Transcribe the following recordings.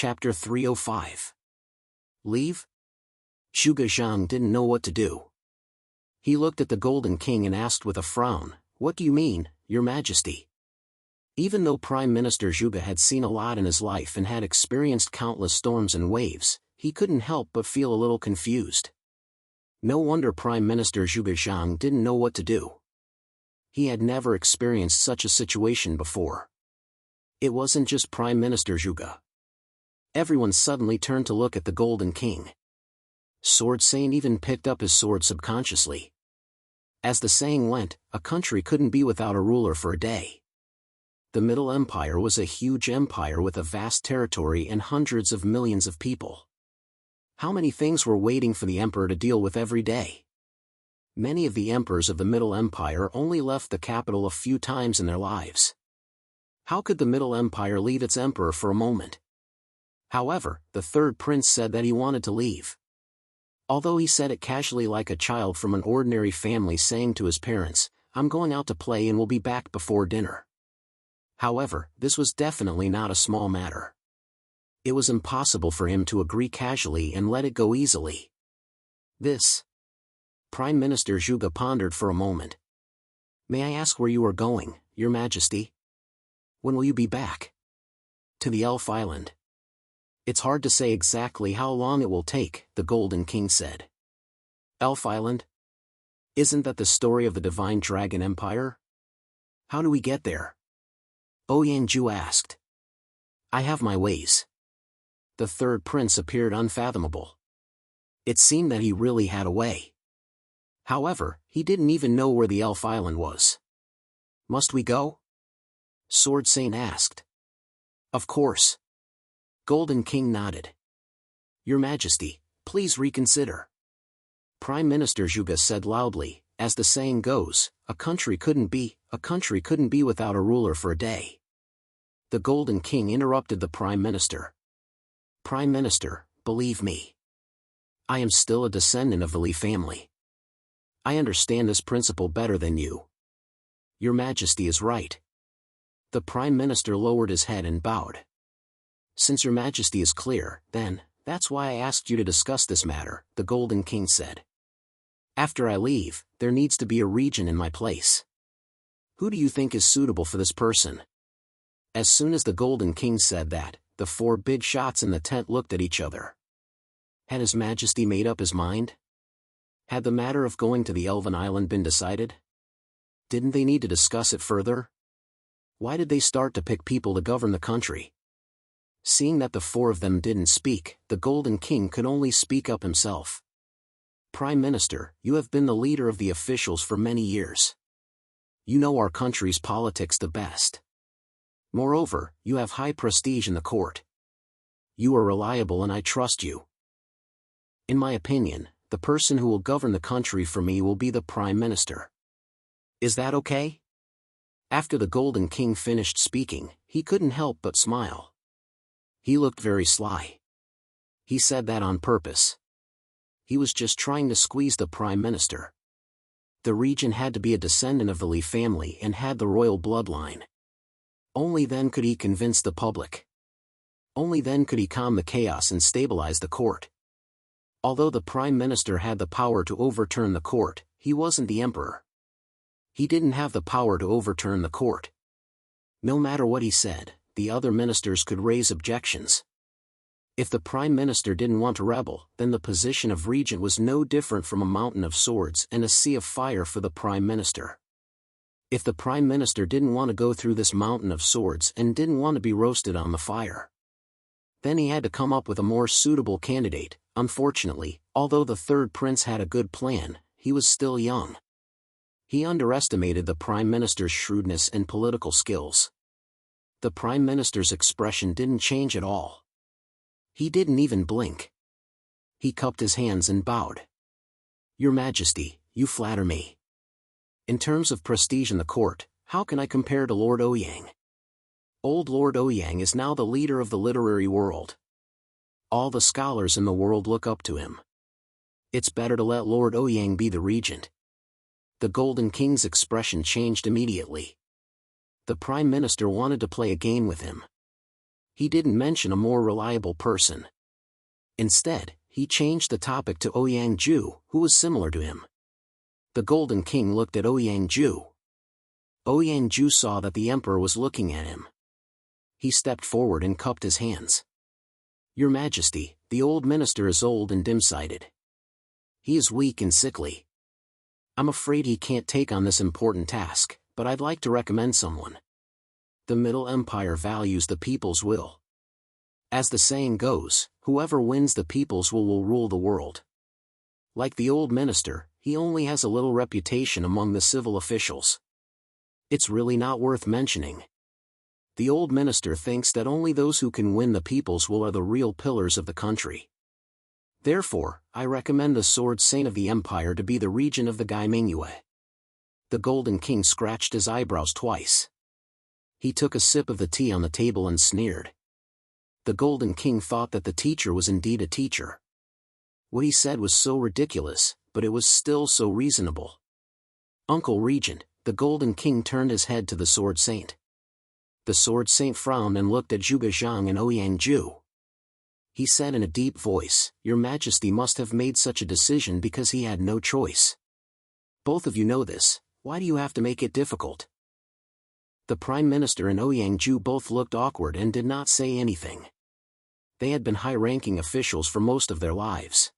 Chapter 305. Leave? Zhuge Zhang didn't know what to do. He looked at the Golden King and asked with a frown, "What do you mean, Your Majesty?" Even though Prime Minister Zhuge had seen a lot in his life and had experienced countless storms and waves, he couldn't help but feel a little confused. No wonder Prime Minister Zhuge Zhang didn't know what to do. He had never experienced such a situation before. It wasn't just Prime Minister Zhuge. Everyone suddenly turned to look at the Golden King. Sword Saint even picked up his sword subconsciously. As the saying went, a country couldn't be without a ruler for a day. The Middle Empire was a huge empire with a vast territory and hundreds of millions of people. How many things were waiting for the emperor to deal with every day? Many of the emperors of the Middle Empire only left the capital a few times in their lives. How could the Middle Empire leave its emperor for a moment? However, the third prince said that he wanted to leave. Although he said it casually like a child from an ordinary family saying to his parents, "I'm going out to play and will be back before dinner." However, this was definitely not a small matter. It was impossible for him to agree casually and let it go easily. This. Prime Minister Zhuge pondered for a moment. "May I ask where you are going, Your Majesty? When will you be back?" "To the Elf Island." "It's hard to say exactly how long it will take," the Golden King said. "Elf Island? Isn't that the story of the Divine Dragon Empire? How do we get there?" Ouyang asked. "I have my ways." The third prince appeared unfathomable. It seemed that he really had a way. However, he didn't even know where the Elf Island was. "Must we go?" Sword Saint asked. "Of course." Golden King nodded. "Your Majesty, please reconsider." Prime Minister Zhuge said loudly, "As the saying goes, a country couldn't be without a ruler for a day." The Golden King interrupted the Prime Minister. "Prime Minister, believe me. I am still a descendant of the Li family. I understand this principle better than you. Your Majesty is right." The Prime Minister lowered his head and bowed. "Since Your Majesty is clear, then, that's why I asked you to discuss this matter," the Golden King said. "After I leave, there needs to be a regent in my place. Who do you think is suitable for this person?" As soon as the Golden King said that, the four big shots in the tent looked at each other. Had His Majesty made up his mind? Had the matter of going to the Elven Island been decided? Didn't they need to discuss it further? Why did they start to pick people to govern the country? Seeing that the four of them didn't speak, the Golden King could only speak up himself. "Prime Minister, you have been the leader of the officials for many years. You know our country's politics the best. Moreover, you have high prestige in the court. You are reliable and I trust you. In my opinion, the person who will govern the country for me will be the Prime Minister. Is that okay?" After the Golden King finished speaking, he couldn't help but smile. He looked very sly. He said that on purpose. He was just trying to squeeze the Prime Minister. The regent had to be a descendant of the Li family and had the royal bloodline. Only then could he convince the public. Only then could he calm the chaos and stabilize the court. Although the Prime Minister had the power to overturn the court, he wasn't the emperor. He didn't have the power to overturn the court. No matter what he said, the other ministers could raise objections. If the Prime Minister didn't want to rebel, then the position of regent was no different from a mountain of swords and a sea of fire for the Prime Minister. If the Prime Minister didn't want to go through this mountain of swords and didn't want to be roasted on the fire, then he had to come up with a more suitable candidate. Unfortunately, although the third prince had a good plan, he was still young. He underestimated the Prime Minister's shrewdness and political skills. The Prime Minister's expression didn't change at all. He didn't even blink. He cupped his hands and bowed. "Your Majesty, you flatter me. In terms of prestige in the court, how can I compare to Lord Ouyang? Old Lord Ouyang is now the leader of the literary world. All the scholars in the world look up to him. It's better to let Lord Ouyang be the regent." The Golden King's expression changed immediately. The Prime Minister wanted to play a game with him. He didn't mention a more reliable person. Instead, he changed the topic to Ouyang-ju, who was similar to him. The Golden King looked at Ouyang-ju. Ouyang-ju saw that the emperor was looking at him. He stepped forward and cupped his hands. "Your Majesty, the old minister is old and dim-sighted. He is weak and sickly. I'm afraid he can't take on this important task, but I'd like to recommend someone. The Middle Empire values the people's will. As the saying goes, whoever wins the people's will rule the world. Like the old minister, he only has a little reputation among the civil officials. It's really not worth mentioning. The old minister thinks that only those who can win the people's will are the real pillars of the country. Therefore, I recommend the Sword Saint of the Empire to be the regent of the Gaimingye." The Golden King scratched his eyebrows twice. He took a sip of the tea on the table and sneered. The Golden King thought that the teacher was indeed a teacher. What he said was so ridiculous, but it was still so reasonable. "Uncle Regent," the Golden King turned his head to the Sword Saint. The Sword Saint frowned and looked at Zhuge Zhang and Ouyang-ju. He said in a deep voice, "Your Majesty must have made such a decision because he had no choice. Both of you know this, why do you have to make it difficult?" The Prime Minister and Ouyang-ju both looked awkward and did not say anything. They had been high-ranking officials for most of their lives.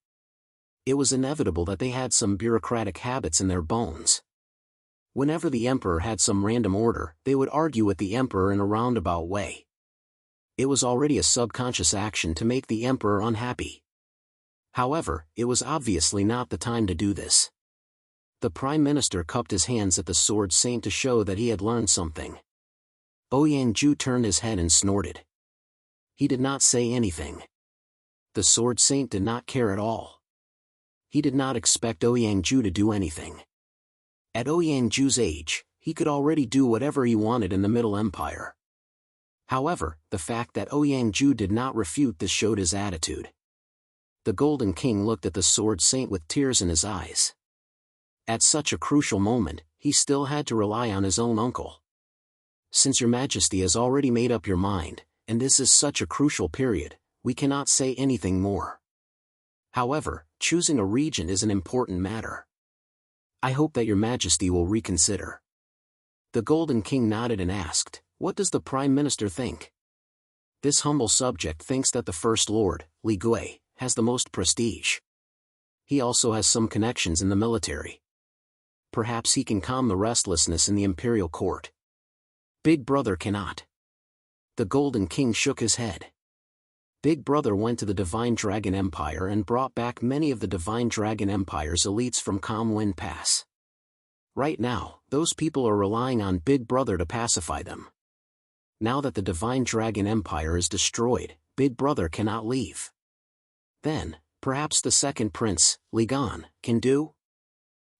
It was inevitable that they had some bureaucratic habits in their bones. Whenever the emperor had some random order, they would argue with the emperor in a roundabout way. It was already a subconscious action to make the emperor unhappy. However, it was obviously not the time to do this. The Prime Minister cupped his hands at the Sword Saint to show that he had learned something. Ouyang-ju turned his head and snorted. He did not say anything. The Sword Saint did not care at all. He did not expect Ouyang-ju to do anything. At Ouyang-ju's age, he could already do whatever he wanted in the Middle Empire. However, the fact that Ouyang-ju did not refute this showed his attitude. The Golden King looked at the Sword Saint with tears in his eyes. At such a crucial moment, he still had to rely on his own uncle. "Since your Majesty has already made up your mind, and this is such a crucial period, we cannot say anything more. However, choosing a regent is an important matter. I hope that your Majesty will reconsider." The Golden King nodded and asked, "What does the Prime Minister think?" "This humble subject thinks that the First Lord, Li Gui, has the most prestige. He also has some connections in the military. Perhaps he can calm the restlessness in the imperial court. Big Brother cannot." The Golden King shook his head. Big Brother went to the Divine Dragon Empire and brought back many of the Divine Dragon Empire's elites from Calm Wind Pass. Right now, those people are relying on Big Brother to pacify them. Now that the Divine Dragon Empire is destroyed, Big Brother cannot leave. Then, perhaps the second prince, Li Gan, can do?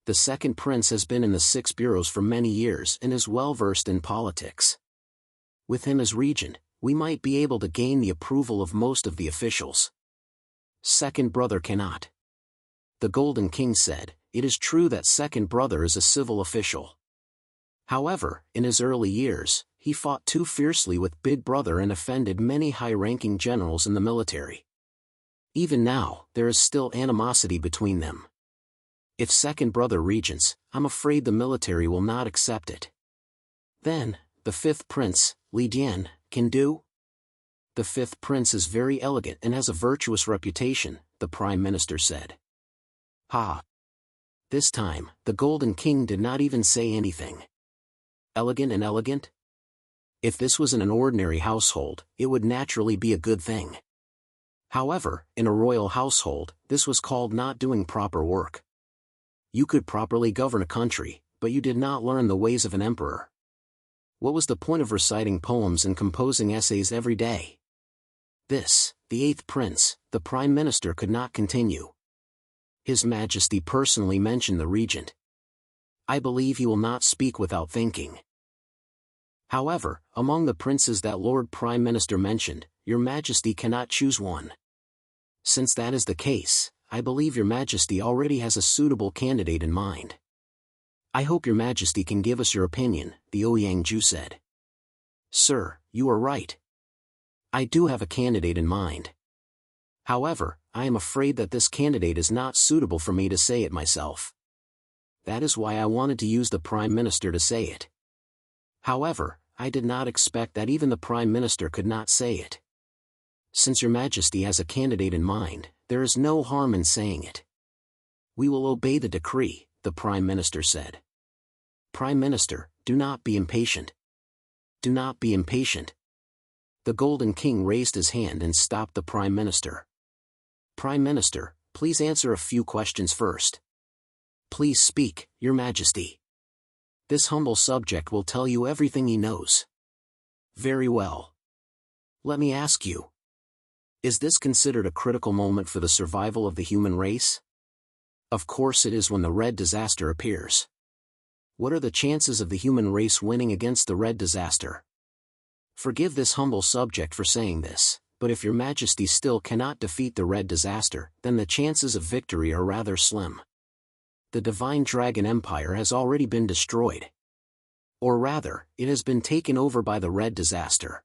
The second prince has been in the 6 bureaus for many years and is well versed in politics. With him as regent, we might be able to gain the approval of most of the officials. Second Brother cannot. The Golden King said, "It is true that Second Brother is a civil official. However, in his early years, he fought too fiercely with Big Brother and offended many high-ranking generals in the military. Even now, there is still animosity between them. If Second Brother regents, I'm afraid the military will not accept it. Then, the 5th prince, Li Dian, can do? The 5th prince is very elegant and has a virtuous reputation," the Prime Minister said. Ha! This time, the Golden King did not even say anything. Elegant and elegant? If this was in an ordinary household, it would naturally be a good thing. However, in a royal household, this was called not doing proper work. You could properly govern a country, but you did not learn the ways of an emperor. What was the point of reciting poems and composing essays every day? This, the 8th prince, the Prime Minister could not continue. His Majesty personally mentioned the regent. I believe he will not speak without thinking. However, among the princes that Lord Prime Minister mentioned, your Majesty cannot choose one. Since that is the case, I believe your Majesty already has a suitable candidate in mind. I hope your Majesty can give us your opinion, the Ouyang-ju said. Sir, you are right. I do have a candidate in mind. However, I am afraid that this candidate is not suitable for me to say it myself. That is why I wanted to use the Prime Minister to say it. However, I did not expect that even the Prime Minister could not say it. Since Your Majesty has a candidate in mind, there is no harm in saying it. We will obey the decree, the Prime Minister said. Prime Minister, do not be impatient. Do not be impatient. The Golden King raised his hand and stopped the Prime Minister. Prime Minister, please answer a few questions first. Please speak, Your Majesty. This humble subject will tell you everything he knows. Very well. Let me ask you. Is this considered a critical moment for the survival of the human race? Of course it is when the red disaster appears. What are the chances of the human race winning against the red disaster? Forgive this humble subject for saying this, but if Your Majesty still cannot defeat the red disaster, then the chances of victory are rather slim. The Divine Dragon Empire has already been destroyed. Or rather, it has been taken over by the red disaster.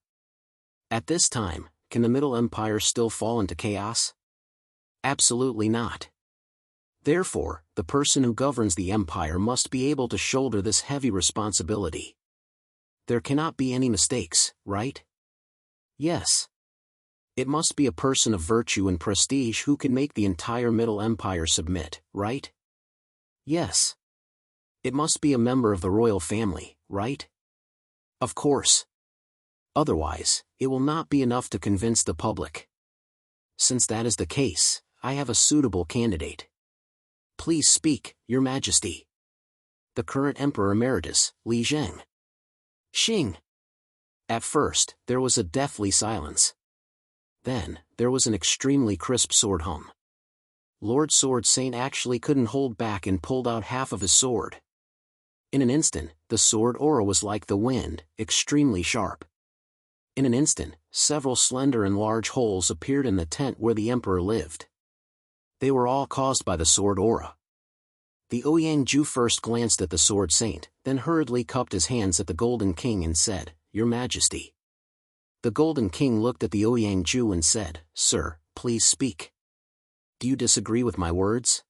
At this time, can the Middle Empire still fall into chaos? Absolutely not. Therefore, the person who governs the empire must be able to shoulder this heavy responsibility. There cannot be any mistakes, right? Yes. It must be a person of virtue and prestige who can make the entire Middle Empire submit, right? Yes. It must be a member of the royal family, right? Of course. Otherwise, it will not be enough to convince the public. Since that is the case, I have a suitable candidate. Please speak, Your Majesty. The current Emperor Emeritus, Li Zheng. Xing. At first, there was a deathly silence. Then, there was an extremely crisp sword hum. Lord Sword Saint actually couldn't hold back and pulled out half of his sword. In an instant, the sword aura was like the wind, extremely sharp. In an instant, several slender and large holes appeared in the tent where the Emperor lived. They were all caused by the sword aura. The Ouyang Ju first glanced at the Sword Saint, then hurriedly cupped his hands at the Golden King and said, Your Majesty. The Golden King looked at the Ouyang Ju and said, Sir, please speak. Do you disagree with my words?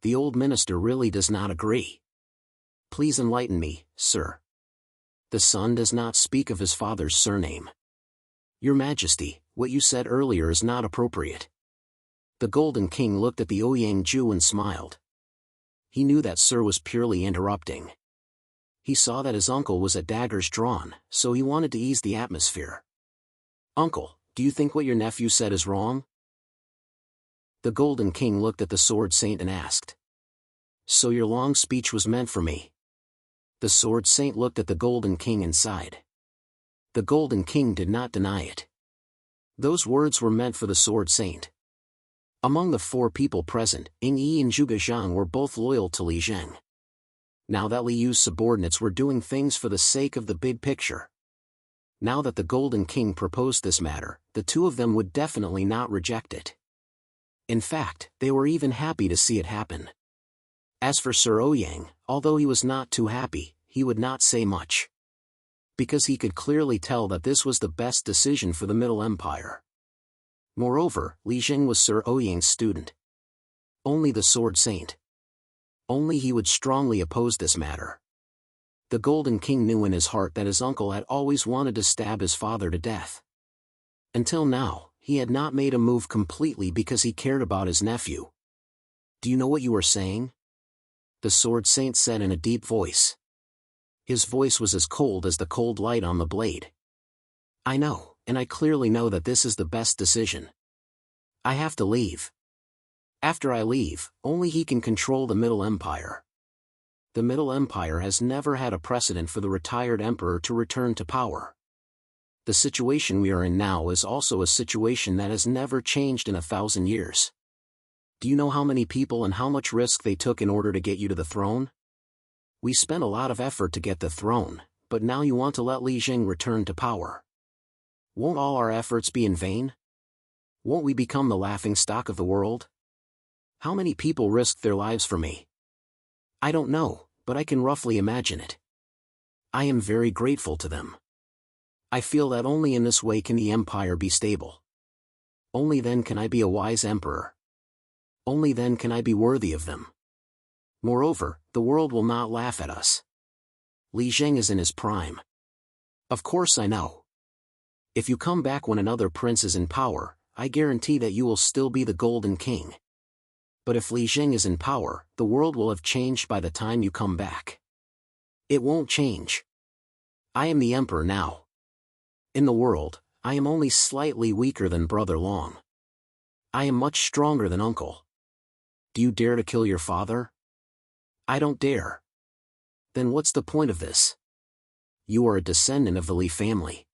The old minister really does not agree. Please enlighten me, sir. The son does not speak of his father's surname. Your Majesty, what you said earlier is not appropriate. The Golden King looked at the Ouyang Ju and smiled. He knew that Sir was purely interrupting. He saw that his uncle was at daggers drawn, so he wanted to ease the atmosphere. Uncle, do you think what your nephew said is wrong? The Golden King looked at the Sword Saint and asked. So your long speech was meant for me? The Sword Saint looked at the Golden King and sighed. The Golden King did not deny it. Those words were meant for the Sword Saint. Among the 4 people present, Ying Yi and Zhuge Zhang were both loyal to Li Zheng. Now that Li Yu's subordinates were doing things for the sake of the big picture. Now that the Golden King proposed this matter, the 2 of them would definitely not reject it. In fact, they were even happy to see it happen. As for Sir Ouyang, although he was not too happy, he would not say much. Because he could clearly tell that this was the best decision for the Middle Empire. Moreover, Li Zheng was Sir Ouyang's student. Only the Sword Saint. Only he would strongly oppose this matter. The Golden King knew in his heart that his uncle had always wanted to stab his father to death. Until now, he had not made a move completely because he cared about his nephew. Do you know what you are saying? The Sword Saint said in a deep voice. His voice was as cold as the cold light on the blade. I know, and I clearly know that this is the best decision. I have to leave. After I leave, only he can control the Middle Empire. The Middle Empire has never had a precedent for the retired emperor to return to power. The situation we are in now is also a situation that has never changed in 1,000 years. Do you know how many people and how much risk they took in order to get you to the throne? We spent a lot of effort to get the throne, but now you want to let Li Zheng return to power. Won't all our efforts be in vain? Won't we become the laughingstock of the world? How many people risked their lives for me? I don't know, but I can roughly imagine it. I am very grateful to them. I feel that only in this way can the empire be stable. Only then can I be a wise emperor. Only then can I be worthy of them. Moreover, the world will not laugh at us. Li Zheng is in his prime. Of course I know. If you come back when another prince is in power, I guarantee that you will still be the Golden King. But if Li Zheng is in power, the world will have changed by the time you come back. It won't change. I am the emperor now. In the world, I am only slightly weaker than Brother Long. I am much stronger than Uncle. Do you dare to kill your father? I don't dare. Then what's the point of this? You are a descendant of the Li family.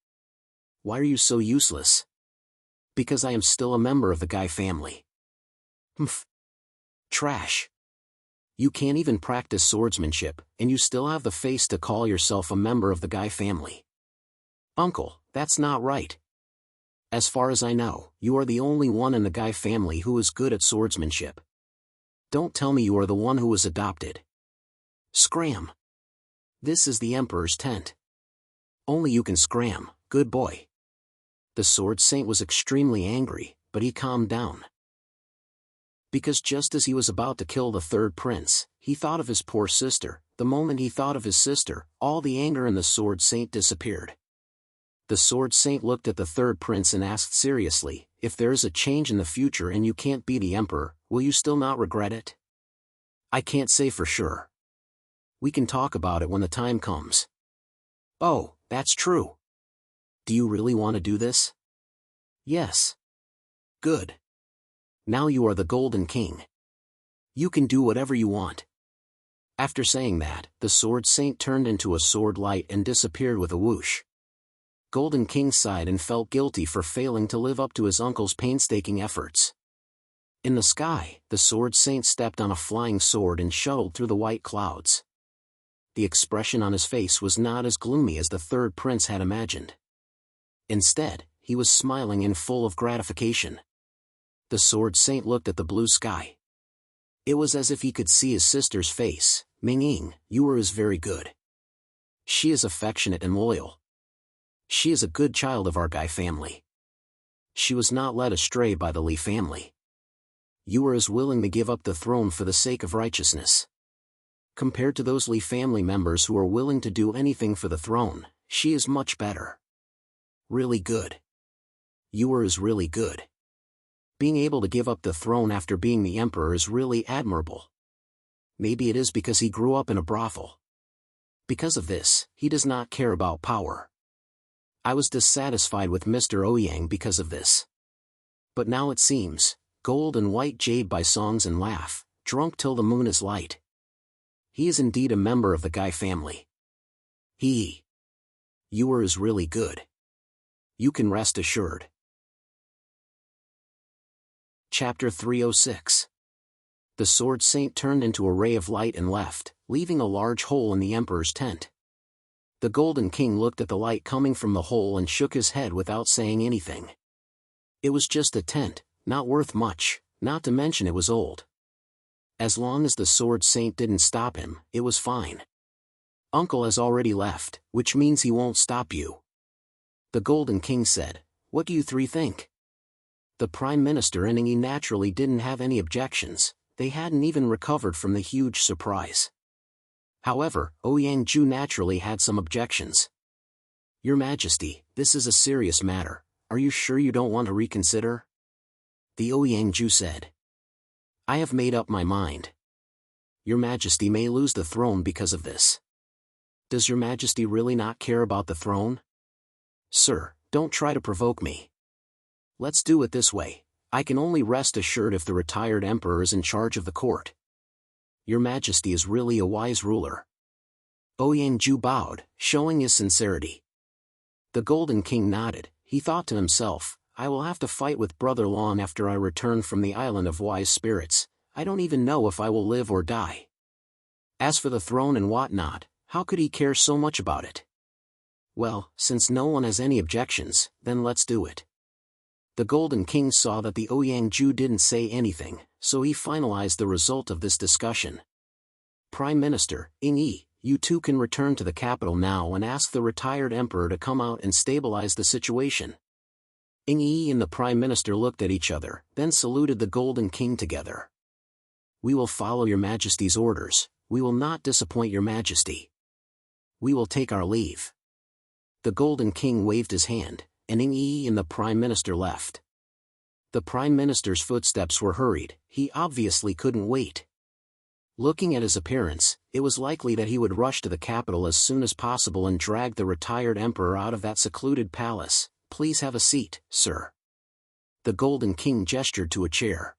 Why are you so useless? Because I am still a member of the Guy family. Humph. Trash. You can't even practice swordsmanship, and you still have the face to call yourself a member of the Guy family. Uncle, that's not right. As far as I know, you are the only one in the Guy family who is good at swordsmanship. Don't tell me you are the one who was adopted. Scram. This is the Emperor's tent. Only you can scram, good boy. The Sword Saint was extremely angry, but he calmed down. Because just as he was about to kill the third prince, he thought of his poor sister. The moment he thought of his sister, all the anger in the Sword Saint disappeared. The Sword Saint looked at the third prince and asked seriously, if there is a change in the future and you can't be the emperor, will you still not regret it? I can't say for sure. We can talk about it when the time comes. Oh, that's true. Do you really want to do this? Yes. Good. Now you are the Golden King. You can do whatever you want. After saying that, the Sword Saint turned into a sword light and disappeared with a whoosh. Golden King sighed and felt guilty for failing to live up to his uncle's painstaking efforts. In the sky, the Sword Saint stepped on a flying sword and shuttled through the white clouds. The expression on his face was not as gloomy as the third prince had imagined. Instead, he was smiling and full of gratification. The Sword Saint looked at the blue sky. It was as if he could see his sister's face. Ming-Ying, you is very good. She is affectionate and loyal. She is a good child of our Guy family. She was not led astray by the Li family. You are as willing to give up the throne for the sake of righteousness. Compared to those Li family members who are willing to do anything for the throne, she is much better. Really good. You is really good. Being able to give up the throne after being the emperor is really admirable. Maybe it is because he grew up in a brothel. Because of this, he does not care about power. I was dissatisfied with Mr. Ouyang because of this. But now it seems, gold and white jade by songs and laugh, drunk till the moon is light. He is indeed a member of the Guy family. You is really good. You can rest assured. Chapter 306. The Sword Saint turned into a ray of light and left, leaving a large hole in the Emperor's tent. The Golden King looked at the light coming from the hole and shook his head without saying anything. It was just a tent, not worth much, not to mention it was old. As long as the Sword Saint didn't stop him, it was fine. Uncle has already left, which means he won't stop you. The Golden King said, what do you three think? The Prime Minister and Yi naturally didn't have any objections, they hadn't even recovered from the huge surprise. However, Ouyang Ju naturally had some objections. Your Majesty, this is a serious matter, are you sure you don't want to reconsider? The Ouyang Ju said. I have made up my mind. Your Majesty may lose the throne because of this. Does Your Majesty really not care about the throne? Sir, don't try to provoke me. Let's do it this way, I can only rest assured if the retired emperor is in charge of the court. Your Majesty is really a wise ruler. Ouyang Ju bowed, showing his sincerity. The Golden King nodded, he thought to himself, I will have to fight with Brother Long after I return from the Island of Wise Spirits, I don't even know if I will live or die. As for the throne and whatnot, how could he care so much about it? Well, since no one has any objections, then let's do it. The Golden King saw that the Ouyang Ju didn't say anything, so he finalized the result of this discussion. Prime Minister, Yi, you two can return to the capital now and ask the retired emperor to come out and stabilize the situation. Yi and the Prime Minister looked at each other, then saluted the Golden King together. We will follow your Majesty's orders, we will not disappoint your Majesty. We will take our leave. The Golden King waved his hand, and Yi and the Prime Minister left. The Prime Minister's footsteps were hurried, he obviously couldn't wait. Looking at his appearance, it was likely that he would rush to the capital as soon as possible and drag the retired emperor out of that secluded palace. Please have a seat, sir. The Golden King gestured to a chair.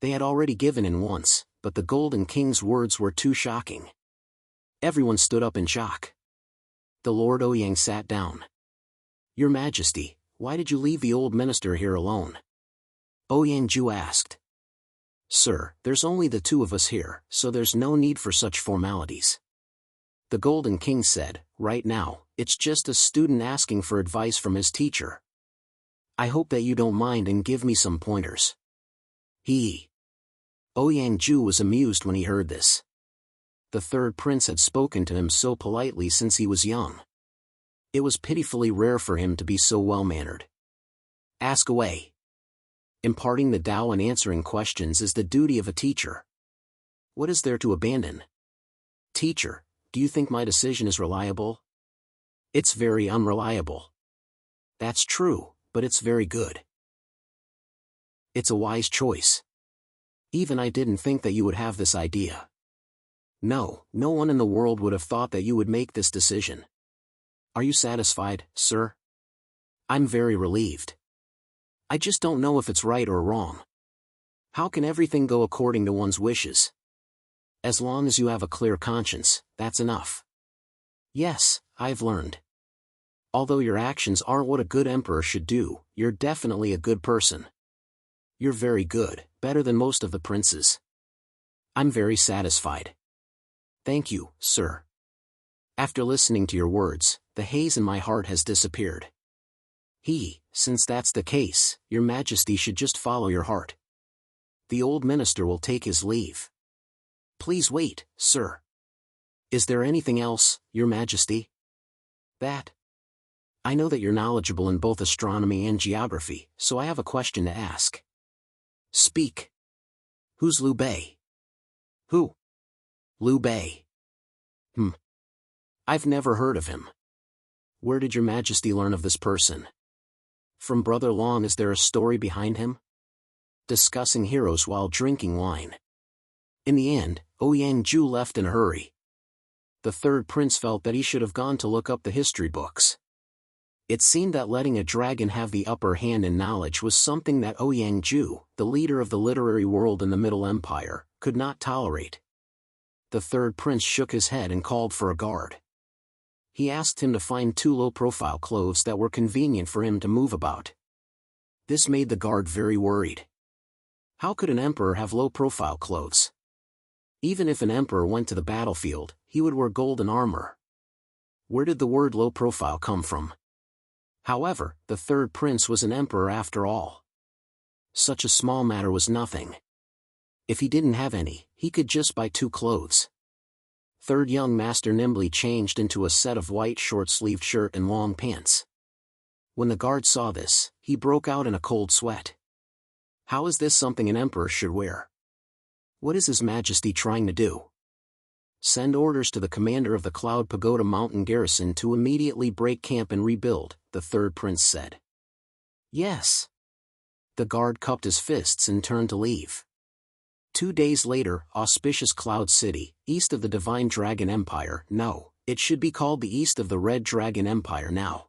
They had already given in once, but the Golden King's words were too shocking. Everyone stood up in shock. The Lord Ouyang sat down. Your Majesty, why did you leave the old minister here alone? Ouyang asked. Sir, there's only the two of us here, so there's no need for such formalities. The Golden King said, right now, it's just a student asking for advice from his teacher. I hope that you don't mind and give me some pointers. Ouyang was amused when he heard this. The third prince had spoken to him so politely since he was young. It was pitifully rare for him to be so well-mannered. Ask away. Imparting the Tao and answering questions is the duty of a teacher. What is there to abandon? Teacher, do you think my decision is reliable? It's very unreliable. That's true, but it's very good. It's a wise choice. Even I didn't think that you would have this idea. No one in the world would have thought that you would make this decision. Are you satisfied, sir? I'm very relieved. I just don't know if it's right or wrong. How can everything go according to one's wishes? As long as you have a clear conscience, that's enough. Yes, I've learned. Although your actions aren't what a good emperor should do, you're definitely a good person. You're very good, better than most of the princes. I'm very satisfied. Thank you, sir. After listening to your words, the haze in my heart has disappeared. Since that's the case, your Majesty should just follow your heart. The old minister will take his leave. Please wait, sir. Is there anything else, your Majesty? That. I know that you're knowledgeable in both astronomy and geography, so I have a question to ask. Speak. Who's Liu Bei? Who? Liu Bei. I've never heard of him. Where did your Majesty learn of this person? From Brother Long. Is there a story behind him? Discussing heroes while drinking wine. In the end, Ouyang left in a hurry. The third prince felt that he should have gone to look up the history books. It seemed that letting a dragon have the upper hand in knowledge was something that Ouyang, the leader of the literary world in the Middle Empire, could not tolerate. The third prince shook his head and called for a guard. He asked him to find 2 low-profile clothes that were convenient for him to move about. This made the guard very worried. How could an emperor have low-profile clothes? Even if an emperor went to the battlefield, he would wear golden armor. Where did the word low-profile come from? However, the third prince was an emperor after all. Such a small matter was nothing. If he didn't have any, he could just buy 2 clothes. Third young master nimbly changed into a set of white short-sleeved shirt and long pants. When the guard saw this, he broke out in a cold sweat. How is this something an emperor should wear? What is His Majesty trying to do? Send orders to the commander of the Cloud Pagoda Mountain garrison to immediately break camp and rebuild, the third prince said. Yes. The guard cupped his fists and turned to leave. 2 days later, auspicious Cloud City, east of the Divine Dragon Empire. No, it should be called the east of the Red Dragon Empire now.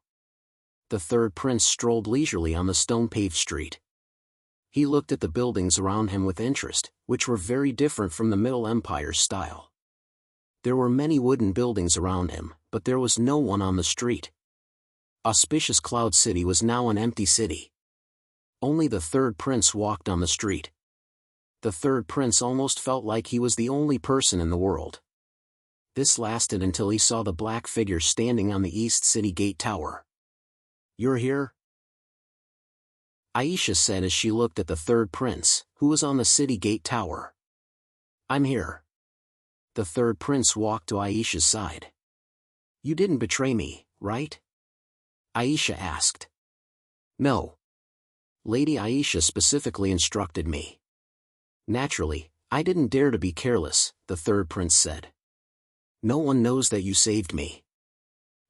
The third prince strolled leisurely on the stone-paved street. He looked at the buildings around him with interest, which were very different from the Middle Empire's style. There were many wooden buildings around him, but there was no one on the street. Auspicious Cloud City was now an empty city. Only the third prince walked on the street. The third prince almost felt like he was the only person in the world. This lasted until he saw the black figure standing on the East City Gate Tower. You're here? Aisha said as she looked at the third prince, who was on the City Gate Tower. I'm here. The third prince walked to Aisha's side. You didn't betray me, right? Aisha asked. No. Lady Aisha specifically instructed me. Naturally, I didn't dare to be careless, the third prince said. No one knows that you saved me.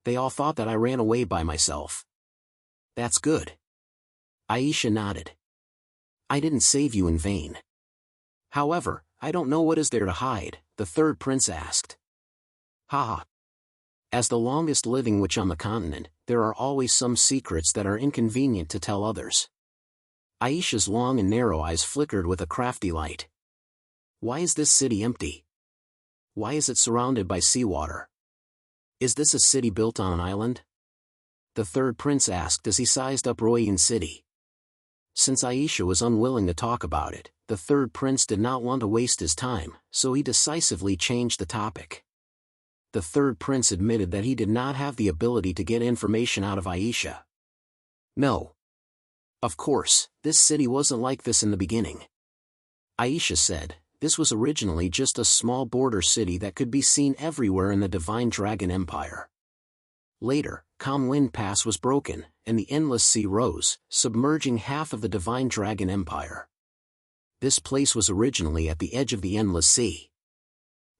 They all thought that I ran away by myself. That's good. Aisha nodded. I didn't save you in vain. However, I don't know what is there to hide, the third prince asked. Haha. As the longest living witch on the continent, there are always some secrets that are inconvenient to tell others. Aisha's long and narrow eyes flickered with a crafty light. Why is this city empty? Why is it surrounded by seawater? Is this a city built on an island? The third prince asked as he sized up Royan City. Since Aisha was unwilling to talk about it, the third prince did not want to waste his time, so he decisively changed the topic. The third prince admitted that he did not have the ability to get information out of Aisha. No. Of course, this city wasn't like this in the beginning. Aisha said, this was originally just a small border city that could be seen everywhere in the Divine Dragon Empire. Later, Calm Wind Pass was broken, and the Endless Sea rose, submerging half of the Divine Dragon Empire. This place was originally at the edge of the Endless Sea.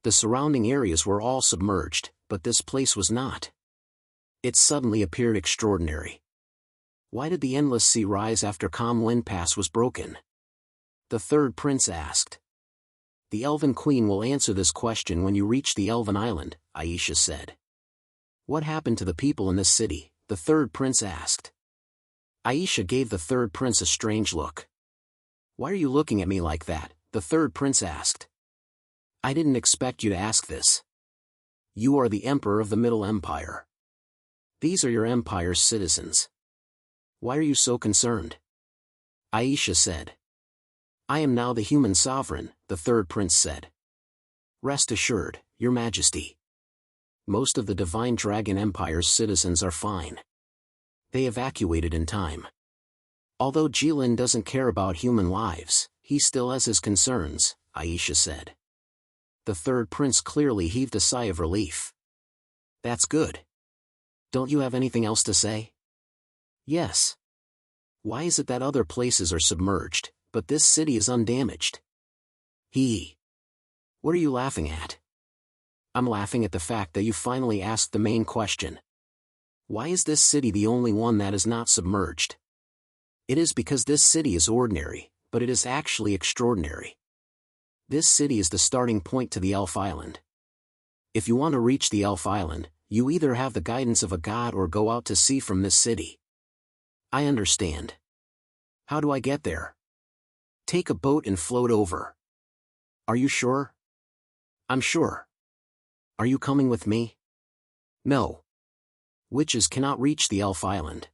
The surrounding areas were all submerged, but this place was not. It suddenly appeared extraordinary. Why did the Endless Sea rise after Calm Wind Pass was broken? The third prince asked. The Elven Queen will answer this question when you reach the Elven Island, Aisha said. What happened to the people in this city? The third prince asked. Aisha gave the third prince a strange look. Why are you looking at me like that? The third prince asked. I didn't expect you to ask this. You are the Emperor of the Middle Empire. These are your empire's citizens. Why are you so concerned? Aisha said. I am now the human sovereign, the third prince said. Rest assured, your majesty. Most of the Divine Dragon Empire's citizens are fine. They evacuated in time. Although Jilin doesn't care about human lives, he still has his concerns, Aisha said. The third prince clearly heaved a sigh of relief. That's good. Don't you have anything else to say? Yes. Why is it that other places are submerged, but this city is undamaged? What are you laughing at? I'm laughing at the fact that you finally asked the main question. Why is this city the only one that is not submerged? It is because this city is ordinary, but it is actually extraordinary. This city is the starting point to the Elf Island. If you want to reach the Elf Island, you either have the guidance of a god or go out to sea from this city. I understand. How do I get there? Take a boat and float over. Are you sure? I'm sure. Are you coming with me? No. Witches cannot reach the Elf Island.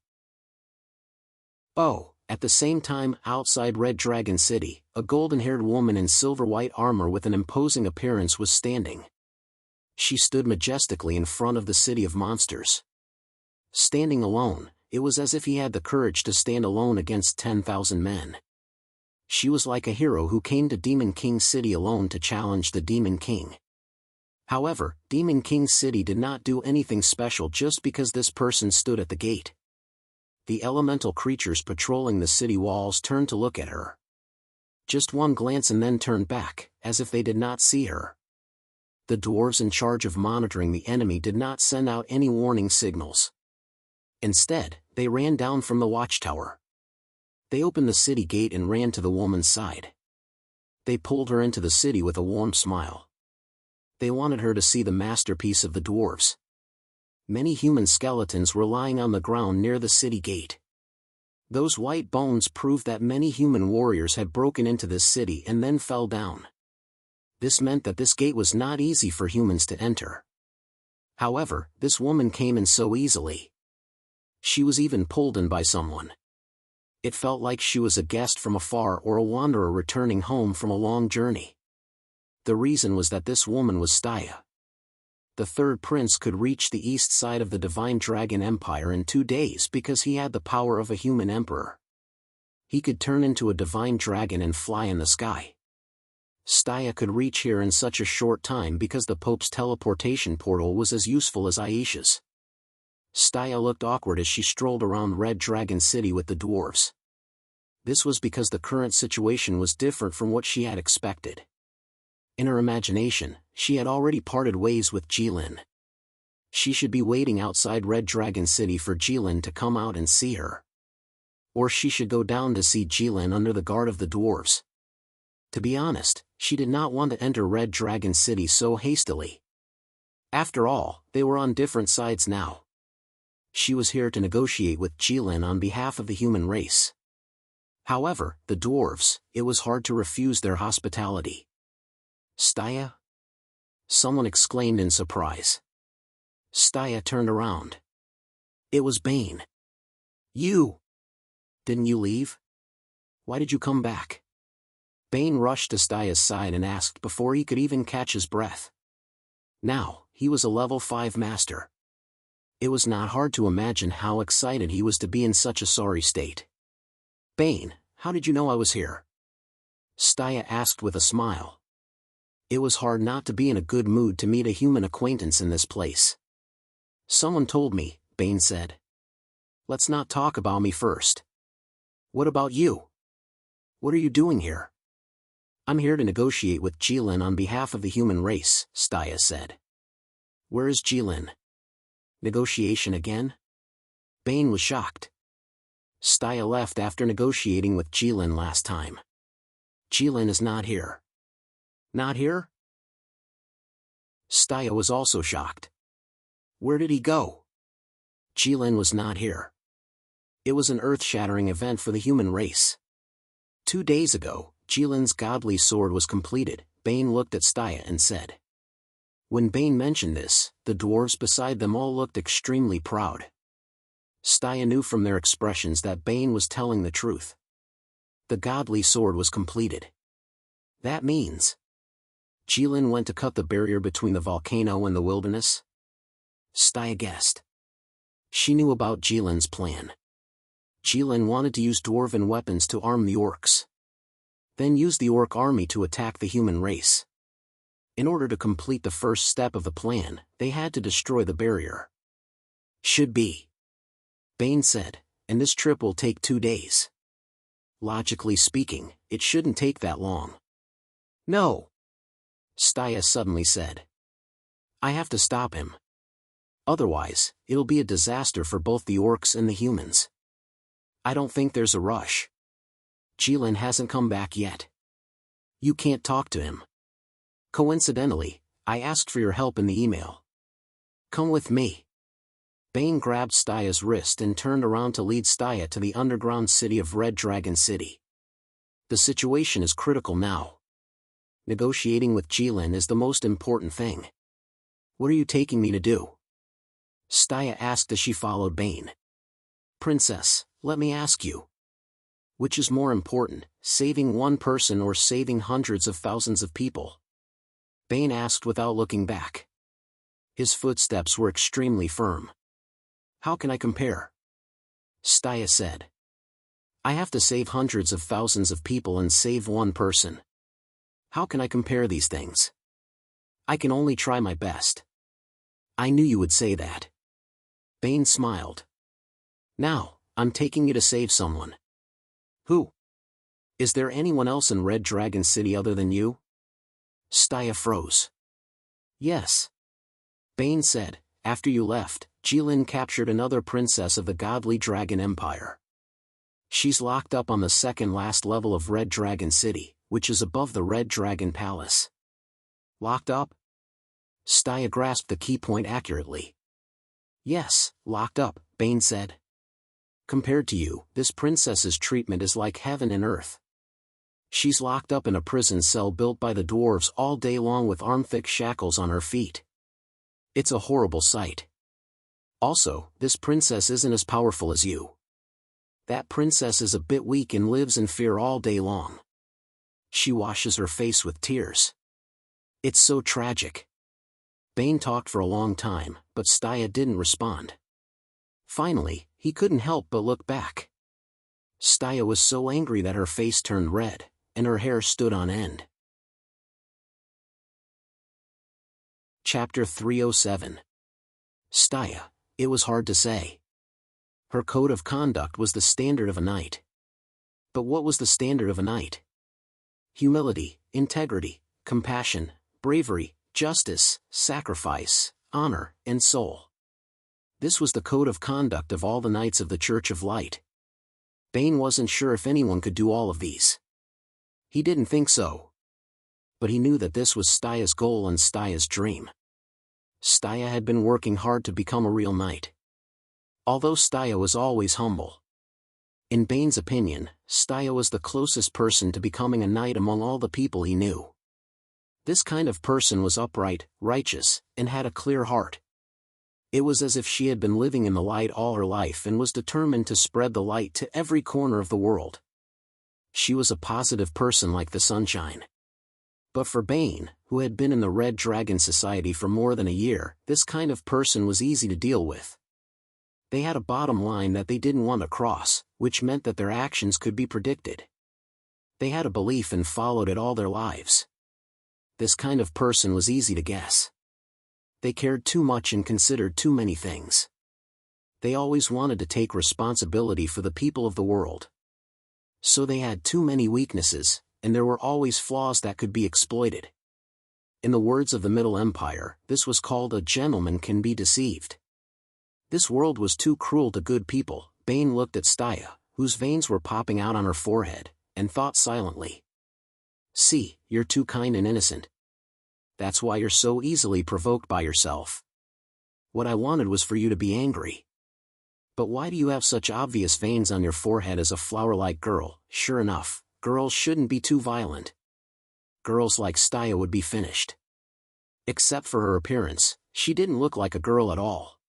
Oh, at the same time, outside Red Dragon City, a golden-haired woman in silver-white armor with an imposing appearance was standing. She stood majestically in front of the city of monsters. Standing alone, it was as if he had the courage to stand alone against 10,000 men. She was like a hero who came to Demon King City alone to challenge the Demon King. However, Demon King City did not do anything special just because this person stood at the gate. The elemental creatures patrolling the city walls turned to look at her. Just one glance and then turned back, as if they did not see her. The dwarves in charge of monitoring the enemy did not send out any warning signals. Instead, they ran down from the watchtower. They opened the city gate and ran to the woman's side. They pulled her into the city with a warm smile. They wanted her to see the masterpiece of the dwarves. Many human skeletons were lying on the ground near the city gate. Those white bones proved that many human warriors had broken into this city and then fell down. This meant that this gate was not easy for humans to enter. However, this woman came in so easily. She was even pulled in by someone. It felt like she was a guest from afar or a wanderer returning home from a long journey. The reason was that this woman was Staya. The third prince could reach the east side of the Divine Dragon Empire in 2 days because he had the power of a human emperor. He could turn into a divine dragon and fly in the sky. Staya could reach here in such a short time because the Pope's teleportation portal was as useful as Aisha's. Staya looked awkward as she strolled around Red Dragon City with the dwarves. This was because the current situation was different from what she had expected. In her imagination, she had already parted ways with Jilin. She should be waiting outside Red Dragon City for Jilin to come out and see her. Or she should go down to see Jilin under the guard of the dwarves. To be honest, she did not want to enter Red Dragon City so hastily. After all, they were on different sides now. She was here to negotiate with Jilin on behalf of the human race. However, the dwarves, it was hard to refuse their hospitality. Staya? Someone exclaimed in surprise. Staya turned around. It was Bane. You! Didn't you leave? Why did you come back? Bane rushed to Staya's side and asked before he could even catch his breath. Now, he was a level 5 master. It was not hard to imagine how excited he was to be in such a sorry state. Bane, how did you know I was here? Staya asked with a smile. It was hard not to be in a good mood to meet a human acquaintance in this place. Someone told me, Bane said. Let's not talk about me first. What about you? What are you doing here? I'm here to negotiate with Jilin on behalf of the human race, Staya said. Where is Jilin? Negotiation again? Bane was shocked. Staya left after negotiating with Jilin last time. Jilin is not here. Not here? Staya was also shocked. Where did he go? Jilin was not here. It was an earth-shattering event for the human race. 2 days ago, Jilin's godly sword was completed. Bane looked at Staya and said. When Bane mentioned this, the dwarves beside them all looked extremely proud. Staya knew from their expressions that Bane was telling the truth. The godly sword was completed. That means Jilin went to cut the barrier between the volcano and the wilderness? Staya guessed. She knew about Jilin's plan. Jilin wanted to use dwarven weapons to arm the orcs. Then use the orc army to attack the human race. In order to complete the first step of the plan, they had to destroy the barrier. Should be. Bane said, and this trip will take 2 days. Logically speaking, it shouldn't take that long. No. Staya suddenly said. I have to stop him. Otherwise, it'll be a disaster for both the orcs and the humans. I don't think there's a rush. Jilin hasn't come back yet. You can't talk to him. Coincidentally, I asked for your help in the email. Come with me. Bane grabbed Staya's wrist and turned around to lead Staya to the underground city of Red Dragon City. The situation is critical now. Negotiating with Jilin is the most important thing. What are you taking me to do? Staya asked as she followed Bane. Princess, let me ask you. Which is more important, saving one person or saving hundreds of thousands of people? Bane asked without looking back. His footsteps were extremely firm. How can I compare? Staya said. I have to save hundreds of thousands of people and save one person. How can I compare these things? I can only try my best. I knew you would say that. Bane smiled. Now, I'm taking you to save someone. Who? Is there anyone else in Red Dragon City other than you? Staya froze. Yes. Bane said, after you left, Jilin captured another princess of the godly Dragon Empire. She's locked up on the second last level of Red Dragon City, which is above the Red Dragon Palace. Locked up? Staya grasped the key point accurately. Yes, locked up, Bane said. Compared to you, this princess's treatment is like heaven and earth. She's locked up in a prison cell built by the dwarves all day long with arm-thick shackles on her feet. It's a horrible sight. Also, this princess isn't as powerful as you. That princess is a bit weak and lives in fear all day long. She washes her face with tears. It's so tragic. Bane talked for a long time, but Staya didn't respond. Finally, he couldn't help but look back. Staya was so angry that her face turned red, and her hair stood on end. Chapter 307. Staya, it was hard to say. Her code of conduct was the standard of a knight. But what was the standard of a knight? Humility, integrity, compassion, bravery, justice, sacrifice, honor, and soul. This was the code of conduct of all the knights of the Church of Light. Bane wasn't sure if anyone could do all of these. He didn't think so. But he knew that this was Staya's goal and Staya's dream. Staya had been working hard to become a real knight. Although Staya was always humble. In Bane's opinion, Staya was the closest person to becoming a knight among all the people he knew. This kind of person was upright, righteous, and had a clear heart. It was as if she had been living in the light all her life and was determined to spread the light to every corner of the world. She was a positive person like the sunshine. But for Bane, who had been in the Red Dragon Society for more than a year, this kind of person was easy to deal with. They had a bottom line that they didn't want to cross, which meant that their actions could be predicted. They had a belief and followed it all their lives. This kind of person was easy to guess. They cared too much and considered too many things. They always wanted to take responsibility for the people of the world. So they had too many weaknesses, and there were always flaws that could be exploited. In the words of the Middle Empire, this was called a gentleman can be deceived. This world was too cruel to good people. Bane looked at Staya, whose veins were popping out on her forehead, and thought silently. See, you're too kind and innocent. That's why you're so easily provoked by yourself. What I wanted was for you to be angry. But why do you have such obvious veins on your forehead as a flower-like girl? Sure enough, girls shouldn't be too violent. Girls like Staya would be finished. Except for her appearance, she didn't look like a girl at all.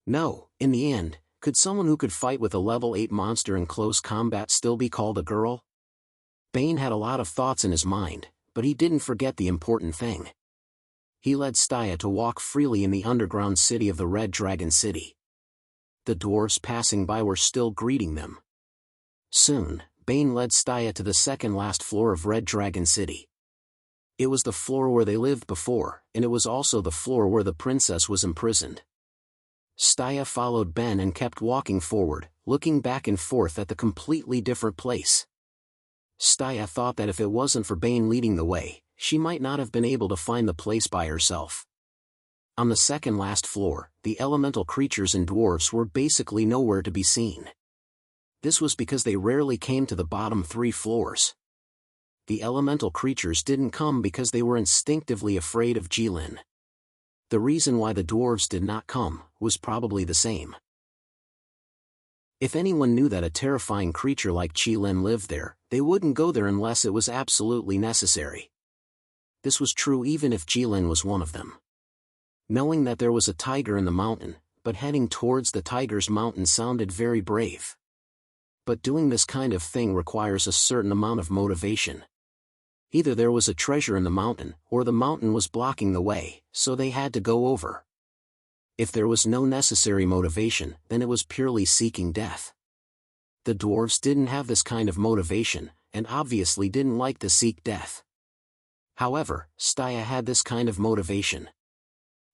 No, in the end, could someone who could fight with a level 8 monster in close combat still be called a girl? Bane had a lot of thoughts in his mind, but he didn't forget the important thing. He led Staya to walk freely in the underground city of the Red Dragon City. The dwarves passing by were still greeting them. Soon, Bane led Staya to the second last floor of Red Dragon City. It was the floor where they lived before, and it was also the floor where the princess was imprisoned. Staya followed Ben and kept walking forward, looking back and forth at the completely different place. Staya thought that if it wasn't for Bane leading the way, she might not have been able to find the place by herself. On the second last floor, the elemental creatures and dwarves were basically nowhere to be seen. This was because they rarely came to the bottom 3 floors. The elemental creatures didn't come because they were instinctively afraid of Jilin. The reason why the dwarves did not come was probably the same. If anyone knew that a terrifying creature like Jilin lived there, they wouldn't go there unless it was absolutely necessary. This was true even if Jilin was one of them. Knowing that there was a tiger in the mountain, but heading towards the tiger's mountain sounded very brave. But doing this kind of thing requires a certain amount of motivation. Either there was a treasure in the mountain, or the mountain was blocking the way, so they had to go over. If there was no necessary motivation, then it was purely seeking death. The dwarves didn't have this kind of motivation, and obviously didn't like to seek death. However, Staya had this kind of motivation.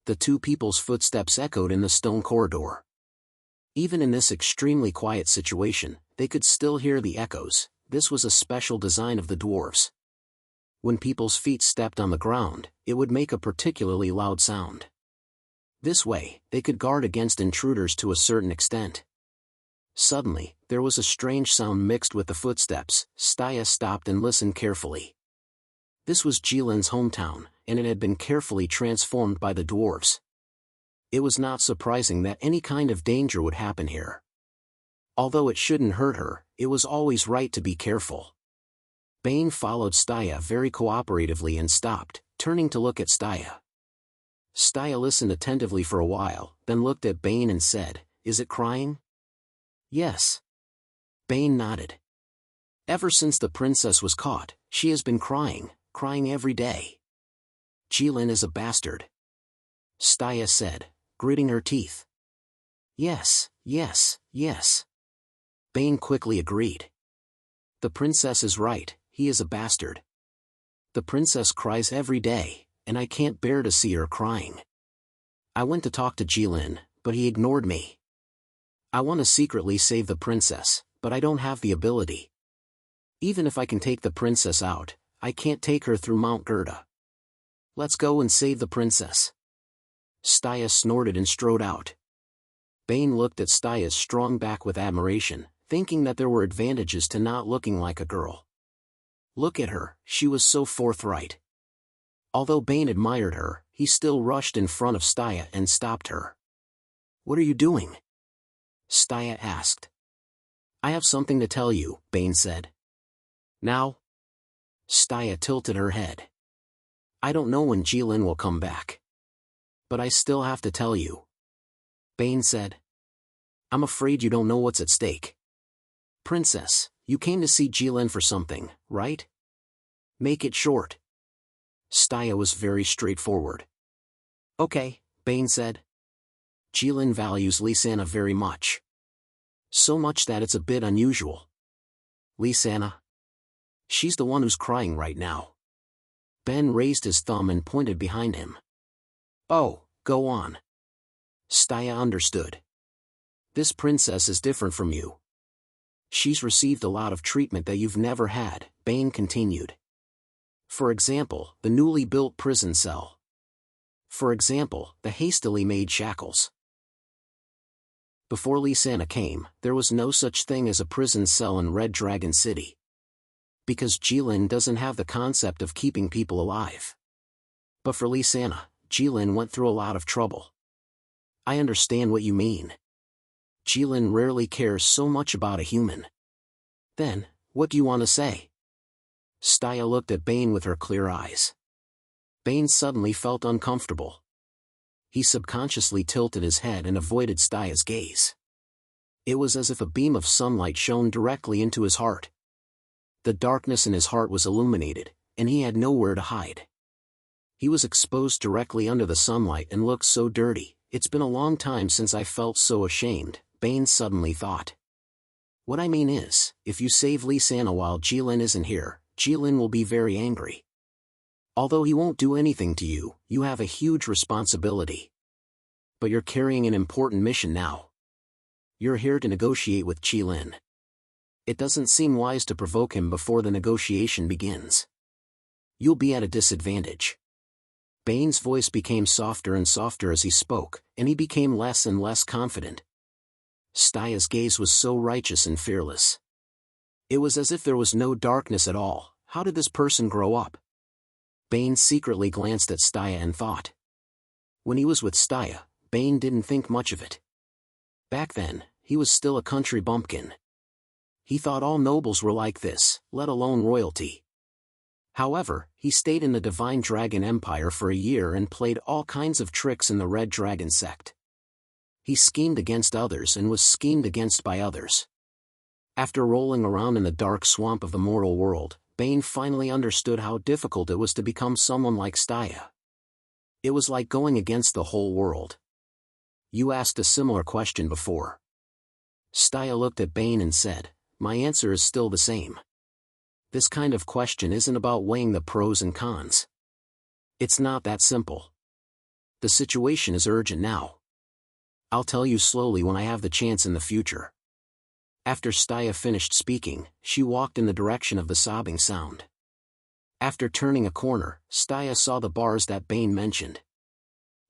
The 2 people's footsteps echoed in the stone corridor. Even in this extremely quiet situation, they could still hear the echoes. This was a special design of the dwarves. When people's feet stepped on the ground, it would make a particularly loud sound. This way, they could guard against intruders to a certain extent. Suddenly, there was a strange sound mixed with the footsteps. Staya stopped and listened carefully. This was Jilin's hometown, and it had been carefully transformed by the dwarves. It was not surprising that any kind of danger would happen here. Although it shouldn't hurt her, it was always right to be careful. Bane followed Staya very cooperatively and stopped, turning to look at Staya. Staya listened attentively for a while, then looked at Bane and said, "Is it crying?" "Yes." Bane nodded. "Ever since the princess was caught, she has been crying every day. Jilin is a bastard," Staya said, gritting her teeth. Yes. Bane quickly agreed. "The princess is right, he is a bastard. The princess cries every day, and I can't bear to see her crying. I went to talk to Jilin, but he ignored me. I want to secretly save the princess, but I don't have the ability. Even if I can take the princess out, I can't take her through Mount Gerda. Let's go and save the princess. Staya snorted and strode out. Bane looked at Staya's strong back with admiration, thinking that there were advantages to not looking like a girl. Look at her, she was so forthright. Although Bane admired her, he still rushed in front of Staya and stopped her. What are you doing? Staya asked. I have something to tell you, Bane said. Now? Staya tilted her head. I don't know when Jilin will come back. But I still have to tell you. Bane said. I'm afraid you don't know what's at stake. Princess, you came to see Jilin for something, right? Make it short. Staya was very straightforward. Okay, Bane said. Jilin values Lysana very much. So much that it's a bit unusual. Lysana? She's the one who's crying right now. Ben raised his thumb and pointed behind him. Oh, go on. Staya understood. This princess is different from you. She's received a lot of treatment that you've never had, Bane continued. For example, the newly built prison cell. For example, the hastily made shackles. Before Lysana came, there was no such thing as a prison cell in Red Dragon City. Because Jilin doesn't have the concept of keeping people alive. But for Lysana, Jilin went through a lot of trouble. I understand what you mean. Jilin rarely cares so much about a human. Then, what do you want to say? Staya looked at Bane with her clear eyes. Bane suddenly felt uncomfortable. He subconsciously tilted his head and avoided Staya's gaze. It was as if a beam of sunlight shone directly into his heart. The darkness in his heart was illuminated, and he had nowhere to hide. He was exposed directly under the sunlight and looked so dirty. It's been a long time since I felt so ashamed, Bane suddenly thought. What I mean is, if you save Lysana while Jilin isn't here, Jilin will be very angry. Although he won't do anything to you, you have a huge responsibility. But you're carrying an important mission now. You're here to negotiate with Jilin. It doesn't seem wise to provoke him before the negotiation begins. You'll be at a disadvantage. Bane's voice became softer and softer as he spoke, and he became less and less confident. Staya's gaze was so righteous and fearless. It was as if there was no darkness at all. How did this person grow up? Bane secretly glanced at Staya and thought. When he was with Staya, Bane didn't think much of it. Back then, he was still a country bumpkin. He thought all nobles were like this, let alone royalty. However, he stayed in the Divine Dragon Empire for a year and played all kinds of tricks in the Red Dragon sect. He schemed against others and was schemed against by others. After rolling around in the dark swamp of the mortal world, Bane finally understood how difficult it was to become someone like Staya. It was like going against the whole world. You asked a similar question before. Staya looked at Bane and said, my answer is still the same. This kind of question isn't about weighing the pros and cons. It's not that simple. The situation is urgent now. I'll tell you slowly when I have the chance in the future. After Staya finished speaking, she walked in the direction of the sobbing sound. After turning a corner, Staya saw the bars that Bane mentioned.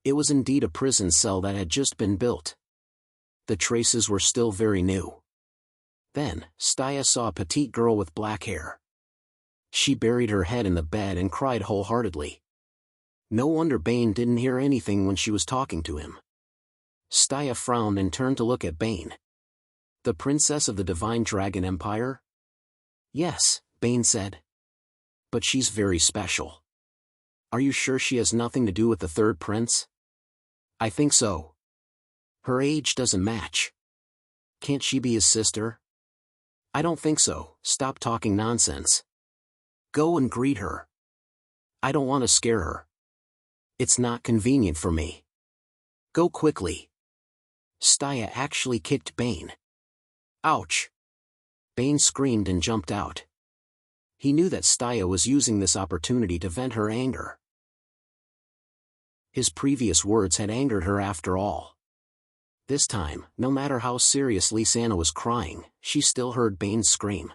It was indeed a prison cell that had just been built. The traces were still very new. Then, Staya saw a petite girl with black hair. She buried her head in the bed and cried wholeheartedly. No wonder Bane didn't hear anything when she was talking to him. Staya frowned and turned to look at Bane. The princess of the Divine Dragon Empire? Yes, Bane said. But she's very special. Are you sure she has nothing to do with the third prince? I think so. Her age doesn't match. Can't she be his sister? I don't think so. Stop talking nonsense. Go and greet her. I don't want to scare her. It's not convenient for me. Go quickly. Staya actually kicked Bane. Ouch! Bane screamed and jumped out. He knew that Staya was using this opportunity to vent her anger. His previous words had angered her after all. This time, no matter how seriously Lysana was crying, she still heard Bane's scream.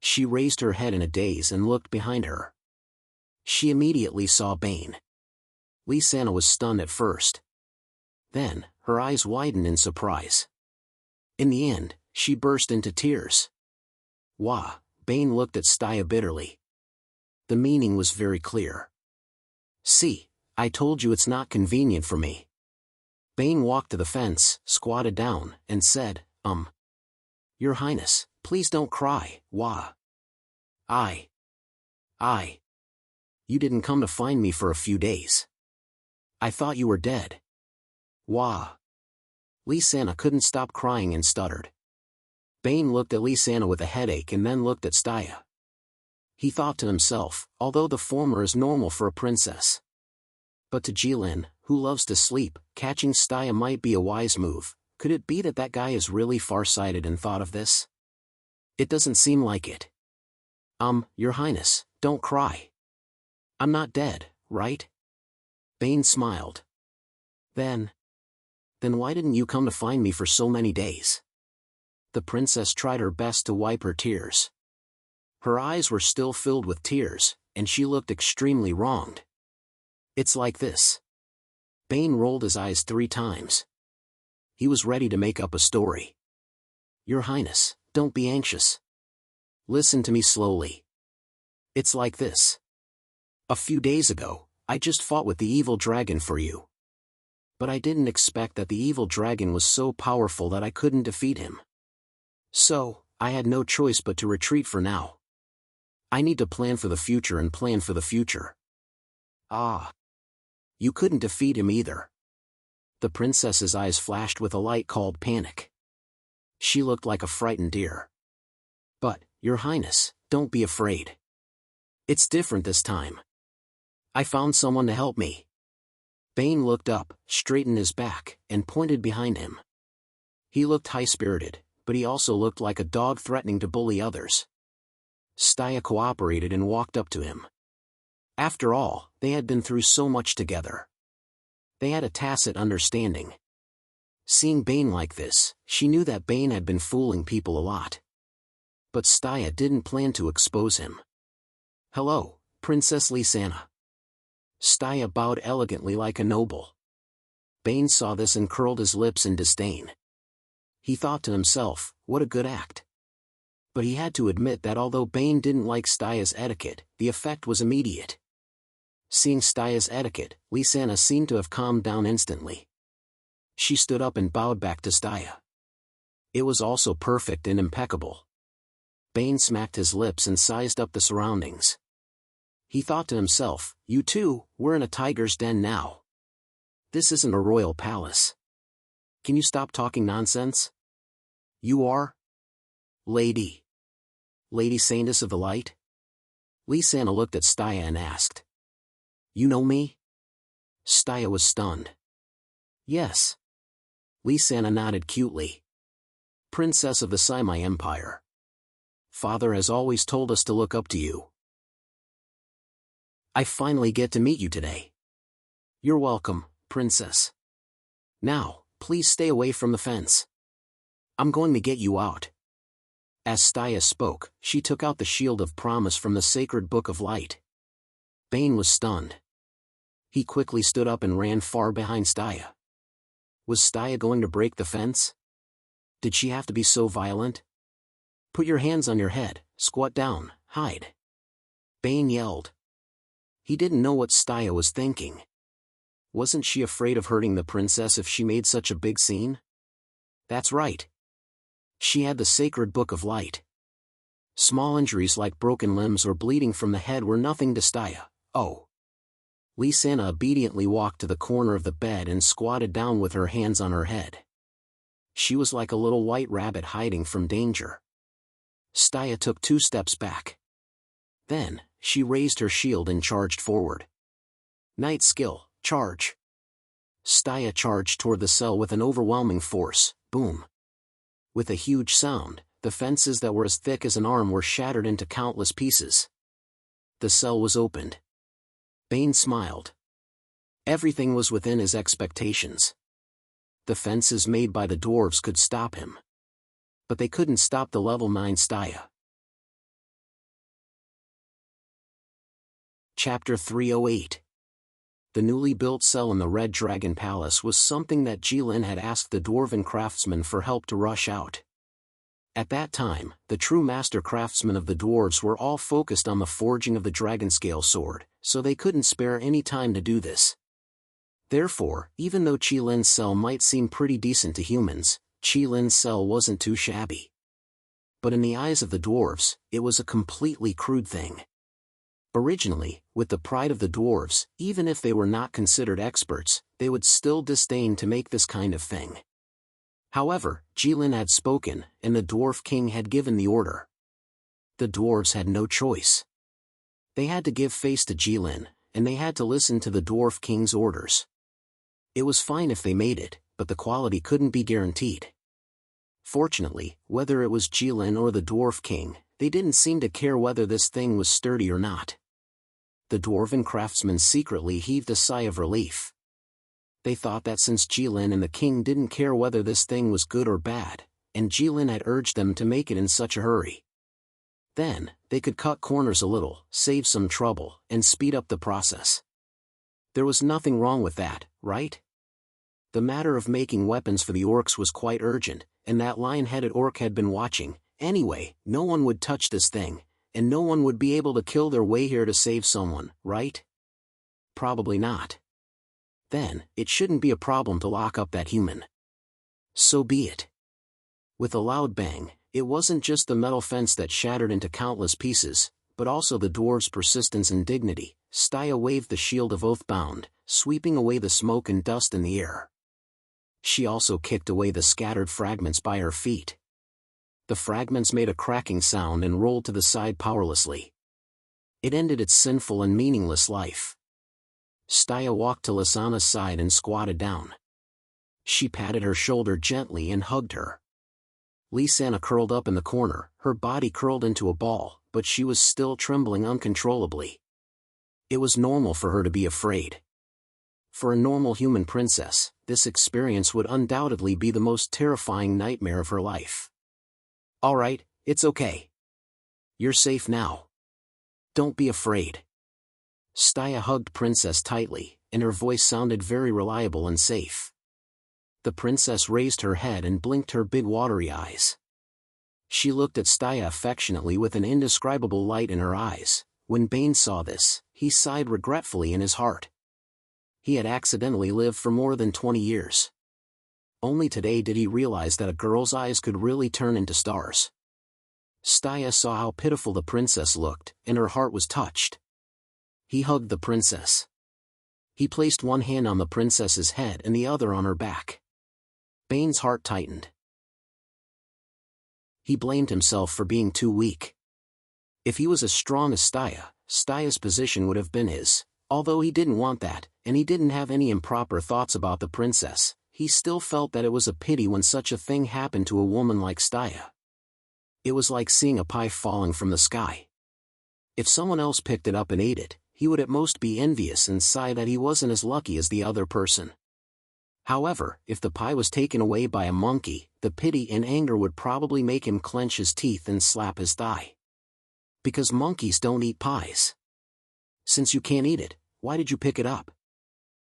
She raised her head in a daze and looked behind her. She immediately saw Bane. Lysana was stunned at first. Then, her eyes widened in surprise. In the end, she burst into tears. Wah, Bane looked at Staya bitterly. The meaning was very clear. See, I told you it's not convenient for me. Bane walked to the fence, squatted down, and said, Your Highness, please don't cry, wah. You didn't come to find me for a few days. I thought you were dead. Wah. Lysana couldn't stop crying and stuttered. Bane looked at Lysana with a headache and then looked at Staya. He thought to himself, although the former is normal for a princess. But to Jilin, who loves to sleep, catching Staya might be a wise move. Could it be that guy is really far-sighted and thought of this? It doesn't seem like it. Your Highness, don't cry. I'm not dead, right? Bane smiled. Then why didn't you come to find me for so many days? The princess tried her best to wipe her tears. Her eyes were still filled with tears, and she looked extremely wronged. It's like this. Bane rolled his eyes 3 times. He was ready to make up a story. Your Highness, don't be anxious. Listen to me slowly. It's like this. A few days ago, I just fought with the evil dragon for you. But I didn't expect that the evil dragon was so powerful that I couldn't defeat him. So, I had no choice but to retreat for now. I need to plan for the future and plan for the future. You couldn't defeat him either. The princess's eyes flashed with a light called panic. She looked like a frightened deer. But, Your Highness, don't be afraid. It's different this time. I found someone to help me. Bane looked up, straightened his back, and pointed behind him. He looked high-spirited, but he also looked like a dog threatening to bully others. Staya cooperated and walked up to him. After all, they had been through so much together. They had a tacit understanding. Seeing Bane like this, she knew that Bane had been fooling people a lot. But Staya didn't plan to expose him. Hello, Princess Lysana. Staya bowed elegantly like a noble. Bane saw this and curled his lips in disdain. He thought to himself, what a good act. But he had to admit that although Bane didn't like Staya's etiquette, the effect was immediate. Seeing Staya's etiquette, Lysana seemed to have calmed down instantly. She stood up and bowed back to Staya. It was also perfect and impeccable. Bane smacked his lips and sized up the surroundings. He thought to himself, you two, we're in a tiger's den now. This isn't a royal palace. Can you stop talking nonsense? You are? Lady Saintess of the Light? Lysana looked at Staya and asked. You know me? Staya was stunned. Yes. Lysana nodded cutely. Princess of the Simai Empire. Father has always told us to look up to you. I finally get to meet you today. You're welcome, Princess. Now, please stay away from the fence. I'm going to get you out. As Staya spoke, she took out the Shield of Promise from the sacred Book of Light. Bane was stunned. He quickly stood up and ran far behind Staya. Was Staya going to break the fence? Did she have to be so violent? Put your hands on your head, squat down, hide. Bane yelled. He didn't know what Staya was thinking. Wasn't she afraid of hurting the princess if she made such a big scene? That's right. She had the sacred Book of Light. Small injuries like broken limbs or bleeding from the head were nothing to Staya. Oh. Lysana obediently walked to the corner of the bed and squatted down with her hands on her head. She was like a little white rabbit hiding from danger. Staya took 2 steps back. Then, she raised her shield and charged forward. Night skill, charge. Staya charged toward the cell with an overwhelming force, boom. With a huge sound, the fences that were as thick as an arm were shattered into countless pieces. The cell was opened. Bane smiled. Everything was within his expectations. The fences made by the dwarves could stop him. But they couldn't stop the level 9 Staya. Chapter 308. The newly built cell in the Red Dragon Palace was something that Jilin had asked the dwarven craftsmen for help to rush out. At that time, the true master craftsmen of the dwarves were all focused on the forging of the dragonscale sword, so they couldn't spare any time to do this. Therefore, even though Jilin's cell might seem pretty decent to humans, Jilin's cell wasn't too shabby. But in the eyes of the dwarves, it was a completely crude thing. Originally, with the pride of the dwarves, even if they were not considered experts, they would still disdain to make this kind of thing. However, Jilin had spoken, and the Dwarf King had given the order. The dwarves had no choice. They had to give face to Jilin, and they had to listen to the Dwarf King's orders. It was fine if they made it, but the quality couldn't be guaranteed. Fortunately, whether it was Jilin or the Dwarf King, they didn't seem to care whether this thing was sturdy or not. The dwarven craftsmen secretly heaved a sigh of relief. They thought that since Jilin and the king didn't care whether this thing was good or bad, and Jilin had urged them to make it in such a hurry, then they could cut corners a little, save some trouble, and speed up the process. There was nothing wrong with that, right? The matter of making weapons for the orcs was quite urgent, and that lion-headed orc had been watching. Anyway, no one would touch this thing, and no one would be able to kill their way here to save someone, right? Probably not. Then, it shouldn't be a problem to lock up that human. So be it. With a loud bang, it wasn't just the metal fence that shattered into countless pieces, but also the dwarves' persistence and dignity. Staya waved the shield of Oathbound, sweeping away the smoke and dust in the air. She also kicked away the scattered fragments by her feet. The fragments made a cracking sound and rolled to the side powerlessly. It ended its sinful and meaningless life. Staya walked to Lysana's side and squatted down. She patted her shoulder gently and hugged her. Lysana curled up in the corner, her body curled into a ball, but she was still trembling uncontrollably. It was normal for her to be afraid. For a normal human princess, this experience would undoubtedly be the most terrifying nightmare of her life. All right, it's okay. You're safe now. Don't be afraid. Staya hugged Princess tightly, and her voice sounded very reliable and safe. The princess raised her head and blinked her big watery eyes. She looked at Staya affectionately with an indescribable light in her eyes. When Bane saw this, he sighed regretfully in his heart. He had accidentally lived for more than 20 years. Only today did he realize that a girl's eyes could really turn into stars. Staya saw how pitiful the princess looked, and her heart was touched. He hugged the princess. He placed one hand on the princess's head and the other on her back. Bane's heart tightened. He blamed himself for being too weak. If he was as strong as Staya, Staya's position would have been his. Although he didn't want that, and he didn't have any improper thoughts about the princess, he still felt that it was a pity when such a thing happened to a woman like Staya. It was like seeing a pie falling from the sky. If someone else picked it up and ate it, he would at most be envious and sigh that he wasn't as lucky as the other person. However, if the pie was taken away by a monkey, the pity and anger would probably make him clench his teeth and slap his thigh. Because monkeys don't eat pies. Since you can't eat it, why did you pick it up?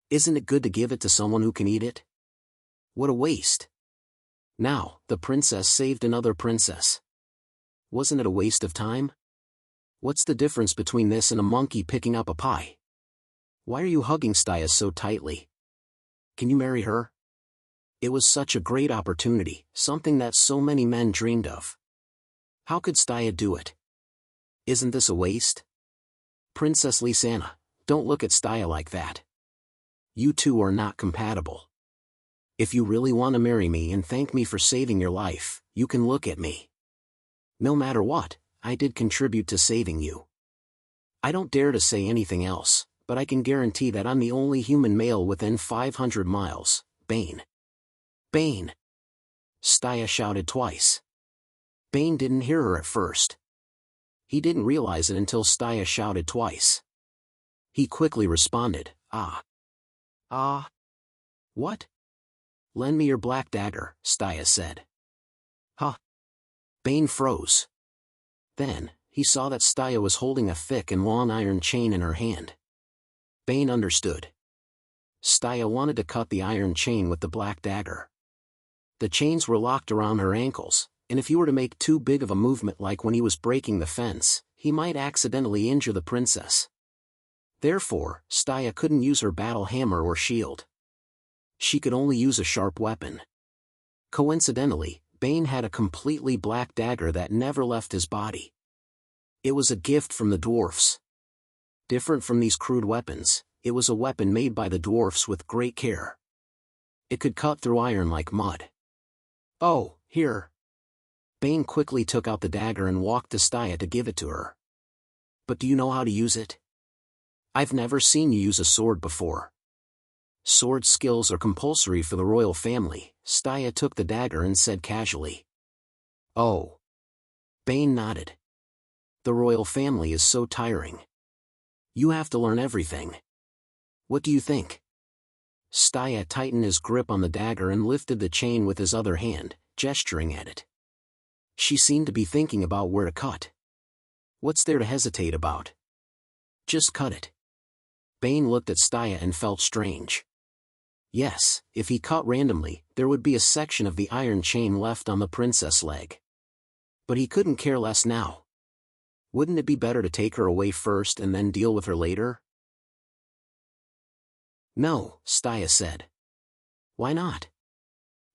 Isn't it good to give it to someone who can eat it? What a waste. Now, the princess saved another princess. Wasn't it a waste of time? What's the difference between this and a monkey picking up a pie? Why are you hugging Staya so tightly? Can you marry her? It was such a great opportunity, something that so many men dreamed of. How could Staya do it? Isn't this a waste? Princess Lysana, don't look at Staya like that. You two are not compatible. If you really want to marry me and thank me for saving your life, you can look at me. No matter what, I did contribute to saving you. I don't dare to say anything else, but I can guarantee that I'm the only human male within 500 miles, Bane. Bane! Staya shouted twice. Bane didn't hear her at first. He didn't realize it until Staya shouted twice. He quickly responded, "Ah." Ah. What? Lend me your black dagger, Staya said. Huh. Bane froze. Then, he saw that Staya was holding a thick and long iron chain in her hand. Bane understood. Staya wanted to cut the iron chain with the black dagger. The chains were locked around her ankles, and if he were to make too big of a movement like when he was breaking the fence, he might accidentally injure the princess. Therefore, Staya couldn't use her battle hammer or shield. She could only use a sharp weapon. Coincidentally, Bane had a completely black dagger that never left his body. It was a gift from the dwarfs. Different from these crude weapons, it was a weapon made by the dwarfs with great care. It could cut through iron like mud. Oh, here. Bane quickly took out the dagger and walked to Staya to give it to her. But do you know how to use it? I've never seen you use a sword before. Sword skills are compulsory for the royal family, Staya took the dagger and said casually. Oh. Bane nodded. The royal family is so tiring. You have to learn everything. What do you think? Staya tightened his grip on the dagger and lifted the chain with his other hand, gesturing at it. She seemed to be thinking about where to cut. What's there to hesitate about? Just cut it. Bane looked at Staya and felt strange. Yes, if he cut randomly, there would be a section of the iron chain left on the princess' leg. But he couldn't care less now. Wouldn't it be better to take her away first and then deal with her later? No, Staya said. Why not?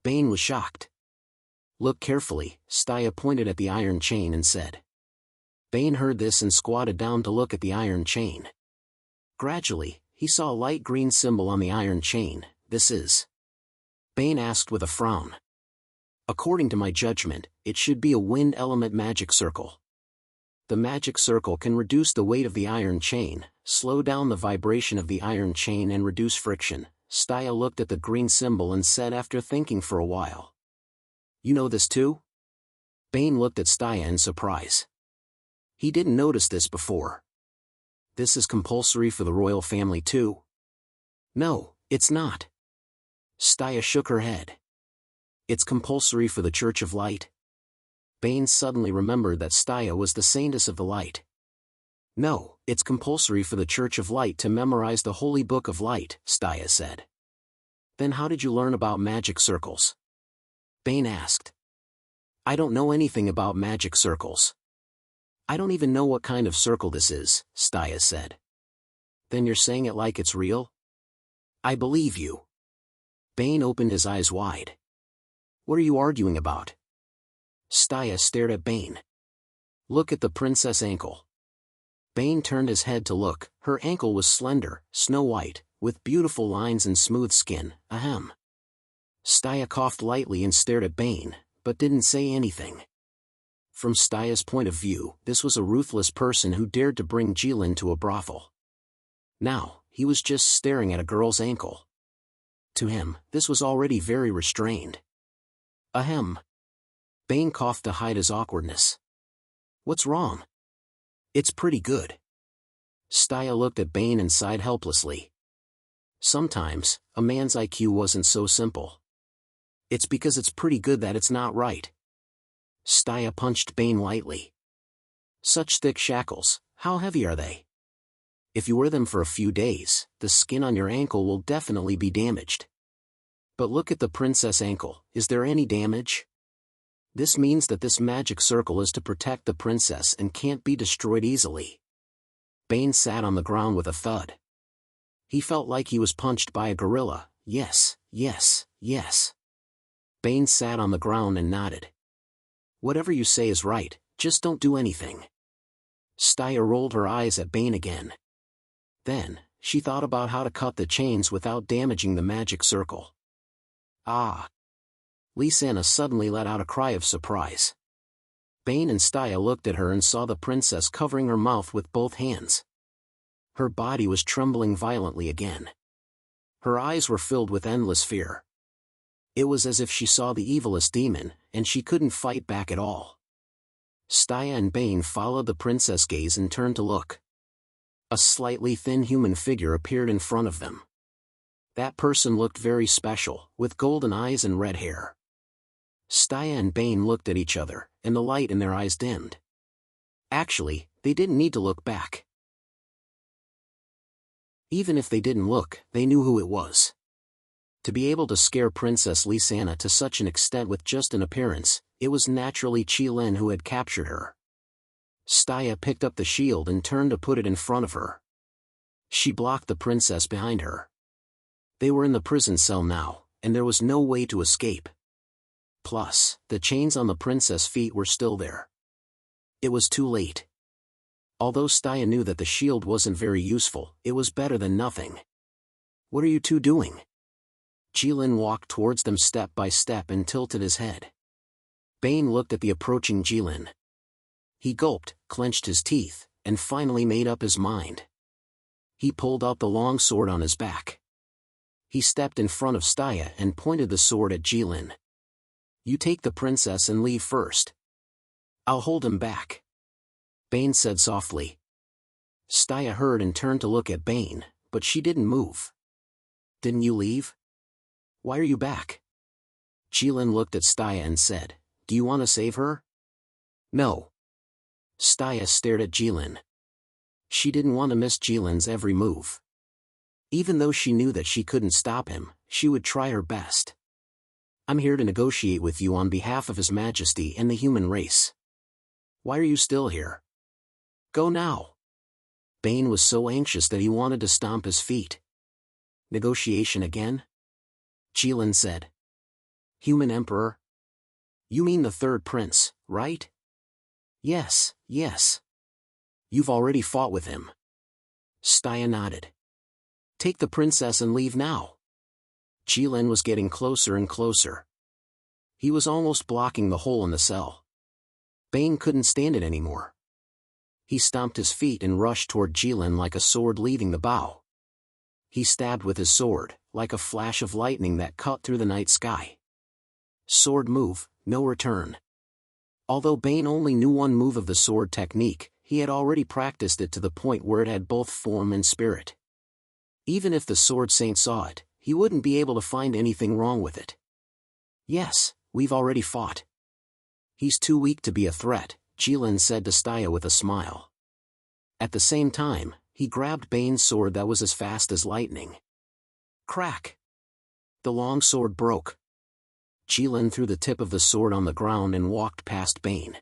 Bane was shocked. Look carefully, Staya pointed at the iron chain and said. Bane heard this and squatted down to look at the iron chain. Gradually, he saw a light green symbol on the iron chain. This is. Bane asked with a frown. According to my judgment, it should be a wind element magic circle. The magic circle can reduce the weight of the iron chain, slow down the vibration of the iron chain and reduce friction. Staya looked at the green symbol and said after thinking for a while. You know this too? Bane looked at Staya in surprise. He didn't notice this before. This is compulsory for the royal family too? No, it's not. Staya shook her head. It's compulsory for the Church of Light. Bane suddenly remembered that Staya was the saintess of the light. No, it's compulsory for the Church of Light to memorize the Holy Book of Light, Staya said. Then how did you learn about magic circles? Bane asked. I don't know anything about magic circles. I don't even know what kind of circle this is, Staya said. Then you're saying it like it's real? I believe you. Bane opened his eyes wide. What are you arguing about? Staya stared at Bane. Look at the princess' ankle. Bane turned his head to look. Her ankle was slender, snow-white, with beautiful lines and smooth skin. Ahem. Staya coughed lightly and stared at Bane, but didn't say anything. From Staya's point of view, this was a ruthless person who dared to bring Jilin to a brothel. Now, he was just staring at a girl's ankle. To him, this was already very restrained. Ahem. Bane coughed to hide his awkwardness. What's wrong? It's pretty good. Staya looked at Bane and sighed helplessly. Sometimes, a man's IQ wasn't so simple. It's because it's pretty good that it's not right. Staya punched Bane lightly. Such thick shackles, how heavy are they? If you wear them for a few days, the skin on your ankle will definitely be damaged. But look at the princess ankle, is there any damage? This means that this magic circle is to protect the princess and can't be destroyed easily. Bane sat on the ground with a thud. He felt like he was punched by a gorilla. Yes, yes, yes. Bane sat on the ground and nodded. Whatever you say is right, just don't do anything. Staya rolled her eyes at Bane again. Then, she thought about how to cut the chains without damaging the magic circle. Ah! Lysana suddenly let out a cry of surprise. Bane and Staya looked at her and saw the princess covering her mouth with both hands. Her body was trembling violently again. Her eyes were filled with endless fear. It was as if she saw the evilest demon, and she couldn't fight back at all. Staya and Bane followed the princess' gaze and turned to look. A slightly thin human figure appeared in front of them. That person looked very special, with golden eyes and red hair. Staya and Bane looked at each other, and the light in their eyes dimmed. Actually, they didn't need to look back. Even if they didn't look, they knew who it was. To be able to scare Princess Lysana to such an extent with just an appearance, it was naturally Qilin who had captured her. Staya picked up the shield and turned to put it in front of her. She blocked the princess behind her. They were in the prison cell now, and there was no way to escape. Plus, the chains on the princess' feet were still there. It was too late. Although Staya knew that the shield wasn't very useful, it was better than nothing. "What are you two doing?" Qilin walked towards them step by step and tilted his head. Bane looked at the approaching Qilin. He gulped, clenched his teeth, and finally made up his mind. He pulled out the long sword on his back. He stepped in front of Staya and pointed the sword at Qilin. "You take the princess and leave first. I'll hold him back," Bane said softly. Staya heard and turned to look at Bane, but she didn't move. "Didn't you leave? Why are you back?" Qilin looked at Staya and said, "Do you want to save her?" "No." Staya stared at Qilin. She didn't want to miss Jilin's every move. Even though she knew that she couldn't stop him, she would try her best. "I'm here to negotiate with you on behalf of His Majesty and the human race. Why are you still here? Go now." Bane was so anxious that he wanted to stomp his feet. "Negotiation again?" Qilin said. "Human Emperor? You mean the third prince, right?" Yes. "You've already fought with him." Staya nodded. "Take the princess and leave now." Qilin was getting closer and closer. He was almost blocking the hole in the cell. Bane couldn't stand it anymore. He stomped his feet and rushed toward Qilin like a sword leaving the bow. He stabbed with his sword, like a flash of lightning that cut through the night sky. Sword move, no return. Although Bane only knew one move of the sword technique, he had already practiced it to the point where it had both form and spirit. Even if the Sword Saint saw it, he wouldn't be able to find anything wrong with it. "Yes, we've already fought. He's too weak to be a threat," Qilin said to Staya with a smile. At the same time, he grabbed Bane's sword that was as fast as lightning. Crack! The long sword broke. Qilin threw the tip of the sword on the ground and walked past Bane.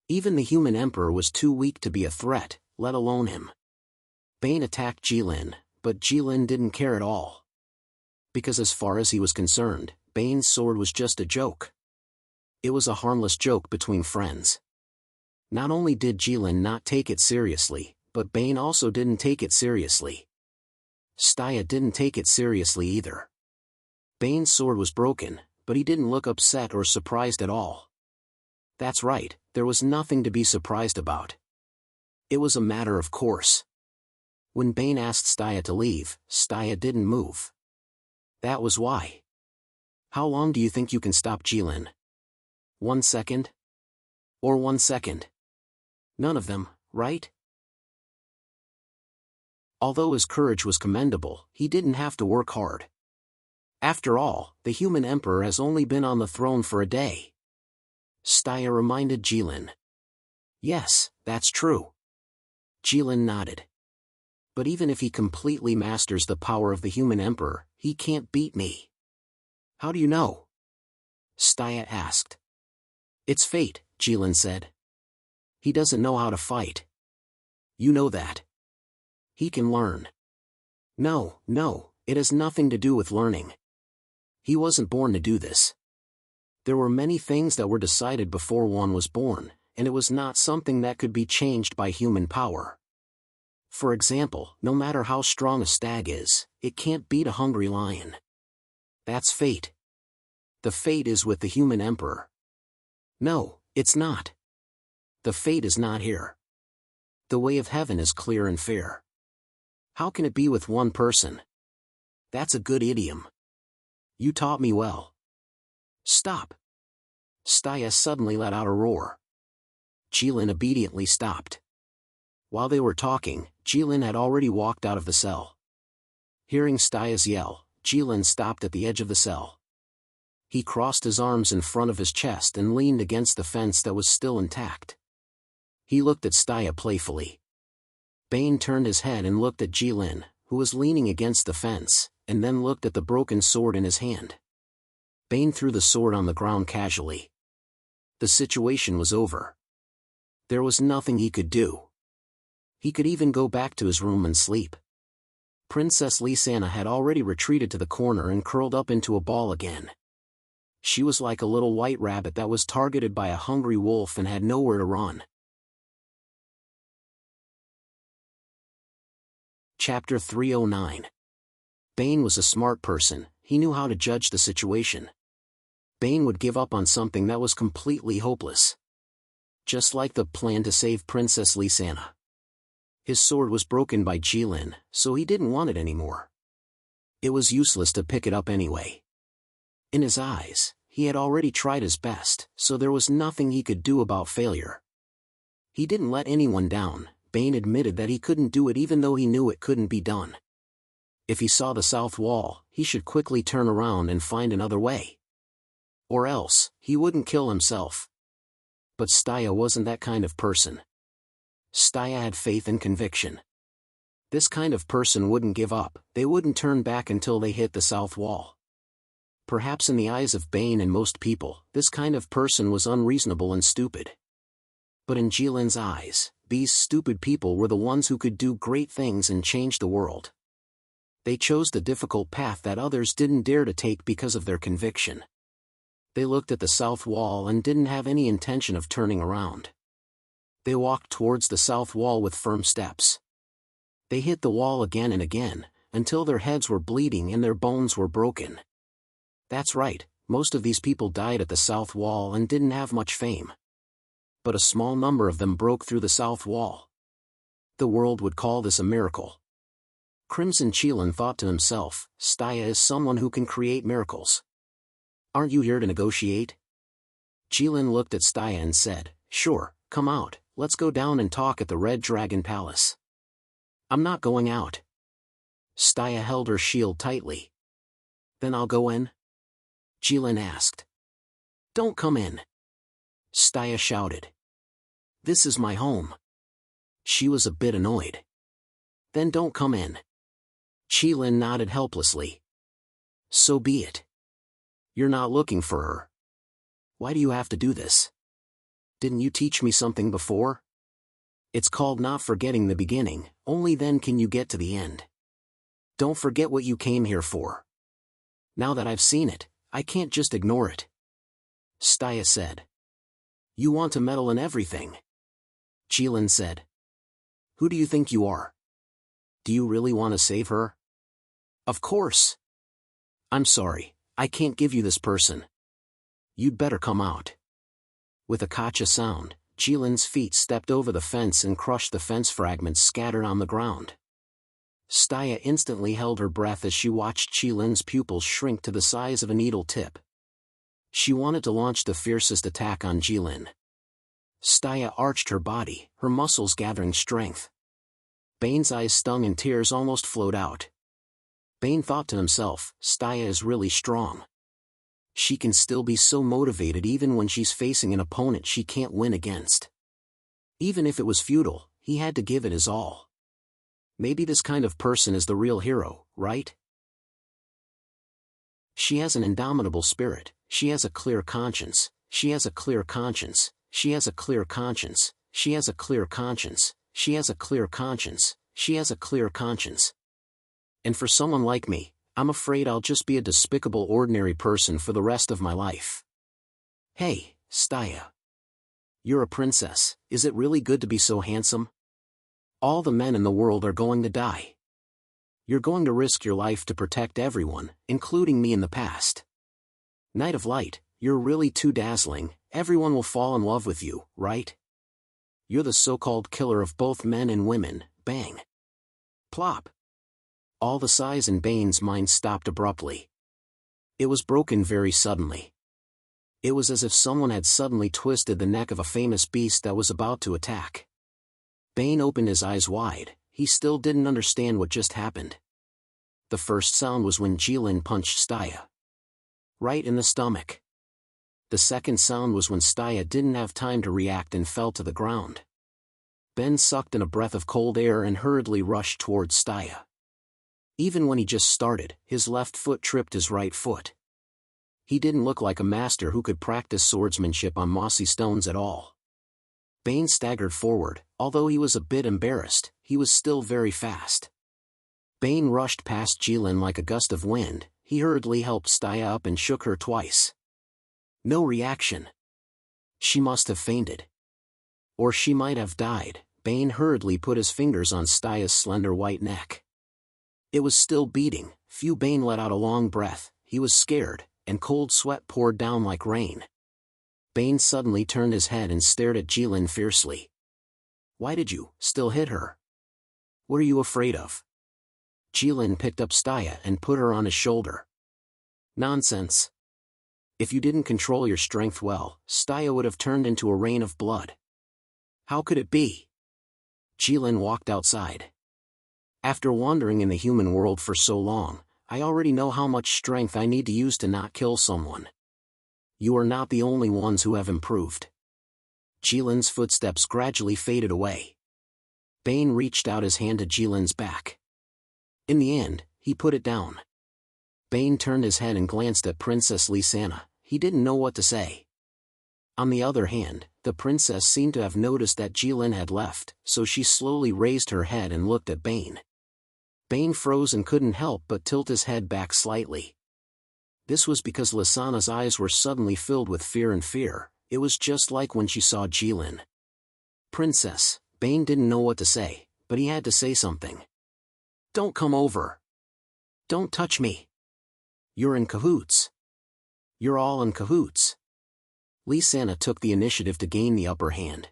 Even the human emperor was too weak to be a threat, let alone him. Bane attacked Qilin, but Qilin didn't care at all. Because as far as he was concerned, Bane's sword was just a joke. It was a harmless joke between friends. Not only did Qilin not take it seriously, but Bane also didn't take it seriously. Staya didn't take it seriously either. Bane's sword was broken, but he didn't look upset or surprised at all. That's right, there was nothing to be surprised about. It was a matter of course. When Bane asked Staya to leave, Staya didn't move. That was why. "How long do you think you can stop Qilin? 1 second? Or 1 second? None of them, right?" Although his courage was commendable, he didn't have to work hard. After all, the human emperor has only been on the throne for a day. Staya reminded Qilin. "Yes, that's true." Qilin nodded. "But even if he completely masters the power of the human emperor, he can't beat me." "How do you know?" Staya asked. "It's fate," Qilin said. "He doesn't know how to fight. You know that. He can learn." No, it has nothing to do with learning. He wasn't born to do this. There were many things that were decided before one was born, and it was not something that could be changed by human power. For example, no matter how strong a stag is, it can't beat a hungry lion. That's fate. The fate is with the human emperor. No, it's not. The fate is not here. The way of heaven is clear and fair. How can it be with one person? That's a good idiom. You taught me well. Stop. Staya suddenly let out a roar. Qilin obediently stopped. While they were talking, Qilin had already walked out of the cell. Hearing Staya's yell, Jilin stopped at the edge of the cell. He crossed his arms in front of his chest and leaned against the fence that was still intact. He looked at Staya playfully. Bane turned his head and looked at Jilin, who was leaning against the fence, and then looked at the broken sword in his hand. Bane threw the sword on the ground casually. The situation was over. There was nothing he could do. He could even go back to his room and sleep. Princess Lysana had already retreated to the corner and curled up into a ball again. She was like a little white rabbit that was targeted by a hungry wolf and had nowhere to run. Chapter 309. Bane was a smart person. He knew how to judge the situation. Bane would give up on something that was completely hopeless. Just like the plan to save Princess Lysana. His sword was broken by Jilin, so he didn't want it anymore. It was useless to pick it up anyway. In his eyes, he had already tried his best, so there was nothing he could do about failure. He didn't let anyone down. Bane admitted that he couldn't do it even though he knew it couldn't be done. If he saw the south wall, he should quickly turn around and find another way. Or else, he wouldn't kill himself. But Staya wasn't that kind of person. Staya had faith and conviction. This kind of person wouldn't give up. They wouldn't turn back until they hit the south wall. Perhaps in the eyes of Bane and most people, this kind of person was unreasonable and stupid. But in Jilin's eyes, these stupid people were the ones who could do great things and change the world. They chose the difficult path that others didn't dare to take because of their conviction. They looked at the south wall and didn't have any intention of turning around. They walked towards the south wall with firm steps. They hit the wall again and again, until their heads were bleeding and their bones were broken. That's right, most of these people died at the south wall and didn't have much fame. But a small number of them broke through the south wall. The world would call this a miracle. Crimson Jilin thought to himself, Staya is someone who can create miracles. Aren't you here to negotiate? Jilin looked at Staya and said, sure, come out, let's go down and talk at the Red Dragon Palace. I'm not going out. Staya held her shield tightly. Then I'll go in? Jilin asked. Don't come in. Staya shouted. This is my home. She was a bit annoyed. Then don't come in. Jilin nodded helplessly. So be it. You're not looking for her. Why do you have to do this? Didn't you teach me something before? It's called not forgetting the beginning, only then can you get to the end. Don't forget what you came here for. Now that I've seen it, I can't just ignore it. Staya said. You want to meddle in everything. Jilin said. Who do you think you are? Do you really want to save her? Of course. I'm sorry, I can't give you this person. You'd better come out. With a kacha sound, Jilin's feet stepped over the fence and crushed the fence fragments scattered on the ground. Staya instantly held her breath as she watched Jilin's pupils shrink to the size of a needle tip. She wanted to launch the fiercest attack on Jilin. Staya arched her body, her muscles gathering strength. Bane's eyes stung and tears almost flowed out. Bane thought to himself, Staya is really strong. She can still be so motivated even when she's facing an opponent she can't win against. Even if it was futile, he had to give it his all. Maybe this kind of person is the real hero, right? She has an indomitable spirit, she has a clear conscience, she has a clear conscience, she has a clear conscience, she has a clear conscience, she has a clear conscience, she has a clear conscience. And for someone like me, I'm afraid I'll just be a despicable ordinary person for the rest of my life. Hey, Staya. You're a princess, is it really good to be so handsome? All the men in the world are going to die. You're going to risk your life to protect everyone, including me in the past. Knight of Light, you're really too dazzling, everyone will fall in love with you, right? You're the so-called killer of both men and women, bang. Plop. All the sighs in Bane's mind stopped abruptly. It was broken very suddenly. It was as if someone had suddenly twisted the neck of a famous beast that was about to attack. Bane opened his eyes wide, he still didn't understand what just happened. The first sound was when Jilin punched Staya right in the stomach. The second sound was when Staya didn't have time to react and fell to the ground. Ben sucked in a breath of cold air and hurriedly rushed towards Staya. Even when he just started, his left foot tripped his right foot. He didn't look like a master who could practice swordsmanship on mossy stones at all. Bane staggered forward. Although he was a bit embarrassed, he was still very fast. Bane rushed past Jilin like a gust of wind. He hurriedly helped Staya up and shook her twice. No reaction. She must have fainted. Or she might have died. Bane hurriedly put his fingers on Staya's slender white neck. It was still beating. Bane let out a long breath. He was scared, and cold sweat poured down like rain. Bane suddenly turned his head and stared at Jilin fiercely. Why did you still hit her? What are you afraid of? Jilin picked up Staya and put her on his shoulder. Nonsense. If you didn't control your strength well, Staya would have turned into a rain of blood. How could it be? Jilin walked outside. After wandering in the human world for so long, I already know how much strength I need to use to not kill someone. You are not the only ones who have improved. Jilin's footsteps gradually faded away. Bane reached out his hand to Jilin's back. In the end, he put it down. Bane turned his head and glanced at Princess Lysana. He didn't know what to say. On the other hand, the princess seemed to have noticed that Jilin had left, so she slowly raised her head and looked at Bane. Bane froze and couldn't help but tilt his head back slightly. This was because Lysana's eyes were suddenly filled with fear and fear. It was just like when she saw Jilin. Princess, Bane didn't know what to say, but he had to say something. Don't come over. Don't touch me. You're in cahoots. You're all in cahoots. Lysana took the initiative to gain the upper hand.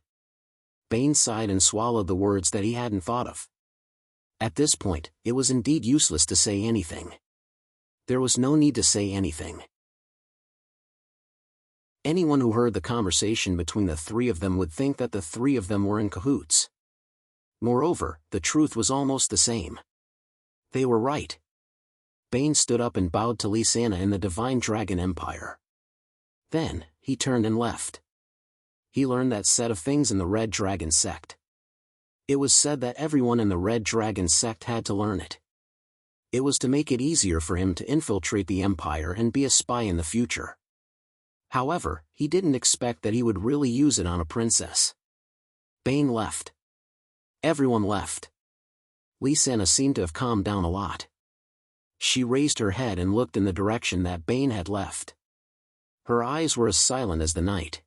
Bane sighed and swallowed the words that he hadn't thought of. At this point, it was indeed useless to say anything. There was no need to say anything. Anyone who heard the conversation between the three of them would think that the three of them were in cahoots. Moreover, the truth was almost the same. They were right. Bane stood up and bowed to Lysana in the Divine Dragon Empire. Then, he turned and left. He learned that set of things in the Red Dragon sect. It was said that everyone in the Red Dragon sect had to learn it. It was to make it easier for him to infiltrate the Empire and be a spy in the future. However, he didn't expect that he would really use it on a princess. Bane left. Everyone left. Lysana seemed to have calmed down a lot. She raised her head and looked in the direction that Bane had left. Her eyes were as silent as the night.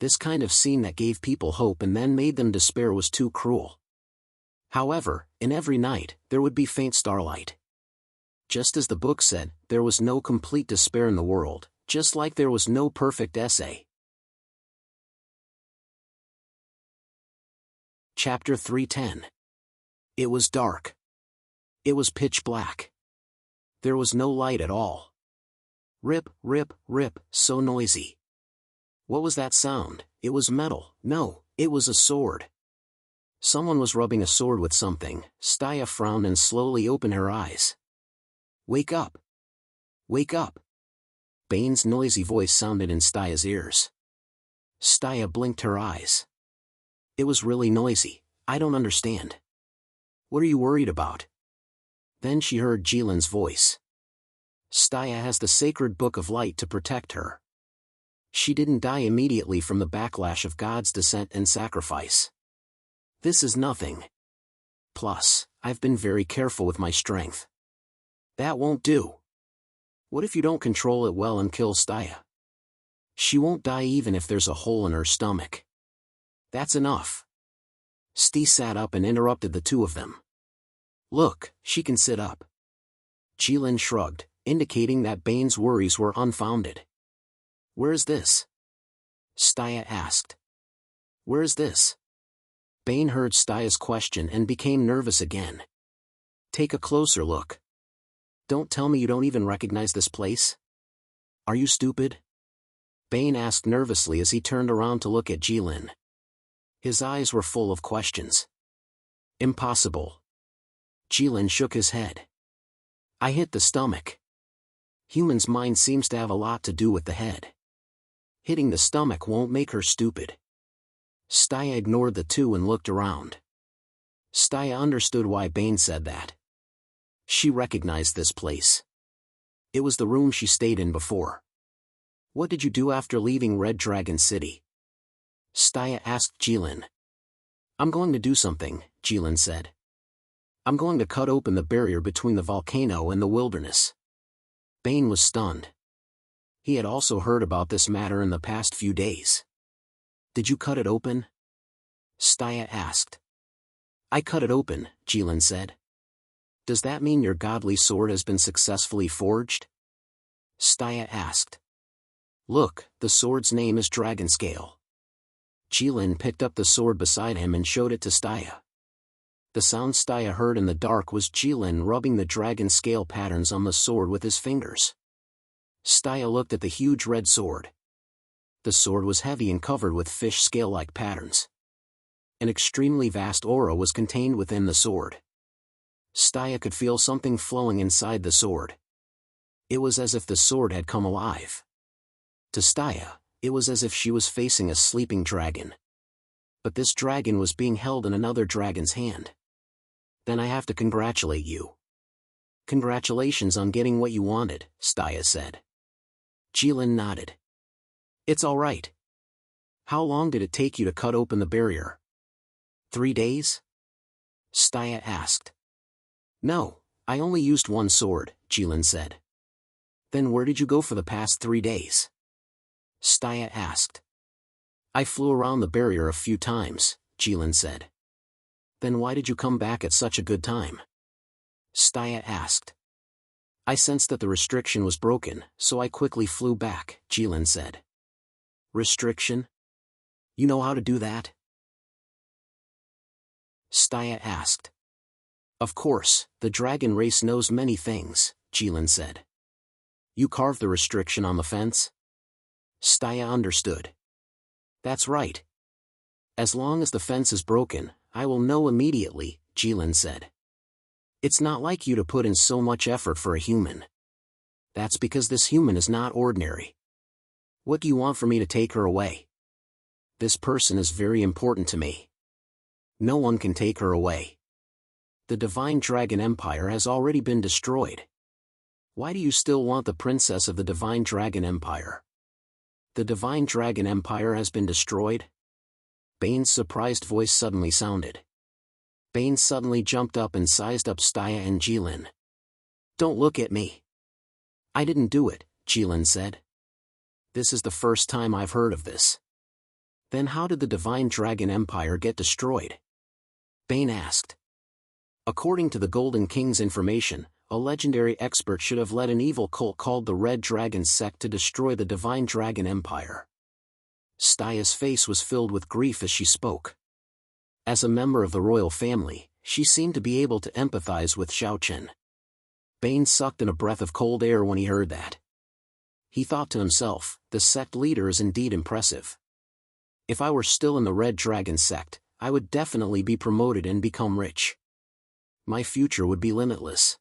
This kind of scene that gave people hope and then made them despair was too cruel. However, in every night, there would be faint starlight. Just as the book said, there was no complete despair in the world, just like there was no perfect essay. Chapter 310. It was dark. It was pitch black. There was no light at all. Rip, rip, rip, so noisy. What was that sound? It was metal. No, it was a sword. Someone was rubbing a sword with something. Staya frowned and slowly opened her eyes. Wake up. Wake up. Bane's noisy voice sounded in Staya's ears. Staya blinked her eyes. It was really noisy. I don't understand. What are you worried about? Then she heard Jilin's voice. Staya has the sacred book of light to protect her. She didn't die immediately from the backlash of God's descent and sacrifice. This is nothing. Plus, I've been very careful with my strength. That won't do. What if you don't control it well and kill Staya? She won't die even if there's a hole in her stomach. That's enough. Stee sat up and interrupted the two of them. Look, she can sit up. Jilin shrugged, indicating that Bane's worries were unfounded. Where's this? Staya asked. Where's this? Bane heard Staya's question and became nervous again. Take a closer look. Don't tell me you don't even recognize this place? Are you stupid? Bane asked nervously as he turned around to look at Jilin. His eyes were full of questions. Impossible. Jilin shook his head. I hit the stomach. Human's mind seems to have a lot to do with the head. Hitting the stomach won't make her stupid. Staya ignored the two and looked around. Staya understood why Bane said that. She recognized this place. It was the room she stayed in before. What did you do after leaving Red Dragon City? Staya asked Jilin. I'm going to do something, Jilin said. I'm going to cut open the barrier between the volcano and the wilderness. Bane was stunned. He had also heard about this matter in the past few days. Did you cut it open? Staya asked. I cut it open, Jilin said. Does that mean your godly sword has been successfully forged? Staya asked. Look, the sword's name is Dragonscale. Jilin picked up the sword beside him and showed it to Staya. The sound Staya heard in the dark was Jilin rubbing the dragon scale patterns on the sword with his fingers. Staya looked at the huge red sword. The sword was heavy and covered with fish scale-like patterns. An extremely vast aura was contained within the sword. Staya could feel something flowing inside the sword. It was as if the sword had come alive. To Staya, it was as if she was facing a sleeping dragon. But this dragon was being held in another dragon's hand. Then I have to congratulate you. Congratulations on getting what you wanted, Staya said. Jilin nodded. It's all right. How long did it take you to cut open the barrier? 3 days? Staya asked. No, I only used one sword, Jilin said. Then where did you go for the past 3 days? Staya asked. I flew around the barrier a few times, Jilin said. Then why did you come back at such a good time? Staya asked. I sensed that the restriction was broken, so I quickly flew back, Jilin said. Restriction? You know how to do that? Staya asked. Of course, the dragon race knows many things, Jilin said. You carved the restriction on the fence? Staya understood. That's right. As long as the fence is broken, I will know immediately, Jilin said. It's not like you to put in so much effort for a human. That's because this human is not ordinary. What do you want for me to take her away? This person is very important to me. No one can take her away. The Divine Dragon Empire has already been destroyed. Why do you still want the princess of the Divine Dragon Empire? The Divine Dragon Empire has been destroyed? Bane's surprised voice suddenly sounded. Bane suddenly jumped up and sized up Staya and Jilin. Don't look at me. I didn't do it, Jilin said. This is the first time I've heard of this. Then how did the Divine Dragon Empire get destroyed? Bane asked. According to the Golden King's information, a legendary expert should have led an evil cult called the Red Dragon Sect to destroy the Divine Dragon Empire. Staya's face was filled with grief as she spoke. As a member of the royal family, she seemed to be able to empathize with Xiaochen. Bane sucked in a breath of cold air when he heard that. He thought to himself, the sect leader is indeed impressive. If I were still in the Red Dragon Sect, I would definitely be promoted and become rich. My future would be limitless.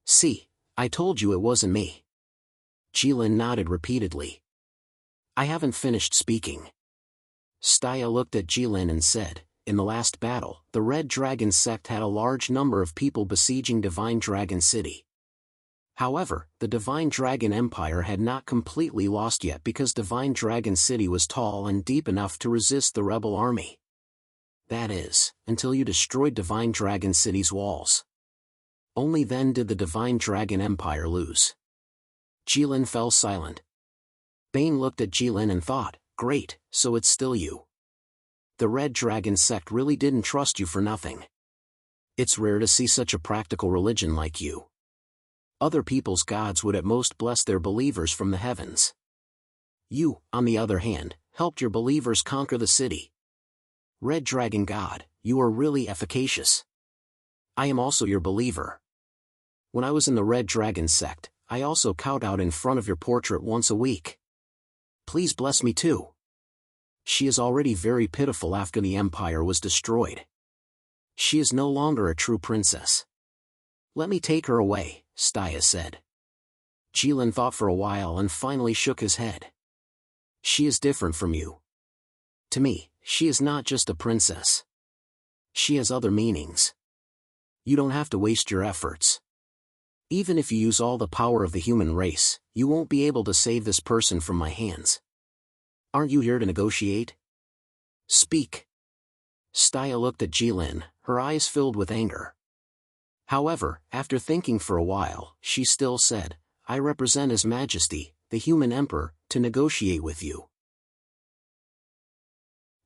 See, I told you it wasn't me. Jilin nodded repeatedly. I haven't finished speaking. Staya looked at Jilin and said, in the last battle, the Red Dragon Sect had a large number of people besieging Divine Dragon City. However, the Divine Dragon Empire had not completely lost yet because Divine Dragon City was tall and deep enough to resist the rebel army. That is, until you destroyed Divine Dragon City's walls. Only then did the Divine Dragon Empire lose. Jilin fell silent. Bane looked at Jilin and thought, great, so it's still you. The Red Dragon Sect really didn't trust you for nothing. It's rare to see such a practical religion like you. Other people's gods would at most bless their believers from the heavens. You, on the other hand, helped your believers conquer the city. Red Dragon God, you are really efficacious. I am also your believer. When I was in the Red Dragon Sect, I also kowtowed in front of your portrait once a week. Please bless me too. She is already very pitiful after the empire was destroyed. She is no longer a true princess. Let me take her away, Staya said. Jilin thought for a while and finally shook his head. She is different from you. To me, she is not just a princess. She has other meanings. You don't have to waste your efforts. Even if you use all the power of the human race, you won't be able to save this person from my hands. Aren't you here to negotiate? Speak. Staya looked at Jilin, her eyes filled with anger. However, after thinking for a while, she still said, I represent His Majesty, the human emperor, to negotiate with you.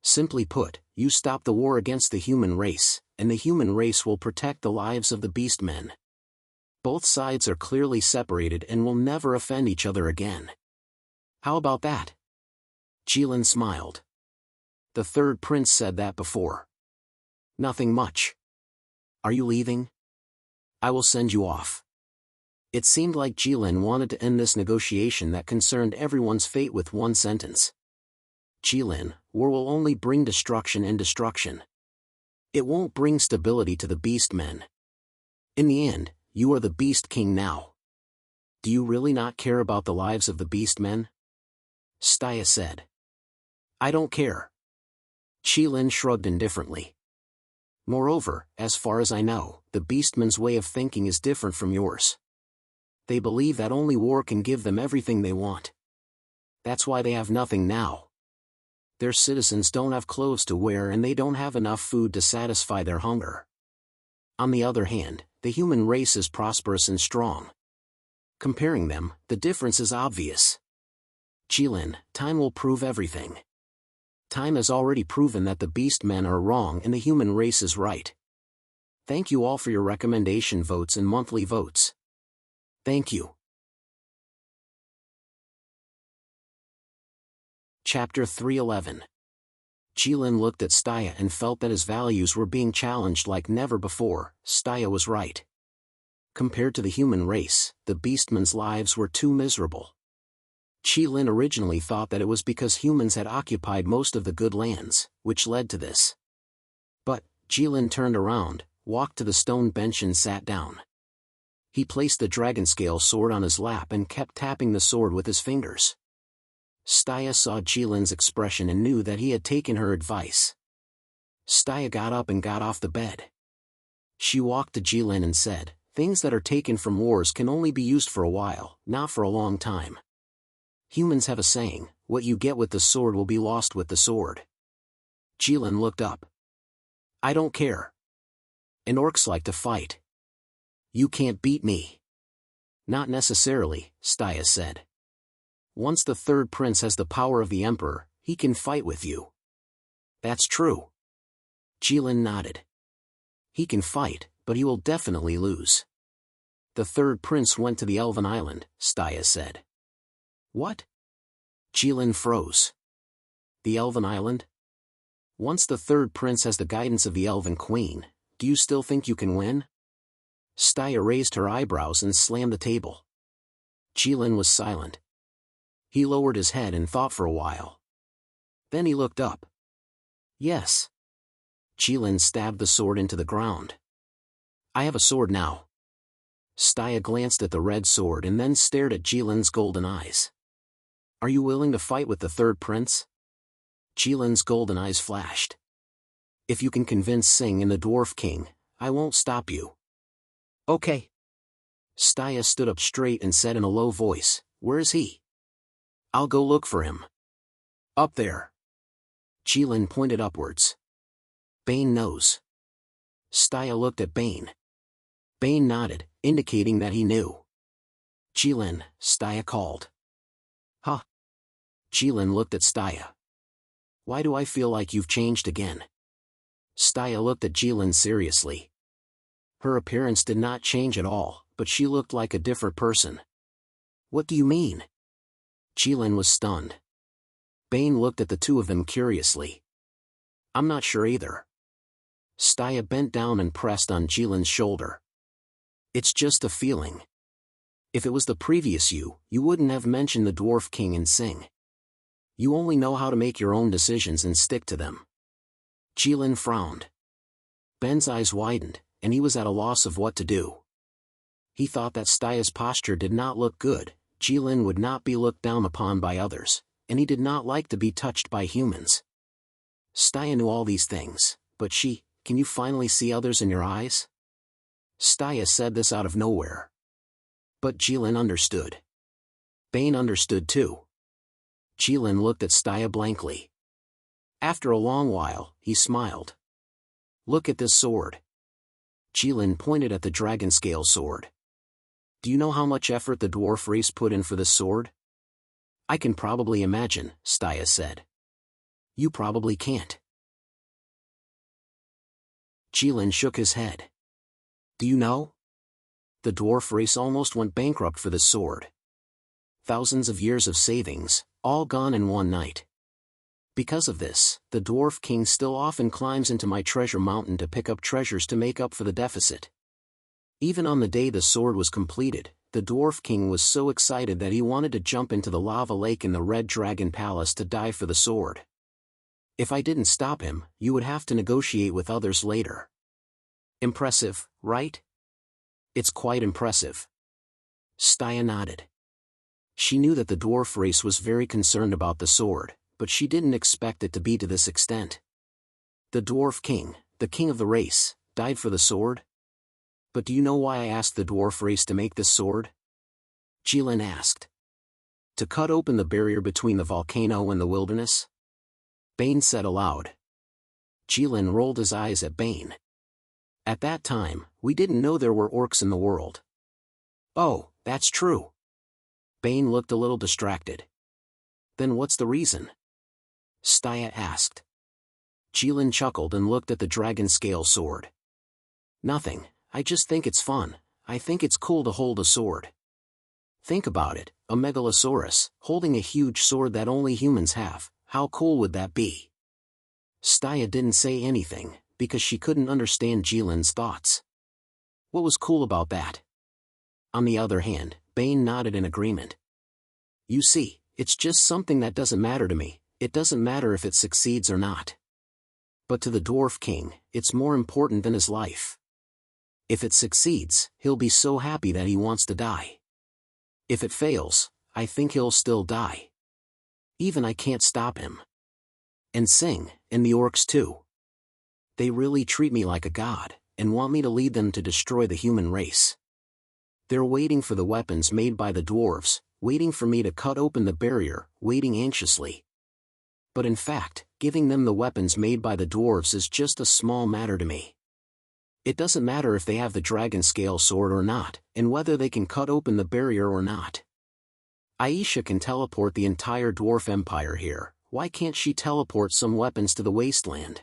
Simply put, you stop the war against the human race, and the human race will protect the lives of the beastmen. Both sides are clearly separated and will never offend each other again. How about that? Jilin smiled. The third prince said that before. Nothing much. Are you leaving? I will send you off. It seemed like Jilin wanted to end this negotiation that concerned everyone's fate with one sentence. Jilin, war will only bring destruction and destruction. It won't bring stability to the beastmen. In the end, you are the Beast King now. Do you really not care about the lives of the beastmen? Staya said. I don't care. Jilin shrugged indifferently. Moreover, as far as I know, the beastmen's way of thinking is different from yours. They believe that only war can give them everything they want. That's why they have nothing now. Their citizens don't have clothes to wear and they don't have enough food to satisfy their hunger. On the other hand, the human race is prosperous and strong. Comparing them, the difference is obvious. Jilin, time will prove everything. Time has already proven that the beastmen are wrong and the human race is right. Thank you all for your recommendation votes and monthly votes. Thank you. Chapter 311. Jilin looked at Staya and felt that his values were being challenged like never before. Staya was right. Compared to the human race, the beastmen's lives were too miserable. Jilin originally thought that it was because humans had occupied most of the good lands, which led to this. But, Jilin turned around, walked to the stone bench and sat down. He placed the dragonscale sword on his lap and kept tapping the sword with his fingers. Staya saw Jilin's expression and knew that he had taken her advice. Staya got up and got off the bed. She walked to Jilin and said, things that are taken from wars can only be used for a while, not for a long time. Humans have a saying, what you get with the sword will be lost with the sword. Jilin looked up. I don't care. And orcs like to fight. You can't beat me. Not necessarily, Staya said. Once the third prince has the power of the emperor, he can fight with you. That's true. Jilin nodded. He can fight, but he will definitely lose. The third prince went to the Elven Island, Staya said. What? Jilin froze. The Elven Island? Once the third prince has the guidance of the Elven Queen, do you still think you can win? Staya raised her eyebrows and slammed the table. Jilin was silent. He lowered his head and thought for a while. Then he looked up. Yes. Jilin stabbed the sword into the ground. I have a sword now. Staya glanced at the red sword and then stared at Jilin's golden eyes. Are you willing to fight with the third prince? Jilin's golden eyes flashed. If you can convince Sing and the Dwarf King, I won't stop you. Okay. Staya stood up straight and said in a low voice, where is he? I'll go look for him. Up there. Jilin pointed upwards. Bane knows. Staya looked at Bane. Bane nodded, indicating that he knew. Jilin, Staya called. Huh? Jilin looked at Staya. Why do I feel like you've changed again? Staya looked at Jilin seriously. Her appearance did not change at all, but she looked like a different person. What do you mean? Jilin was stunned. Bane looked at the two of them curiously. I'm not sure either. Staya bent down and pressed on Jilin's shoulder. It's just a feeling. If it was the previous you, you wouldn't have mentioned the Dwarf King and Sing. You only know how to make your own decisions and stick to them. Jilin frowned. Ben's eyes widened, and he was at a loss of what to do. He thought that Stya's posture did not look good. Jilin would not be looked down upon by others, and he did not like to be touched by humans. Stya knew all these things, but can you finally see others in your eyes? Stya said this out of nowhere. But Jilin understood. Bane understood too. Jilin looked at Stya blankly. After a long while, he smiled. Look at this sword. Jilin pointed at the dragon scale sword. Do you know how much effort the dwarf race put in for this sword? I can probably imagine, Stya said. You probably can't. Jilin shook his head. Do you know? The dwarf race almost went bankrupt for this sword. Thousands of years of savings, all gone in one night. Because of this, the dwarf king still often climbs into my treasure mountain to pick up treasures to make up for the deficit. Even on the day the sword was completed, the dwarf king was so excited that he wanted to jump into the lava lake in the Red Dragon Palace to die for the sword. If I didn't stop him, you would have to negotiate with others later. Impressive, right? It's quite impressive. Stya nodded. She knew that the dwarf race was very concerned about the sword, but she didn't expect it to be to this extent. The dwarf king, the king of the race, died for the sword? But do you know why I asked the dwarf race to make this sword? Jilin asked. To cut open the barrier between the volcano and the wilderness? Bane said aloud. Jilin rolled his eyes at Bane. At that time, we didn't know there were orcs in the world. Oh, that's true. Bane looked a little distracted. Then what's the reason? Stya asked. Jilin chuckled and looked at the dragon scale sword. Nothing, I just think it's fun. I think it's cool to hold a sword. Think about it, a megalosaurus, holding a huge sword that only humans have, how cool would that be? Stya didn't say anything, because she couldn't understand Jilin's thoughts. What was cool about that? On the other hand, Bane nodded in agreement. You see, it's just something that doesn't matter to me, it doesn't matter if it succeeds or not. But to the dwarf king, it's more important than his life. If it succeeds, he'll be so happy that he wants to die. If it fails, I think he'll still die. Even I can't stop him. And Sing, and the orcs too. They really treat me like a god, and want me to lead them to destroy the human race. They're waiting for the weapons made by the dwarves, waiting for me to cut open the barrier, waiting anxiously. But in fact, giving them the weapons made by the dwarves is just a small matter to me. It doesn't matter if they have the dragon scale sword or not, and whether they can cut open the barrier or not. Aisha can teleport the entire dwarf empire here, why can't she teleport some weapons to the wasteland?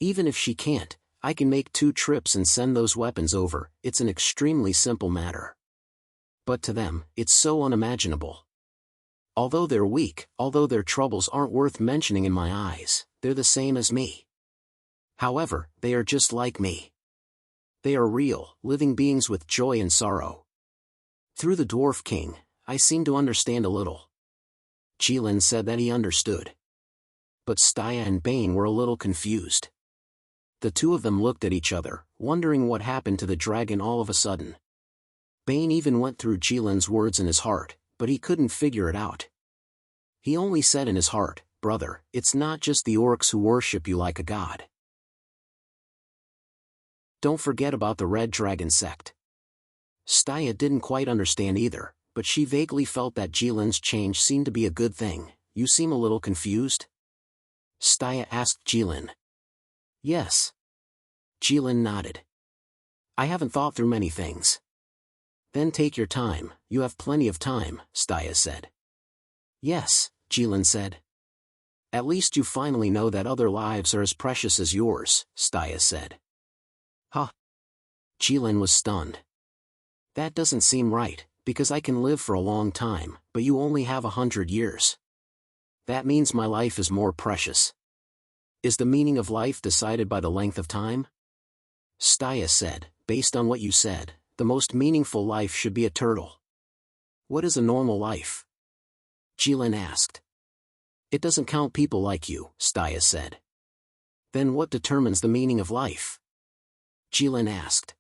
Even if she can't, I can make 2 trips and send those weapons over, it's an extremely simple matter. But to them, it's so unimaginable. Although they're weak, although their troubles aren't worth mentioning in my eyes, they're the same as me. However, they are just like me. They are real, living beings with joy and sorrow. Through the dwarf king, I seem to understand a little. Jilin said that he understood. But Stya and Bane were a little confused. The two of them looked at each other, wondering what happened to the dragon all of a sudden. Bane even went through Jilin's words in his heart, but he couldn't figure it out. He only said in his heart, "Brother, it's not just the orcs who worship you like a god. Don't forget about the Red Dragon sect." Stya didn't quite understand either, but she vaguely felt that Jilin's change seemed to be a good thing. You seem a little confused? Stya asked Jilin. Yes. Jilin nodded. I haven't thought through many things. Then take your time, you have plenty of time, Stya said. Yes, Jilin said. At least you finally know that other lives are as precious as yours, Stya said. Huh? Jilin was stunned. That doesn't seem right, because I can live for a long time, but you only have 100 years. That means my life is more precious. Is the meaning of life decided by the length of time? Stya said, based on what you said, the most meaningful life should be a turtle. What is a normal life? Jilin asked. It doesn't count people like you, Stya said. Then what determines the meaning of life? Jilin asked.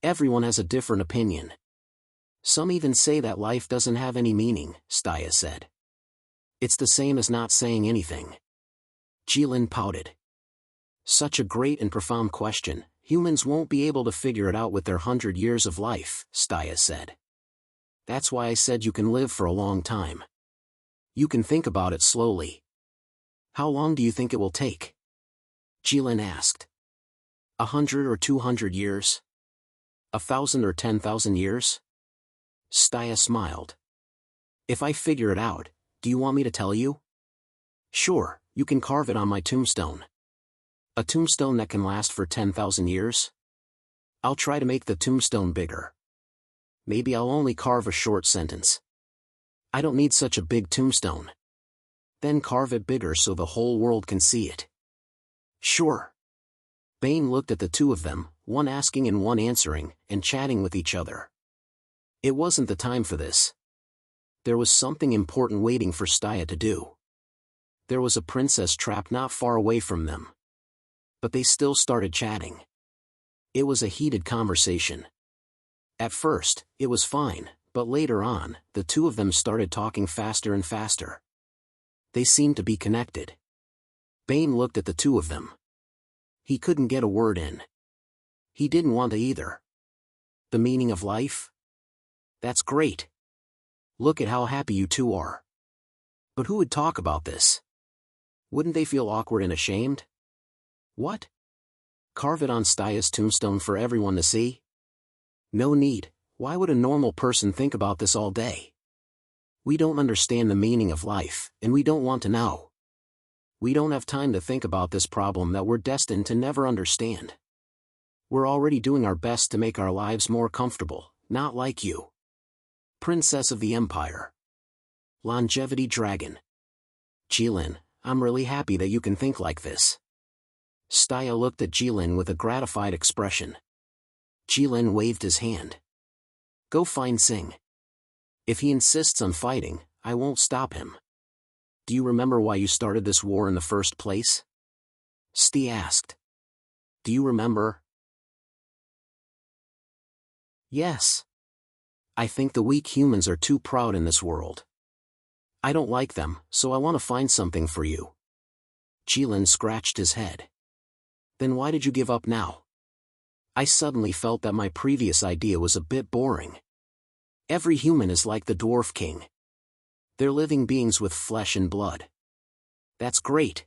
Everyone has a different opinion. Some even say that life doesn't have any meaning, Staya said. It's the same as not saying anything. Jilin pouted. Such a great and profound question, humans won't be able to figure it out with their 100 years of life, Staya said. That's why I said you can live for a long time. You can think about it slowly. How long do you think it will take? Jilin asked. 100 or 200 years? 1,000 or 10,000 years? Staya smiled. If I figure it out, do you want me to tell you? Sure, you can carve it on my tombstone. A tombstone that can last for 10,000 years? I'll try to make the tombstone bigger. Maybe I'll only carve a short sentence. I don't need such a big tombstone. Then carve it bigger so the whole world can see it. Sure. Bane looked at the two of them, one asking and one answering, and chatting with each other. It wasn't the time for this. There was something important waiting for Staya to do. There was a princess trapped not far away from them. But they still started chatting. It was a heated conversation. At first, it was fine, but later on, the two of them started talking faster and faster. They seemed to be connected. Bane looked at the two of them. He couldn't get a word in. He didn't want to either. The meaning of life? That's great. Look at how happy you two are. But who would talk about this? Wouldn't they feel awkward and ashamed? What? Carve it on Staya's tombstone for everyone to see? No need. Why would a normal person think about this all day? We don't understand the meaning of life, and we don't want to know. We don't have time to think about this problem that we're destined to never understand. We're already doing our best to make our lives more comfortable, not like you. Princess of the Empire. Longevity Dragon. Jilin, I'm really happy that you can think like this. Staya looked at Jilin with a gratified expression. Jilin waved his hand. Go find Sing. If he insists on fighting, I won't stop him. Do you remember why you started this war in the first place? Sti asked. Do you remember? Yes. I think the weak humans are too proud in this world. I don't like them, so I want to find something for you. Jilin scratched his head. Then why did you give up now? I suddenly felt that my previous idea was a bit boring. Every human is like the Dwarf King. They're living beings with flesh and blood. That's great.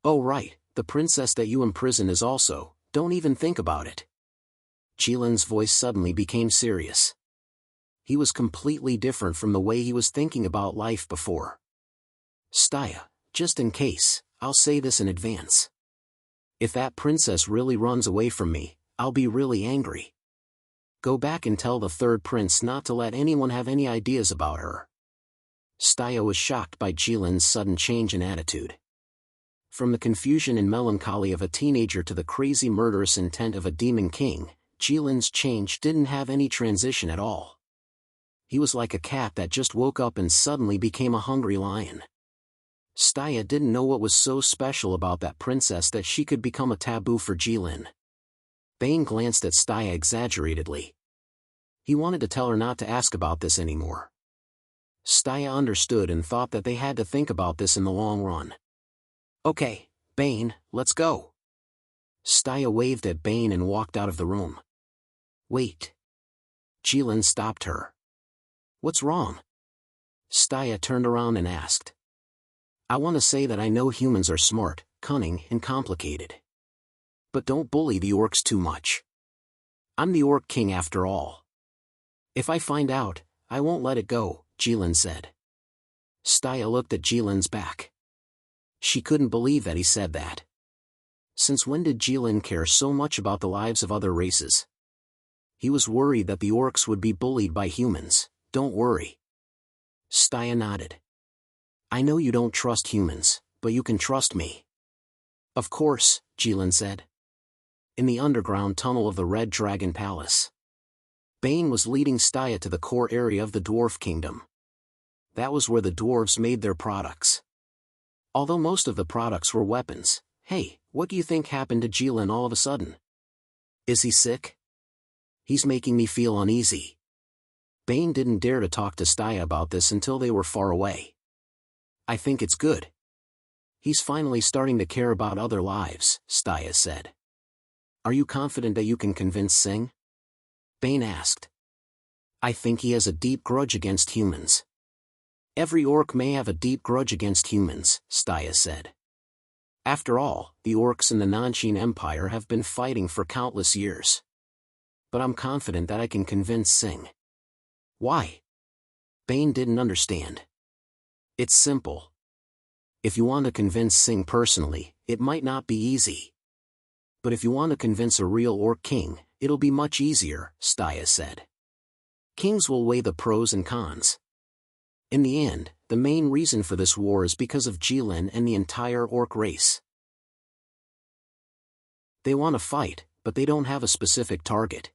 Oh right, the princess that you imprison is also, don't even think about it. Jilin's voice suddenly became serious. He was completely different from the way he was thinking about life before. Staya, just in case, I'll say this in advance. If that princess really runs away from me, I'll be really angry. Go back and tell the third prince not to let anyone have any ideas about her. Staya was shocked by Jilin's sudden change in attitude. From the confusion and melancholy of a teenager to the crazy murderous intent of a demon king, Jilin's change didn't have any transition at all. He was like a cat that just woke up and suddenly became a hungry lion. Staya didn't know what was so special about that princess that she could become a taboo for Jilin. Bane glanced at Staya exaggeratedly. He wanted to tell her not to ask about this anymore. Staya understood and thought that they had to think about this in the long run. Okay, Bane, let's go. Staya waved at Bane and walked out of the room. Wait. Jilin stopped her. What's wrong? Staya turned around and asked. I want to say that I know humans are smart, cunning, and complicated. But don't bully the orcs too much. I'm the Orc King after all. If I find out, I won't let it go, Jilin said. Staya looked at Jilin's back. She couldn't believe that he said that. Since when did Jilin care so much about the lives of other races? He was worried that the orcs would be bullied by humans. Don't worry. Staya nodded. I know you don't trust humans, but you can trust me. Of course, Jilin said. In the underground tunnel of the Red Dragon Palace. Bane was leading Staya to the core area of the Dwarf Kingdom. That was where the dwarves made their products. Although most of the products were weapons, hey, what do you think happened to Jilin all of a sudden? Is he sick? He's making me feel uneasy. Bane didn't dare to talk to Staya about this until they were far away. I think it's good. He's finally starting to care about other lives, Staya said. Are you confident that you can convince Singh? Bane asked. I think he has a deep grudge against humans. Every orc may have a deep grudge against humans, Staya said. After all, the orcs in the Nanshin Empire have been fighting for countless years. But I'm confident that I can convince Singh. Why? Bane didn't understand. It's simple. If you want to convince Singh personally, it might not be easy. But if you want to convince a real orc king, it'll be much easier, Staya said. Kings will weigh the pros and cons. In the end, the main reason for this war is because of Jilin and the entire orc race. They want to fight, but they don't have a specific target.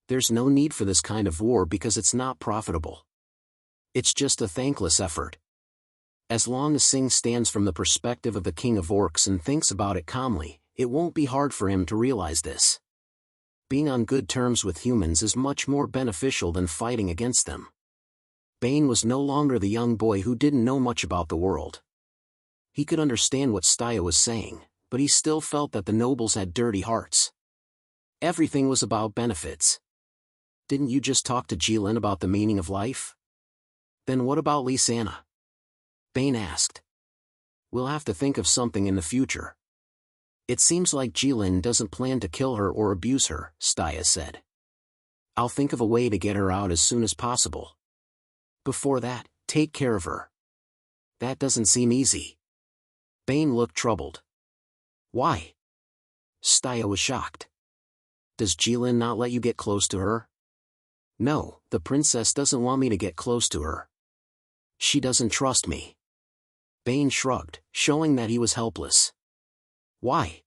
There's no need for this kind of war because it's not profitable. It's just a thankless effort. As long as Singh stands from the perspective of the king of orcs and thinks about it calmly, it won't be hard for him to realize this. Being on good terms with humans is much more beneficial than fighting against them. Bane was no longer the young boy who didn't know much about the world. He could understand what Staya was saying, but he still felt that the nobles had dirty hearts. Everything was about benefits. Didn't you just talk to Jilin about the meaning of life? Then what about Lysana? Bane asked. We'll have to think of something in the future. It seems like Jilin doesn't plan to kill her or abuse her, Staya said. I'll think of a way to get her out as soon as possible. Before that, take care of her. That doesn't seem easy. Bane looked troubled. Why? Staya was shocked. Does Jilin not let you get close to her? No, the princess doesn't want me to get close to her. She doesn't trust me. Bane shrugged, showing that he was helpless. Why?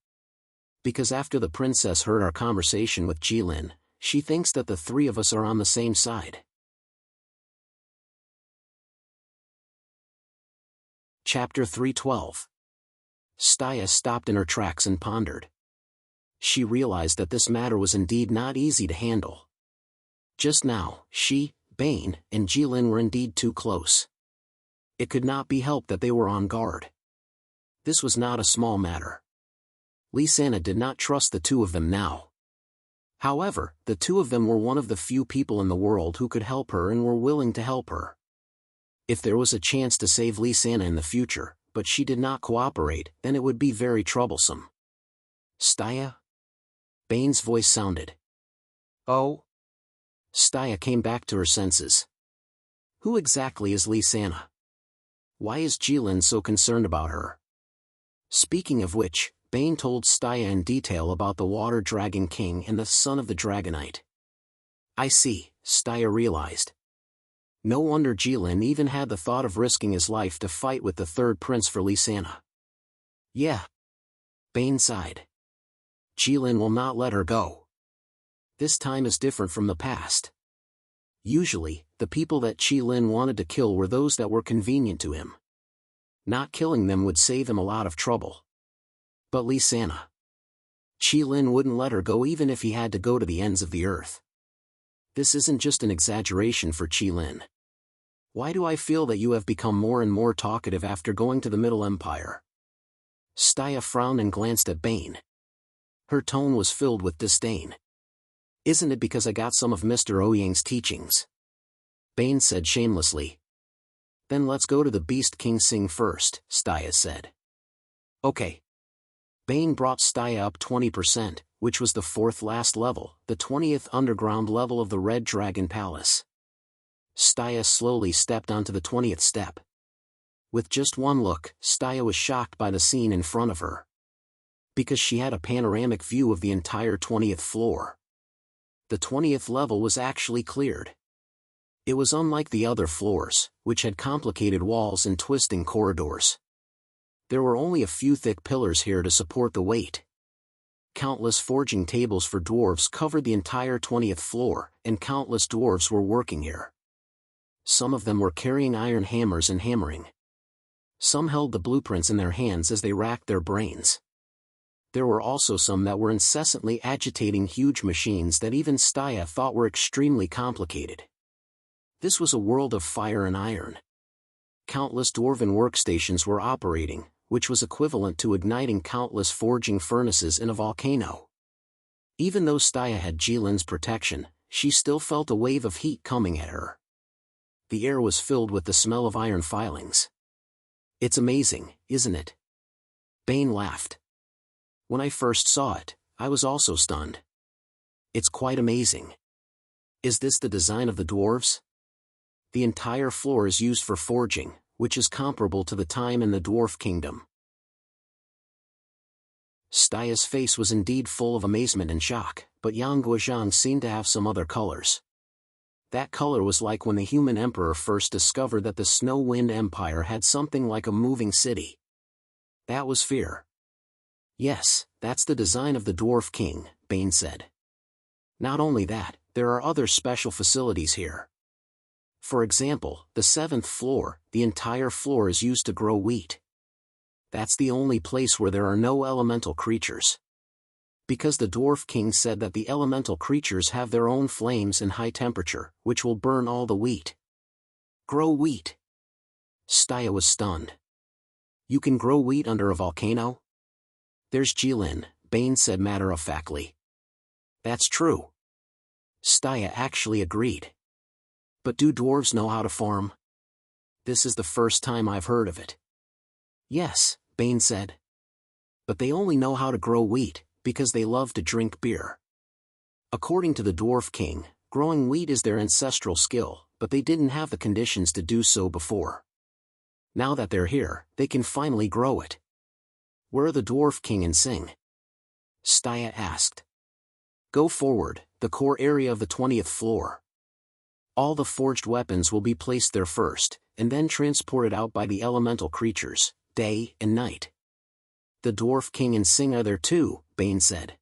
Because after the princess heard our conversation with Jilin, she thinks that the three of us are on the same side. Chapter 312. Staya stopped in her tracks and pondered. She realized that this matter was indeed not easy to handle. Just now, she, Bane, and Jilin were indeed too close. It could not be helped that they were on guard. This was not a small matter. Lysana did not trust the two of them now. However, the two of them were one of the few people in the world who could help her and were willing to help her. If there was a chance to save Lysana in the future, but she did not cooperate, then it would be very troublesome. Staya? Bane's voice sounded. Oh? Staya came back to her senses. Who exactly is Lysana? Why is Jilin so concerned about her? Speaking of which, Bane told Staya in detail about the Water Dragon King and the son of the Dragonite. I see, Staya realized. No wonder Jilin even had the thought of risking his life to fight with the third prince for Lysana. Yeah. Bane sighed. Jilin will not let her go. This time is different from the past. Usually, the people that Jilin wanted to kill were those that were convenient to him. Not killing them would save him a lot of trouble. But Lysana. Jilin wouldn't let her go even if he had to go to the ends of the earth. This isn't just an exaggeration for Jilin. Why do I feel that you have become more and more talkative after going to the Middle Empire? Staya frowned and glanced at Bane. Her tone was filled with disdain. Isn't it because I got some of Mr. Ouyang's teachings? Bane said shamelessly. Then let's go to the Beast King Singh first, Staya said. Okay. Bane brought Staya up 20%, which was the fourth last level, the 20th underground level of the Red Dragon Palace. Staya slowly stepped onto the 20th step. With just one look, Staya was shocked by the scene in front of her. Because she had a panoramic view of the entire 20th floor. The 20th level was actually cleared. It was unlike the other floors, which had complicated walls and twisting corridors. There were only a few thick pillars here to support the weight. Countless forging tables for dwarves covered the entire 20th floor, and countless dwarves were working here. Some of them were carrying iron hammers and hammering. Some held the blueprints in their hands as they racked their brains. There were also some that were incessantly agitating huge machines that even Staya thought were extremely complicated. This was a world of fire and iron. Countless dwarven workstations were operating, which was equivalent to igniting countless forging furnaces in a volcano. Even though Staya had Jilin's protection, she still felt a wave of heat coming at her. The air was filled with the smell of iron filings. "It's amazing, isn't it?" Bane laughed. "When I first saw it, I was also stunned. It's quite amazing." "Is this the design of the dwarves?" "The entire floor is used for forging, which is comparable to the time in the Dwarf Kingdom." Staya's face was indeed full of amazement and shock, but Yang Guozhang seemed to have some other colors. That color was like when the human emperor first discovered that the Snow Wind Empire had something like a moving city. That was fear. "Yes, that's the design of the Dwarf King," Bane said. "Not only that, there are other special facilities here. For example, the 7th floor, the entire floor is used to grow wheat. That's the only place where there are no elemental creatures. Because the Dwarf King said that the elemental creatures have their own flames and high temperature, which will burn all the wheat." "Grow wheat?" Staya was stunned. "You can grow wheat under a volcano?" "There's Jilin," Bane said matter-of-factly. "That's true." Staya actually agreed. "But do dwarves know how to farm?" "This is the first time I've heard of it." "Yes," Bane said. "But they only know how to grow wheat, because they love to drink beer." According to the Dwarf King, growing wheat is their ancestral skill, but they didn't have the conditions to do so before. Now that they're here, they can finally grow it. "Where are the Dwarf King and Sing?" Staya asked. "Go forward, the core area of the 20th floor. All the forged weapons will be placed there first, and then transported out by the elemental creatures, day and night." "The Dwarf King and Sing are there too," Bane said.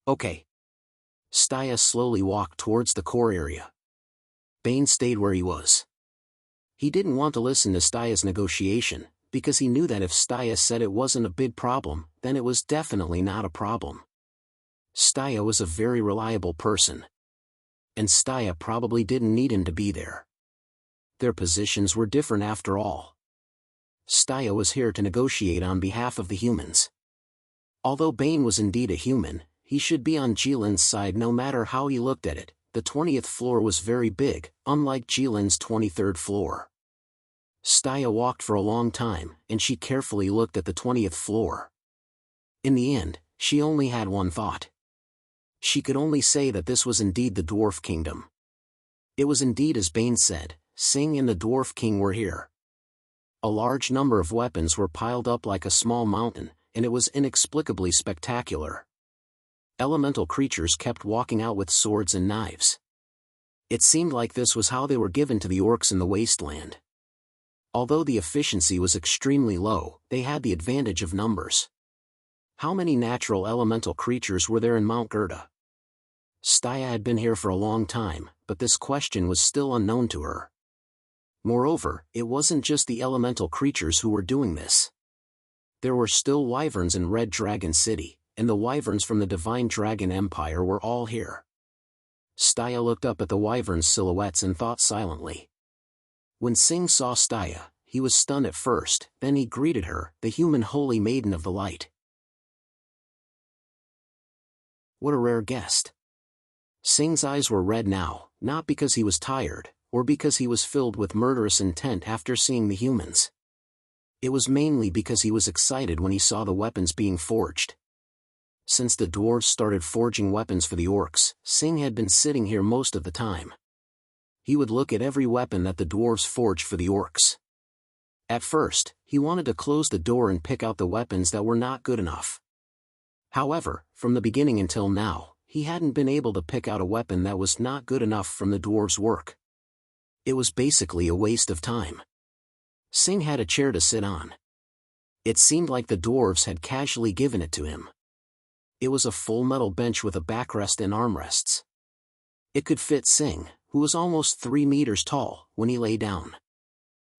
"Okay." Staya slowly walked towards the core area. Bane stayed where he was. He didn't want to listen to Staya's negotiation, because he knew that if Staya said it wasn't a big problem, then it was definitely not a problem. Staya was a very reliable person. And Staya probably didn't need him to be there. Their positions were different after all. Staya was here to negotiate on behalf of the humans. Although Bane was indeed a human, he should be on Jilin's side no matter how he looked at it. The 20th floor was very big, unlike Jilin's 23rd floor. Staya walked for a long time, and she carefully looked at the 20th floor. In the end, she only had one thought. She could only say that this was indeed the Dwarf Kingdom. It was indeed as Bane said, Sing and the Dwarf King were here. A large number of weapons were piled up like a small mountain, and it was inexplicably spectacular. Elemental creatures kept walking out with swords and knives. It seemed like this was how they were given to the orcs in the wasteland. Although the efficiency was extremely low, they had the advantage of numbers. How many natural elemental creatures were there in Mount Gerda? Staya had been here for a long time, but this question was still unknown to her. Moreover, it wasn't just the elemental creatures who were doing this. There were still wyverns in Red Dragon City, and the wyverns from the Divine Dragon Empire were all here. Staya looked up at the wyverns' silhouettes and thought silently. When Sing saw Staya, he was stunned at first, then he greeted her, the human holy maiden of the light. What a rare guest. Sing's eyes were red now, not because he was tired, or because he was filled with murderous intent after seeing the humans. It was mainly because he was excited when he saw the weapons being forged. Since the dwarves started forging weapons for the orcs, Sing had been sitting here most of the time. He would look at every weapon that the dwarves forged for the orcs. At first, he wanted to close the door and pick out the weapons that were not good enough. However, from the beginning until now, he hadn't been able to pick out a weapon that was not good enough from the dwarves' work. It was basically a waste of time. Sing had a chair to sit on. It seemed like the dwarves had casually given it to him. It was a full metal bench with a backrest and armrests. It could fit Sing, who was almost 3 meters tall, when he lay down.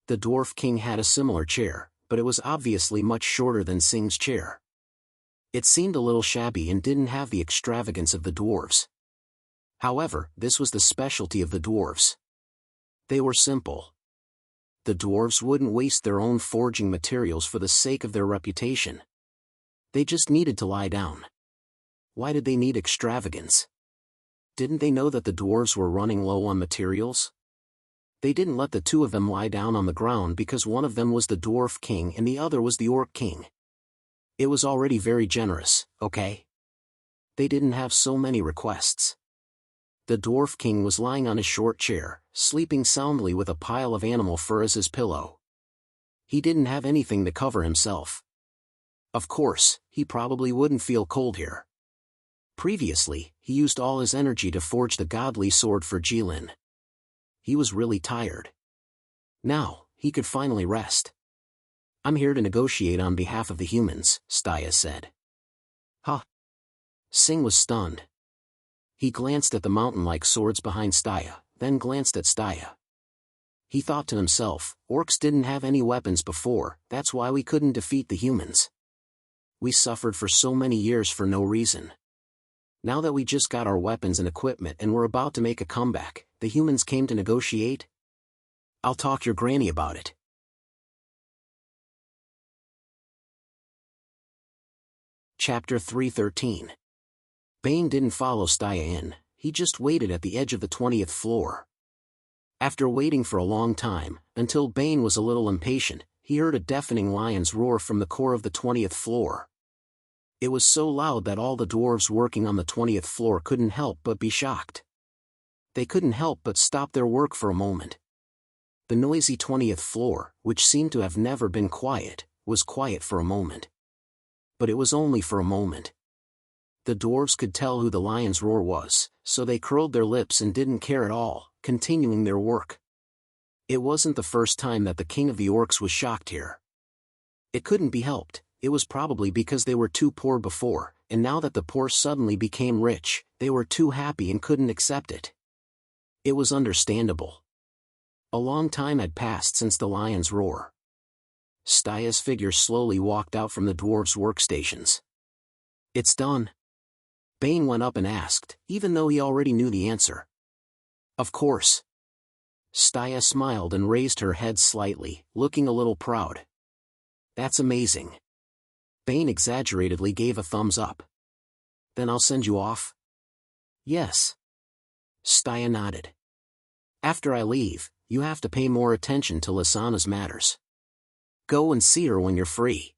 The Dwarf King had a similar chair, but it was obviously much shorter than Sing's chair. It seemed a little shabby and didn't have the extravagance of the dwarves. However, this was the specialty of the dwarves. They were simple. The dwarves wouldn't waste their own forging materials for the sake of their reputation. They just needed to lie down. Why did they need extravagance? Didn't they know that the dwarves were running low on materials? They didn't let the two of them lie down on the ground because one of them was the dwarf king and the other was the orc king. It was already very generous, okay? They didn't have so many requests. The dwarf king was lying on his short chair, sleeping soundly with a pile of animal fur as his pillow. He didn't have anything to cover himself. Of course, he probably wouldn't feel cold here. Previously, he used all his energy to forge the godly sword for Jilin. He was really tired. Now, he could finally rest. "I'm here to negotiate on behalf of the humans," Staya said. Huh? Singh was stunned. He glanced at the mountain-like swords behind Staya, then glanced at Staya. He thought to himself, orcs didn't have any weapons before, that's why we couldn't defeat the humans. We suffered for so many years for no reason. Now that we just got our weapons and equipment and we're about to make a comeback, the humans came to negotiate? I'll talk your granny about it. Chapter 313. Bane didn't follow Staya in, he just waited at the edge of the 20th floor. After waiting for a long time, until Bane was a little impatient, he heard a deafening lion's roar from the core of the 20th floor. It was so loud that all the dwarves working on the 20th floor couldn't help but be shocked. They couldn't help but stop their work for a moment. The noisy 20th floor, which seemed to have never been quiet, was quiet for a moment. But it was only for a moment. The dwarves could tell who the lion's roar was, so they curled their lips and didn't care at all, continuing their work. It wasn't the first time that the king of the orcs was shocked here. It couldn't be helped, it was probably because they were too poor before, and now that the poor suddenly became rich, they were too happy and couldn't accept it. It was understandable. A long time had passed since the lion's roar. Staya's figure slowly walked out from the dwarves' workstations. "It's done?" Bane went up and asked, even though he already knew the answer. "Of course." Staya smiled and raised her head slightly, looking a little proud. "That's amazing." Bane exaggeratedly gave a thumbs up. "Then I'll send you off?" "Yes." Staya nodded. "After I leave, you have to pay more attention to Lysana's matters. Go and see her when you're free.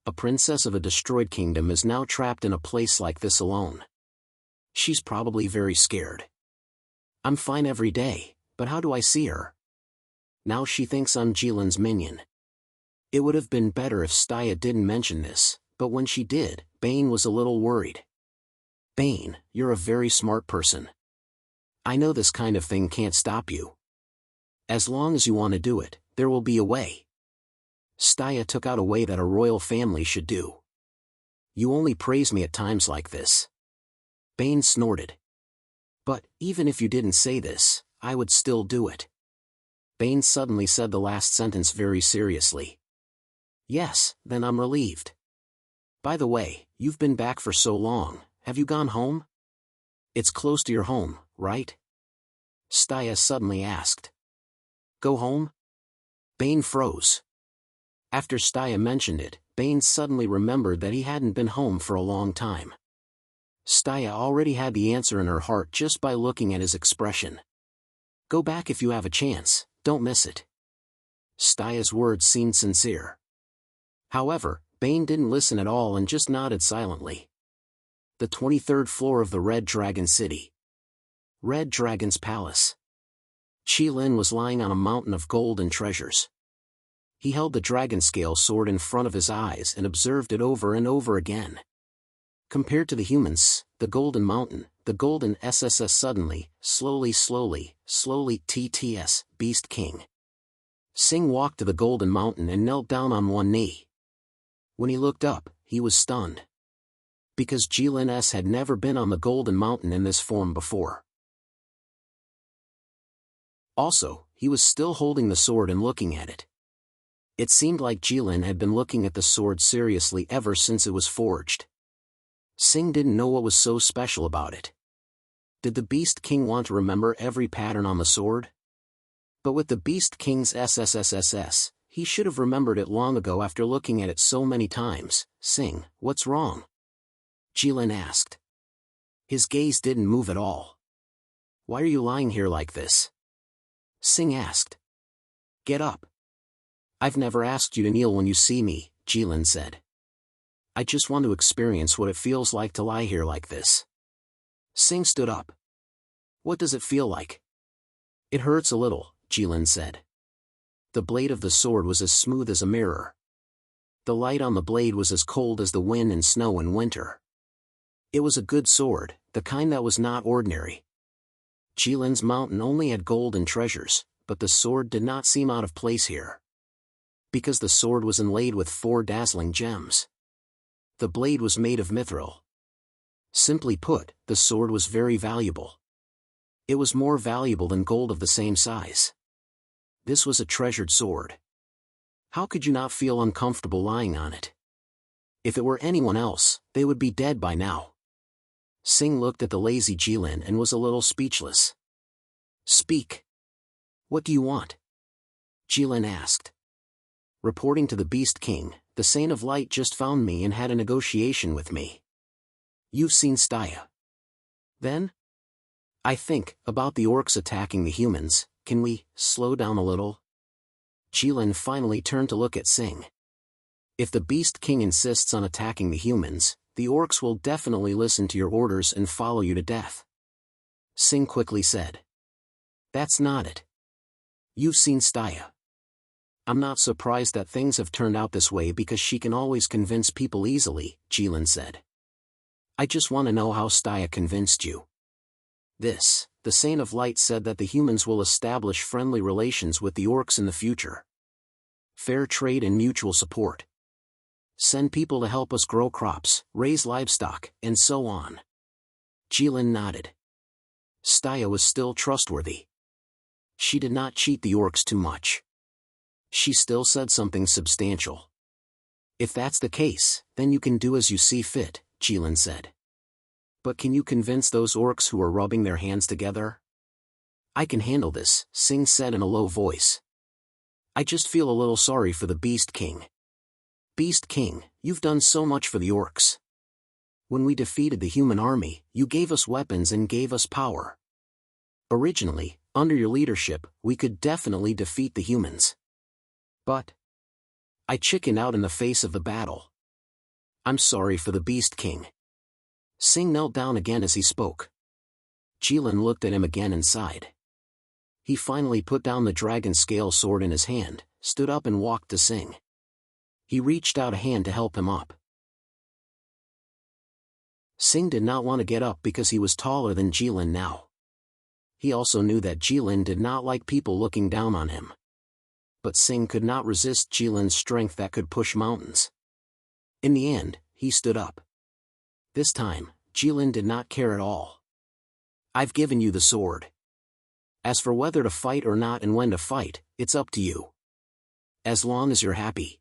A princess of a destroyed kingdom is now trapped in a place like this alone. She's probably very scared. I'm fine every day, but how do I see her? Now she thinks I'm Jilin's minion." It would have been better if Staya didn't mention this, but when she did, Bane was a little worried. "Bane, you're a very smart person. I know this kind of thing can't stop you. As long as you want to do it, there will be a way." Staya took out a way that a royal family should do. "You only praise me at times like this." Bane snorted. "But, even if you didn't say this, I would still do it." Bane suddenly said the last sentence very seriously. "Yes, then I'm relieved. By the way, you've been back for so long, have you gone home? It's close to your home, right?" Staya suddenly asked. "Go home?" Bane froze. After Staya mentioned it, Bane suddenly remembered that he hadn't been home for a long time. Staya already had the answer in her heart just by looking at his expression. "Go back if you have a chance, don't miss it." Staya's words seemed sincere. However, Bane didn't listen at all and just nodded silently. The 23rd floor of the Red Dragon City. Red Dragon's Palace. Jilin was lying on a mountain of gold and treasures. He held the dragon scale sword in front of his eyes and observed it over and over again. Compared to the humans, the Golden Mountain, the Golden SSS slowly, TTS, Beast King. Singh walked to the Golden Mountain and knelt down on one knee. When he looked up, he was stunned. Because Jilin S had never been on the Golden Mountain in this form before. Also, he was still holding the sword and looking at it. It seemed like Jilin had been looking at the sword seriously ever since it was forged. Sing didn't know what was so special about it. Did the Beast King want to remember every pattern on the sword? But with the Beast King's SSSSS, he should have remembered it long ago after looking at it so many times. Sing, what's wrong? Jilin asked. His gaze didn't move at all. Why are you lying here like this? Sing asked. Get up. I've never asked you to kneel when you see me, Jilin said. I just want to experience what it feels like to lie here like this. Sing stood up. What does it feel like? It hurts a little, Jilin said. The blade of the sword was as smooth as a mirror. The light on the blade was as cold as the wind and snow in winter. It was a good sword, the kind that was not ordinary. Jilin's mountain only had gold and treasures, but the sword did not seem out of place here. Because the sword was inlaid with 4 dazzling gems. The blade was made of mithril. Simply put, the sword was very valuable. It was more valuable than gold of the same size. This was a treasured sword. How could you not feel uncomfortable lying on it? If it were anyone else, they would be dead by now. Sing looked at the lazy Jilin and was a little speechless. Speak. What do you want? Jilin asked. Reporting to the Beast King, the Saint of Light just found me and had a negotiation with me. You've seen Staya. Then? I think, about the orcs attacking the humans, can we slow down a little? Jilin finally turned to look at Sing. If the Beast King insists on attacking the humans, the orcs will definitely listen to your orders and follow you to death. Sing quickly said. That's not it. You've seen Staya. I'm not surprised that things have turned out this way because she can always convince people easily, Jilin said. I just want to know how Staya convinced you. The Saint of Light said that the humans will establish friendly relations with the orcs in the future. Fair trade and mutual support. Send people to help us grow crops, raise livestock, and so on. Jilin nodded. Staya was still trustworthy. She did not cheat the orcs too much. She still said something substantial. If that's the case, then you can do as you see fit, Jilin said. But can you convince those orcs who are rubbing their hands together? I can handle this, Sing said in a low voice. I just feel a little sorry for the Beast King. Beast King, you've done so much for the orcs. When we defeated the human army, you gave us weapons and gave us power. Originally, under your leadership, we could definitely defeat the humans. But I chickened out in the face of the battle. I'm sorry for the Beast King. Sing knelt down again as he spoke. Jilin looked at him again and sighed. He finally put down the dragon scale sword in his hand, stood up and walked to Sing. He reached out a hand to help him up. Sing did not want to get up because he was taller than Jilin now. He also knew that Jilin did not like people looking down on him. But Sing could not resist Jilin's strength that could push mountains. In the end, he stood up. This time, Jilin did not care at all. I've given you the sword. As for whether to fight or not and when to fight, it's up to you. As long as you're happy.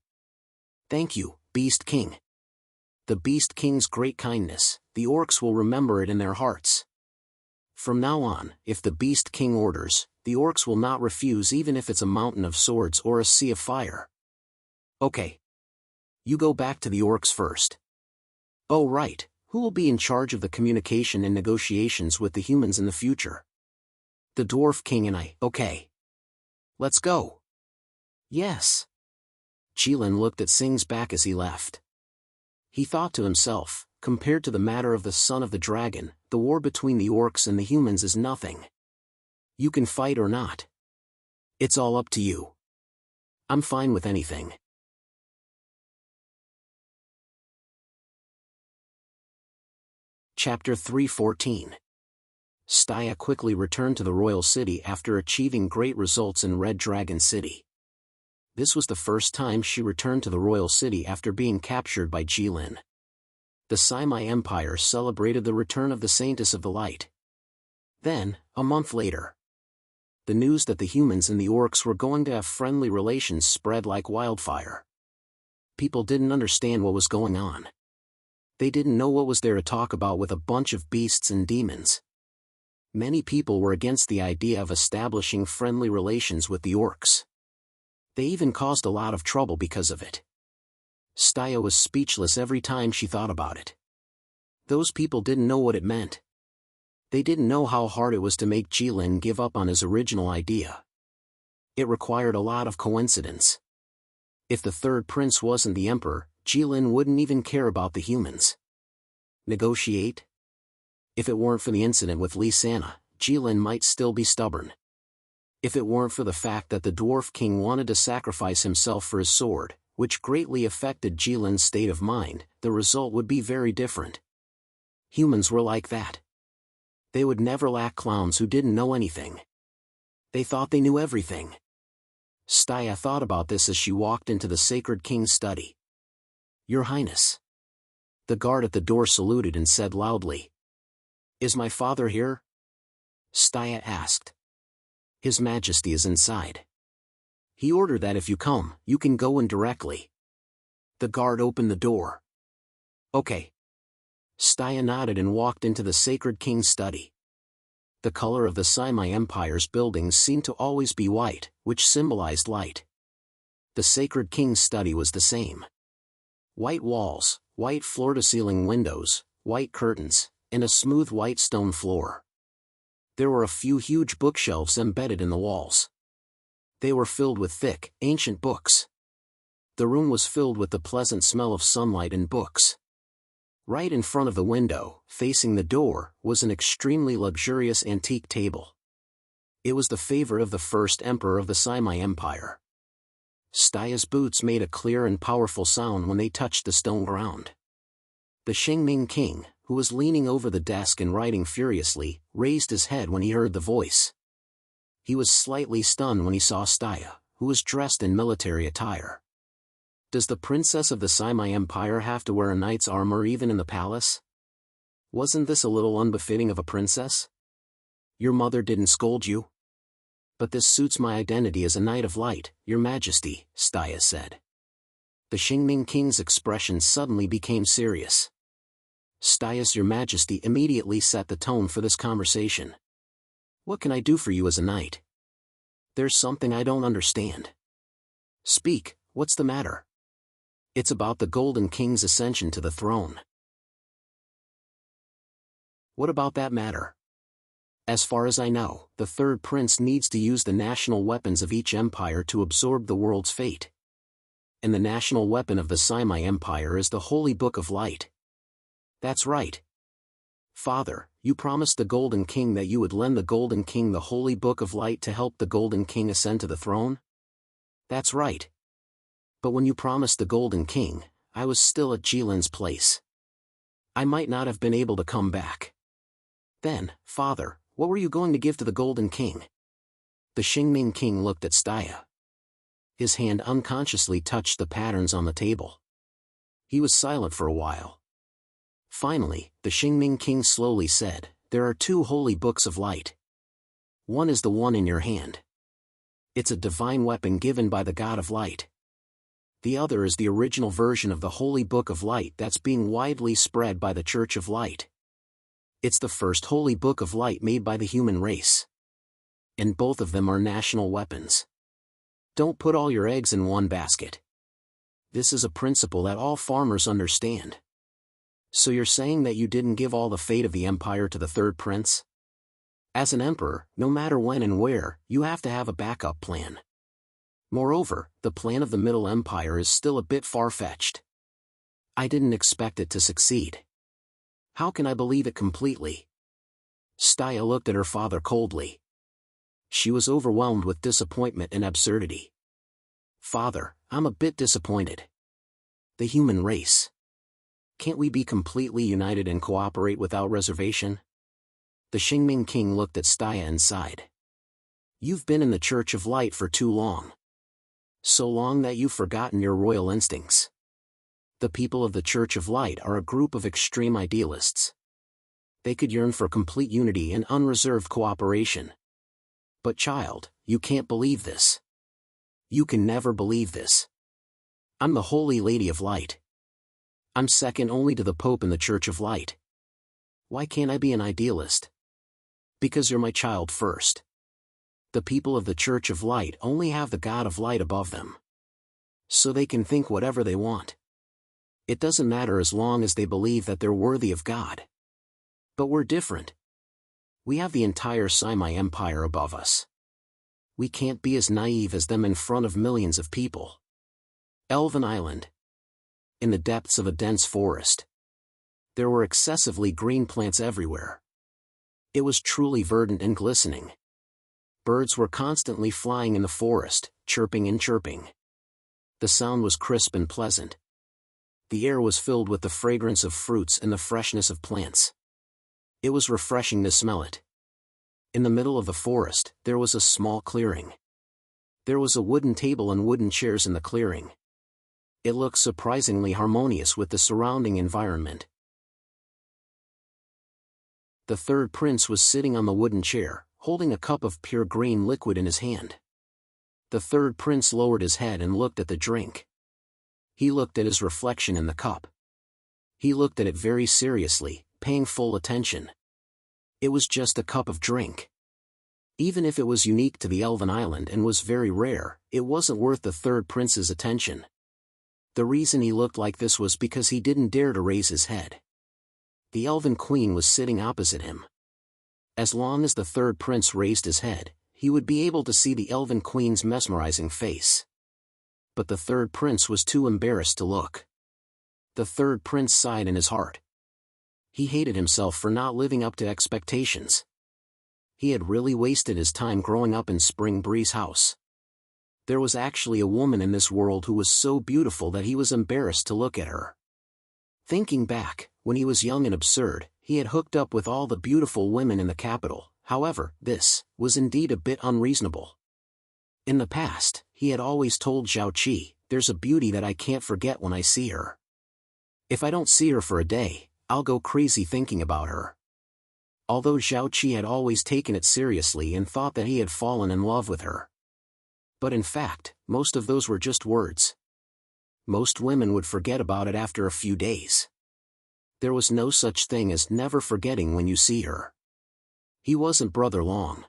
Thank you, Beast King. The Beast King's great kindness, the orcs will remember it in their hearts. From now on, if the Beast King orders, the orcs will not refuse even if it's a mountain of swords or a sea of fire. Okay. You go back to the orcs first. Oh right, who will be in charge of the communication and negotiations with the humans in the future? The Dwarf King and I. Okay. Let's go. Yes. Jilin looked at Sing's back as he left. He thought to himself, compared to the matter of the son of the dragon, the war between the orcs and the humans is nothing. You can fight or not. It's all up to you. I'm fine with anything. Chapter 314. Staya quickly returned to the royal city after achieving great results in Red Dragon City. This was the first time she returned to the royal city after being captured by Jilin. The Saimai Empire celebrated the return of the Saintess of the Light. Then, a month later, The news that the humans and the orcs were going to have friendly relations spread like wildfire. People didn't understand what was going on. They didn't know what was there to talk about with a bunch of beasts and demons. Many people were against the idea of establishing friendly relations with the orcs. They even caused a lot of trouble because of it. Staya was speechless every time she thought about it. Those people didn't know what it meant. They didn't know how hard it was to make Jilin give up on his original idea. It required a lot of coincidence. If the third prince wasn't the emperor, Jilin wouldn't even care about the humans. Negotiate? If it weren't for the incident with Lysana, Jilin might still be stubborn. If it weren't for the fact that the dwarf king wanted to sacrifice himself for his sword, which greatly affected Jilin's state of mind, the result would be very different. Humans were like that. They would never lack clowns who didn't know anything. They thought they knew everything. Staya thought about this as she walked into the sacred king's study. "Your Highness." The guard at the door saluted and said loudly, "Is my father here?" Staya asked. "His Majesty is inside. He ordered that if you come, you can go in directly." The guard opened the door. "Okay." Staya nodded and walked into the sacred king's study. The color of the Saimai Empire's buildings seemed to always be white, which symbolized light. The sacred king's study was the same. White walls, white floor-to-ceiling windows, white curtains, and a smooth white stone floor. There were a few huge bookshelves embedded in the walls. They were filled with thick, ancient books. The room was filled with the pleasant smell of sunlight and books. Right in front of the window, facing the door, was an extremely luxurious antique table. It was the favorite of the first emperor of the Saimai Empire. Staya's boots made a clear and powerful sound when they touched the stone ground. The Xingming king, who was leaning over the desk and writing furiously, raised his head when he heard the voice. He was slightly stunned when he saw Staya, who was dressed in military attire. Does the princess of the Saimai Empire have to wear a knight's armor even in the palace? Wasn't this a little unbefitting of a princess? Your mother didn't scold you? But this suits my identity as a knight of light, Your Majesty, Staya said. The Xingming king's expression suddenly became serious. Staya's Your Majesty immediately set the tone for this conversation. What can I do for you as a knight? There's something I don't understand. Speak, what's the matter? It's about the Golden King's ascension to the throne. What about that matter? As far as I know, the third prince needs to use the national weapons of each empire to absorb the world's fate. And the national weapon of the Saimai Empire is the Holy Book of Light. That's right. Father, you promised the Golden King that you would lend the Golden King the Holy Book of Light to help the Golden King ascend to the throne? That's right. But when you promised the Golden King, I was still at Jilin's place. I might not have been able to come back. Then, Father, what were you going to give to the Golden King? The Xingming king looked at Staya. His hand unconsciously touched the patterns on the table. He was silent for a while. Finally, the Xingming king slowly said, "There are two holy books of light. One is the one in your hand. It's a divine weapon given by the God of Light. The other is the original version of the Holy Book of Light that's being widely spread by the Church of Light. It's the first Holy Book of Light made by the human race. And both of them are national weapons. Don't put all your eggs in one basket. This is a principle that all farmers understand." So you're saying that you didn't give all the fate of the empire to the third prince? As an emperor, no matter when and where, you have to have a backup plan. Moreover, the plan of the Middle Empire is still a bit far-fetched. I didn't expect it to succeed. How can I believe it completely? Staya looked at her father coldly. She was overwhelmed with disappointment and absurdity. Father, I'm a bit disappointed. The human race. Can't we be completely united and cooperate without reservation? The Xingming king looked at Staya and sighed. You've been in the Church of Light for too long. So long that you've forgotten your royal instincts. The people of the Church of Light are a group of extreme idealists. They could yearn for complete unity and unreserved cooperation. But child, you can't believe this. You can never believe this. I'm the Holy Lady of Light. I'm second only to the Pope in the Church of Light. Why can't I be an idealist? Because you're my child first. The people of the Church of Light only have the God of Light above them. So they can think whatever they want. It doesn't matter as long as they believe that they're worthy of God. But we're different. We have the entire Simi Empire above us. We can't be as naive as them in front of millions of people. Elven Island. In the depths of a dense forest. There were excessively green plants everywhere. It was truly verdant and glistening. Birds were constantly flying in the forest, chirping and chirping. The sound was crisp and pleasant. The air was filled with the fragrance of fruits and the freshness of plants. It was refreshing to smell it. In the middle of the forest, there was a small clearing. There was a wooden table and wooden chairs in the clearing. It looked surprisingly harmonious with the surrounding environment. The third prince was sitting on the wooden chair, holding a cup of pure green liquid in his hand. The third prince lowered his head and looked at the drink. He looked at his reflection in the cup. He looked at it very seriously, paying full attention. It was just a cup of drink. Even if it was unique to the Elven Island and was very rare, it wasn't worth the third prince's attention. The reason he looked like this was because he didn't dare to raise his head. The Elven Queen was sitting opposite him. As long as the third prince raised his head, he would be able to see the Elven Queen's mesmerizing face. But the third prince was too embarrassed to look. The third prince sighed in his heart. He hated himself for not living up to expectations. He had really wasted his time growing up in Spring Breeze House. There was actually a woman in this world who was so beautiful that he was embarrassed to look at her. Thinking back, when he was young and absurd, he had hooked up with all the beautiful women in the capital. However, this was indeed a bit unreasonable. In the past, he had always told Zhao Qi, "There's a beauty that I can't forget when I see her. If I don't see her for a day, I'll go crazy thinking about her." Although Zhao Qi had always taken it seriously and thought that he had fallen in love with her. But in fact, most of those were just words. Most women would forget about it after a few days. There was no such thing as never forgetting when you see her. He wasn't Brother Long.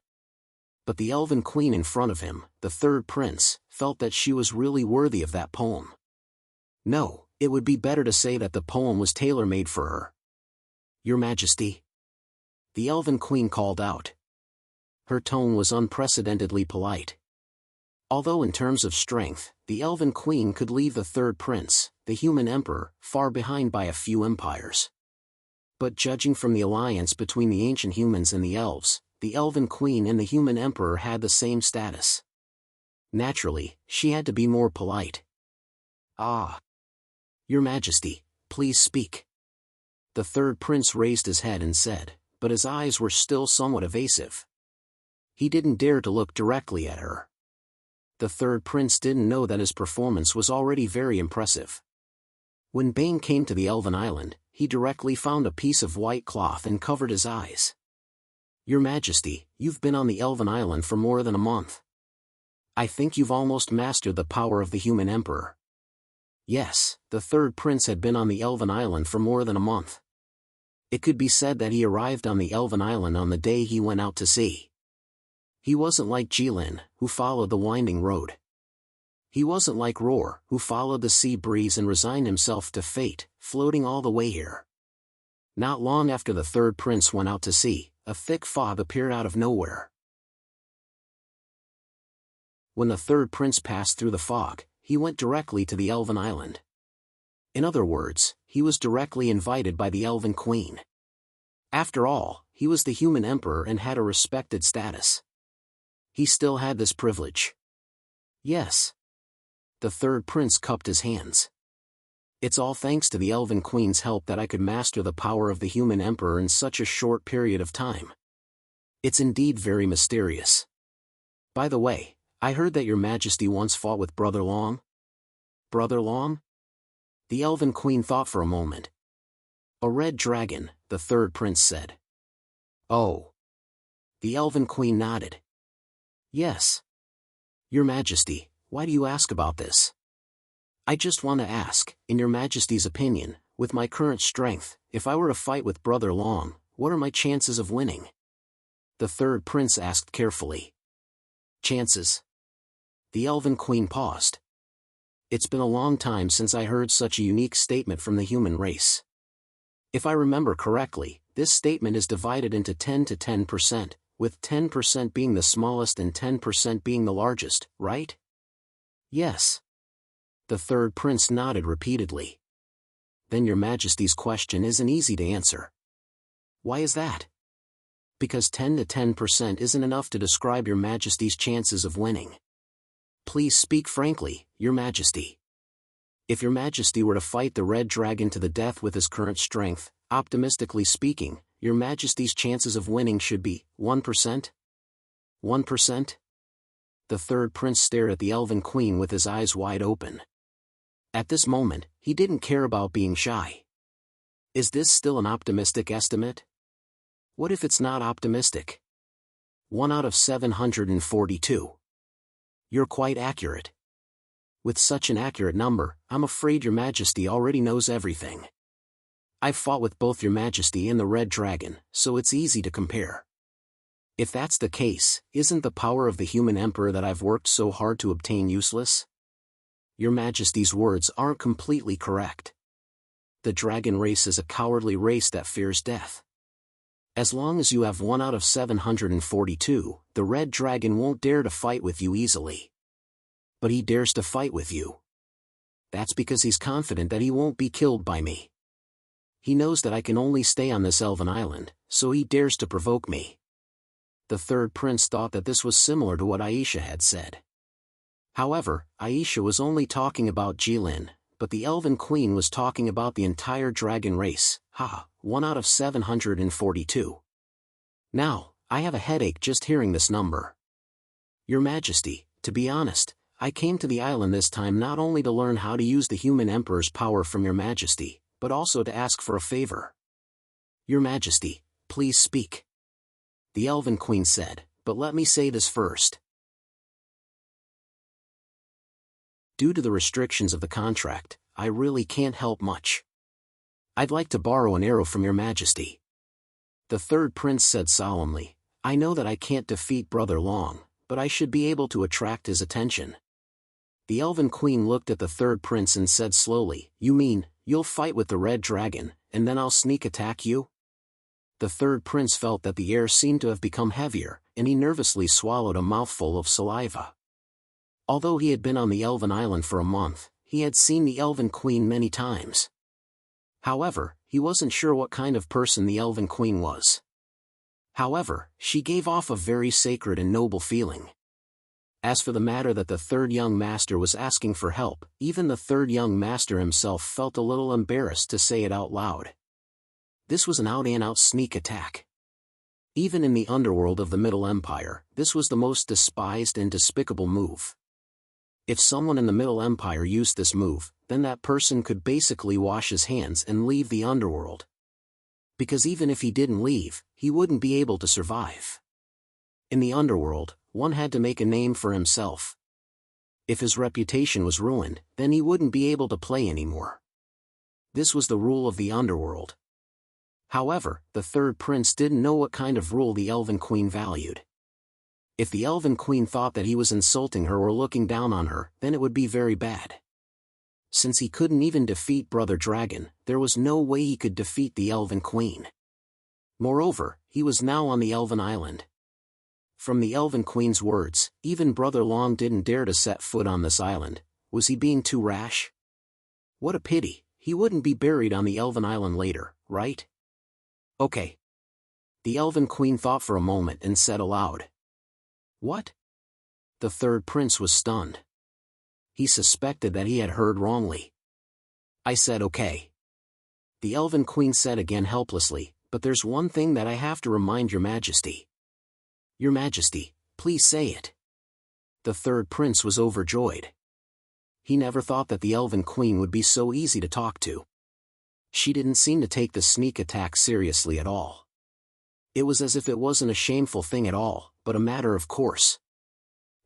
But the Elven Queen in front of him, the third prince, felt that she was really worthy of that poem. No, it would be better to say that the poem was tailor-made for her. "Your Majesty," the Elven Queen called out. Her tone was unprecedentedly polite. Although in terms of strength, the Elven Queen could leave the third prince, the human emperor, far behind by a few empires. But judging from the alliance between the ancient humans and the elves, the Elven Queen and the human emperor had the same status. Naturally, she had to be more polite. "Ah, Your Majesty, please speak." The third prince raised his head and said, but his eyes were still somewhat evasive. He didn't dare to look directly at her. The third prince didn't know that his performance was already very impressive. When Bane came to the Elven Island, he directly found a piece of white cloth and covered his eyes. "Your Majesty, you've been on the Elven Island for more than a month. I think you've almost mastered the power of the human emperor." Yes, the third prince had been on the Elven Island for more than a month. It could be said that he arrived on the Elven Island on the day he went out to sea. He wasn't like Jilin, who followed the winding road. He wasn't like Roar, who followed the sea breeze and resigned himself to fate, floating all the way here. Not long after the third prince went out to sea, a thick fog appeared out of nowhere. When the third prince passed through the fog, he went directly to the Elven Island. In other words, he was directly invited by the Elven Queen. After all, he was the human emperor and had a respected status. He still had this privilege. Yes. The third prince cupped his hands. "It's all thanks to the Elven Queen's help that I could master the power of the human emperor in such a short period of time. It's indeed very mysterious. By the way, I heard that your Majesty once fought with Brother Long." "Brother Long?" The Elven Queen thought for a moment. "A red dragon," the third prince said. "Oh." The Elven Queen nodded. Yes. Your Majesty, why do you ask about this? I just want to ask, in your Majesty's opinion, with my current strength, if I were to fight with Brother Long, what are my chances of winning? The third prince asked carefully. Chances? The Elven Queen paused. It's been a long time since I heard such a unique statement from the human race. If I remember correctly, this statement is divided into 10 to 10%, with 10% being the smallest and 10% being the largest, right? Yes. The third prince nodded repeatedly. Then your Majesty's question isn't easy to answer. Why is that? Because 10 to 10% isn't enough to describe your Majesty's chances of winning. Please speak frankly, your Majesty. If your Majesty were to fight the Red Dragon to the death with his current strength, optimistically speaking, your Majesty's chances of winning should be 1%? 1%? The third prince stared at the Elven Queen with his eyes wide open. At this moment, he didn't care about being shy. Is this still an optimistic estimate? What if it's not optimistic? 1 out of 742. You're quite accurate. With such an accurate number, I'm afraid your Majesty already knows everything. I've fought with both your Majesty and the Red Dragon, so it's easy to compare. If that's the case, isn't the power of the human emperor that I've worked so hard to obtain useless? Your Majesty's words aren't completely correct. The dragon race is a cowardly race that fears death. As long as you have 1 out of 742, the Red Dragon won't dare to fight with you easily. But he dares to fight with you. That's because he's confident that he won't be killed by me. He knows that I can only stay on this elven island, so he dares to provoke me. The third prince thought that this was similar to what Aisha had said. However, Aisha was only talking about Jilin, but the Elven Queen was talking about the entire dragon race. 1 out of 742. Now, I have a headache just hearing this number. Your Majesty, to be honest, I came to the island this time not only to learn how to use the human emperor's power from your Majesty, but also to ask for a favor. Your Majesty, please speak. The Elven Queen said, but let me say this first. Due to the restrictions of the contract, I really can't help much. I'd like to borrow an arrow from your Majesty. The third prince said solemnly, I know that I can't defeat Brother Long, but I should be able to attract his attention. The Elven Queen looked at the third prince and said slowly, You mean, you'll fight with the Red Dragon, and then I'll sneak attack you? The third prince felt that the air seemed to have become heavier, and he nervously swallowed a mouthful of saliva. Although he had been on the Elven Island for a month, he had seen the Elven Queen many times. However, he wasn't sure what kind of person the Elven Queen was. However, she gave off a very sacred and noble feeling. As for the matter that the third young master was asking for help, even the third young master himself felt a little embarrassed to say it out loud. This was an out-and-out sneak attack. Even in the underworld of the Middle Empire, this was the most despised and despicable move. If someone in the Middle Empire used this move, then that person could basically wash his hands and leave the underworld. Because even if he didn't leave, he wouldn't be able to survive. In the underworld, one had to make a name for himself. If his reputation was ruined, then he wouldn't be able to play anymore. This was the rule of the underworld. However, the third prince didn't know what kind of rule the Elven Queen valued. If the Elven Queen thought that he was insulting her or looking down on her, then it would be very bad. Since he couldn't even defeat Brother Dragon, there was no way he could defeat the Elven Queen. Moreover, he was now on the Elven Island. From the Elven Queen's words, even Brother Long didn't dare to set foot on this island. Was he being too rash? What a pity, he wouldn't be buried on the Elven Island later, right? Okay. The Elven Queen thought for a moment and said aloud. What? The third prince was stunned. He suspected that he had heard wrongly. I said okay. The Elven Queen said again helplessly, but there's one thing that I have to remind your Majesty. Your Majesty, please say it. The third prince was overjoyed. He never thought that the Elven Queen would be so easy to talk to. She didn't seem to take the sneak attack seriously at all. It was as if it wasn't a shameful thing at all, but a matter of course.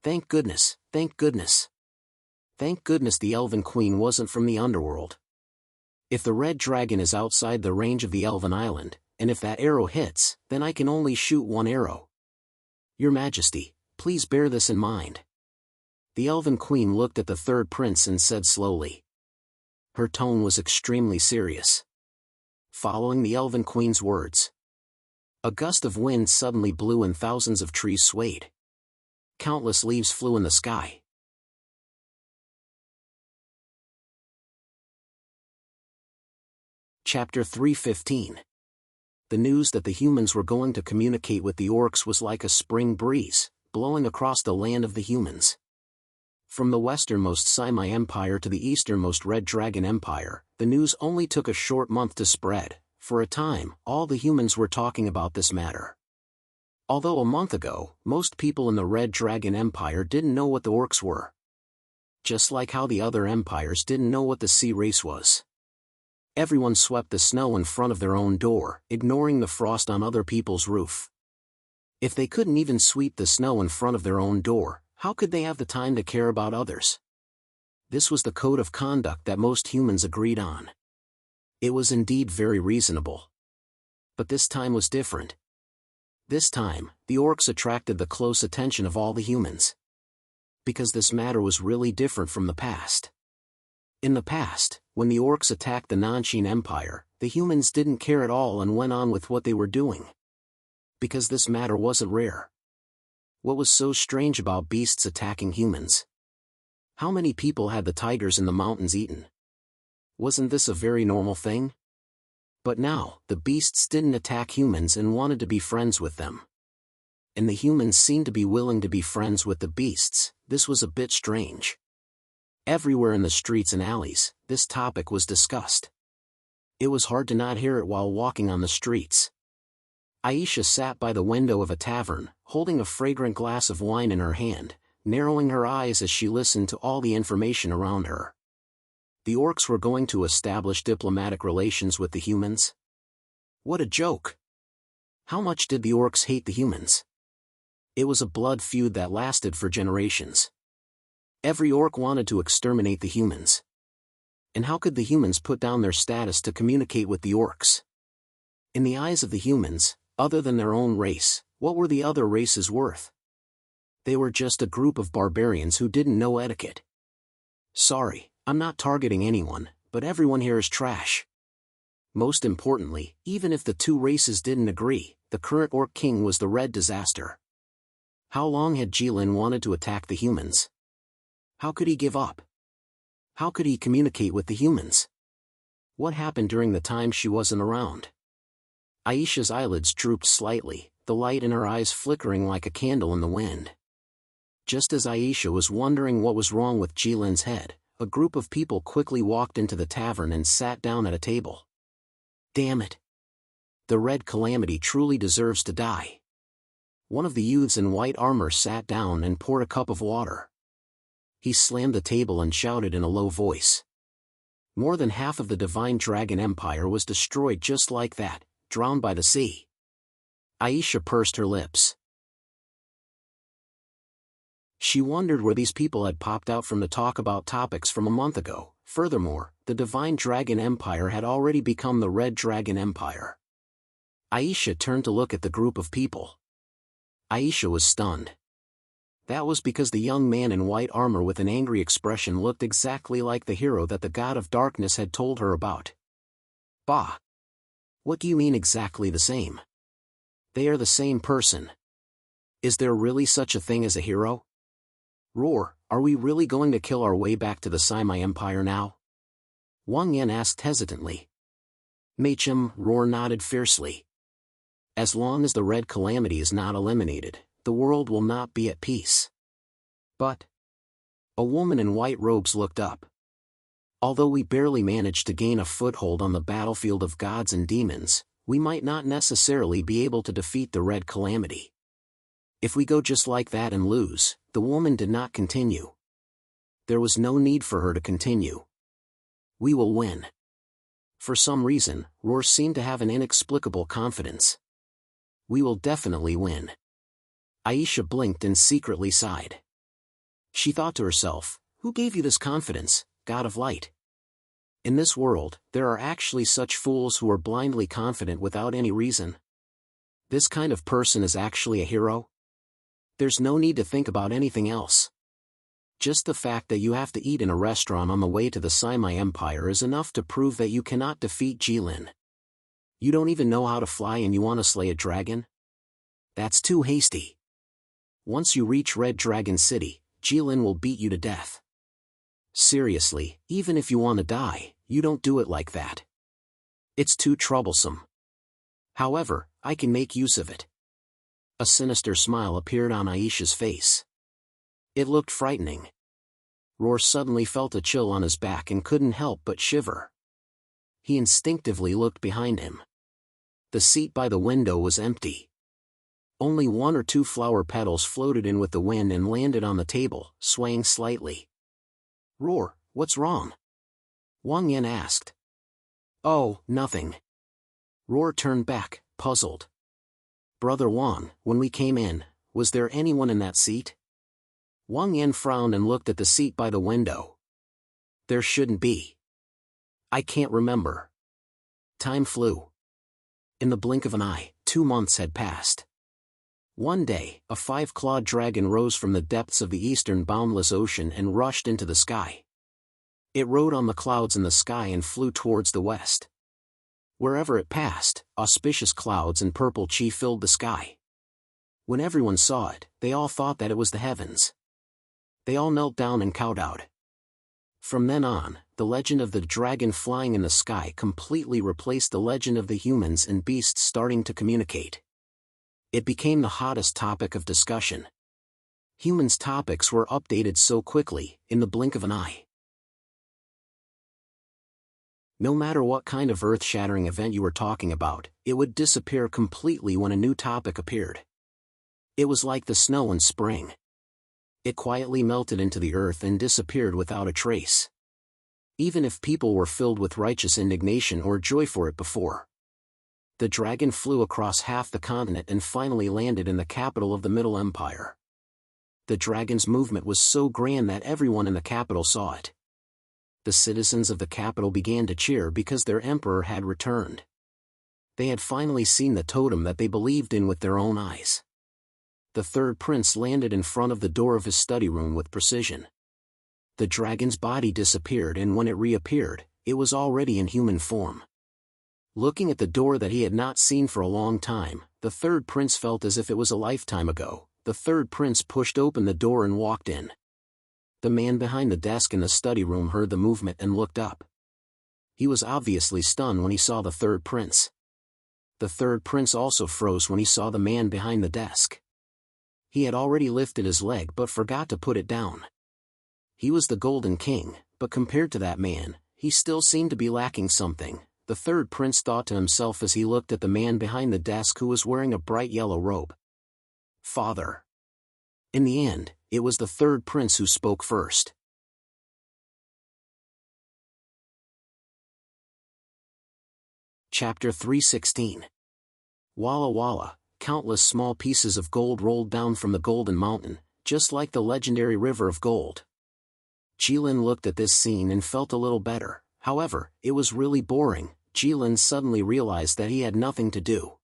Thank goodness, thank goodness. Thank goodness the Elven Queen wasn't from the underworld. If the red dragon is outside the range of the Elven Island, and if that arrow hits, then I can only shoot one arrow. Your Majesty, please bear this in mind. The Elven Queen looked at the third prince and said slowly. Her tone was extremely serious. Following the Elven Queen's words, a gust of wind suddenly blew and thousands of trees swayed. Countless leaves flew in the sky. Chapter 3:15. The news that the humans were going to communicate with the orcs was like a spring breeze, blowing across the land of the humans. From the westernmost Simi Empire to the easternmost Red Dragon Empire, the news only took a short month to spread. For a time, all the humans were talking about this matter. Although a month ago, most people in the Red Dragon Empire didn't know what the orcs were. Just like how the other empires didn't know what the sea race was. Everyone swept the snow in front of their own door, ignoring the frost on other people's roof. If they couldn't even sweep the snow in front of their own door, how could they have the time to care about others? This was the code of conduct that most humans agreed on. It was indeed very reasonable. But this time was different. This time, the orcs attracted the close attention of all the humans. Because this matter was really different from the past. In the past, when the orcs attacked the Nanshin Empire, the humans didn't care at all and went on with what they were doing. Because this matter wasn't rare. What was so strange about beasts attacking humans? How many people had the tigers in the mountains eaten? Wasn't this a very normal thing? But now, the beasts didn't attack humans and wanted to be friends with them. And the humans seemed to be willing to be friends with the beasts. This was a bit strange. Everywhere in the streets and alleys, this topic was discussed. It was hard to not hear it while walking on the streets. Aisha sat by the window of a tavern, holding a fragrant glass of wine in her hand, narrowing her eyes as she listened to all the information around her. The orcs were going to establish diplomatic relations with the humans? What a joke! How much did the orcs hate the humans? It was a blood feud that lasted for generations. Every orc wanted to exterminate the humans. And how could the humans put down their status to communicate with the orcs? In the eyes of the humans, other than their own race, what were the other races worth? They were just a group of barbarians who didn't know etiquette. Sorry, I'm not targeting anyone, but everyone here is trash. Most importantly, even if the two races didn't agree, the current orc king was the Red Disaster. How long had Jilin wanted to attack the humans? How could he give up? How could he communicate with the humans? What happened during the time she wasn't around? Aisha's eyelids drooped slightly, the light in her eyes flickering like a candle in the wind. Just as Aisha was wondering what was wrong with Jilin's head, a group of people quickly walked into the tavern and sat down at a table. Damn it! The Red Calamity truly deserves to die. One of the youths in white armor sat down and poured a cup of water. He slammed the table and shouted in a low voice. More than half of the Divine Dragon Empire was destroyed just like that, drowned by the sea. Aisha pursed her lips. She wondered where these people had popped out from the talk about topics from a month ago. Furthermore, the Divine Dragon Empire had already become the Red Dragon Empire. Aisha turned to look at the group of people. Aisha was stunned. That was because the young man in white armor with an angry expression looked exactly like the hero that the God of Darkness had told her about. Bah! What do you mean exactly the same? They are the same person. Is there really such a thing as a hero? Roar, are we really going to kill our way back to the Simi Empire now? Wang Yan asked hesitantly. Machem, Roar nodded fiercely. As long as the Red Calamity is not eliminated, the world will not be at peace. But... A woman in white robes looked up. Although we barely managed to gain a foothold on the battlefield of gods and demons, we might not necessarily be able to defeat the Red Calamity. If we go just like that and lose, the woman did not continue. There was no need for her to continue. We will win. For some reason, Roar seemed to have an inexplicable confidence. We will definitely win. Aisha blinked and secretly sighed. She thought to herself, who gave you this confidence, God of light? In this world, there are actually such fools who are blindly confident without any reason. This kind of person is actually a hero? There's no need to think about anything else. Just the fact that you have to eat in a restaurant on the way to the Simai Empire is enough to prove that you cannot defeat Jilin. You don't even know how to fly and you want to slay a dragon? That's too hasty. Once you reach Red Dragon City, Jilin will beat you to death. Seriously, even if you want to die, you don't do it like that. It's too troublesome. However, I can make use of it. A sinister smile appeared on Aisha's face. It looked frightening. Roar suddenly felt a chill on his back and couldn't help but shiver. He instinctively looked behind him. The seat by the window was empty. Only 1 or 2 flower petals floated in with the wind and landed on the table, swaying slightly. Roar, what's wrong? Wang Yan asked. Oh, nothing. Roar turned back, puzzled. Brother Wang, when we came in, was there anyone in that seat? Wang Yan frowned and looked at the seat by the window. There shouldn't be. I can't remember. Time flew. In the blink of an eye, 2 months had passed. One day, a 5-clawed dragon rose from the depths of the eastern boundless ocean and rushed into the sky. It rode on the clouds in the sky and flew towards the west. Wherever it passed, auspicious clouds and purple chi filled the sky. When everyone saw it, they all thought that it was the heavens. They all knelt down and kowtowed. From then on, the legend of the dragon flying in the sky completely replaced the legend of the humans and beasts starting to communicate. It became the hottest topic of discussion. Humans' topics were updated so quickly, in the blink of an eye. No matter what kind of earth-shattering event you were talking about, it would disappear completely when a new topic appeared. It was like the snow in spring. It quietly melted into the earth and disappeared without a trace. Even if people were filled with righteous indignation or joy for it before. The dragon flew across half the continent and finally landed in the capital of the Middle Empire. The dragon's movement was so grand that everyone in the capital saw it. The citizens of the capital began to cheer because their emperor had returned. They had finally seen the totem that they believed in with their own eyes. The third prince landed in front of the door of his study room with precision. The dragon's body disappeared, and when it reappeared, it was already in human form. Looking at the door that he had not seen for a long time, the third prince felt as if it was a lifetime ago. The third prince pushed open the door and walked in. The man behind the desk in the study room heard the movement and looked up. He was obviously stunned when he saw the third prince. The third prince also froze when he saw the man behind the desk. He had already lifted his leg but forgot to put it down. He was the Golden King, but compared to that man, he still seemed to be lacking something. The third prince thought to himself as he looked at the man behind the desk who was wearing a bright yellow robe. Father. In the end, it was the third prince who spoke first. Chapter 316. Walla Walla, countless small pieces of gold rolled down from the Golden Mountain, just like the legendary River of Gold. Jilin looked at this scene and felt a little better. However, it was really boring. Jilin suddenly realized that he had nothing to do.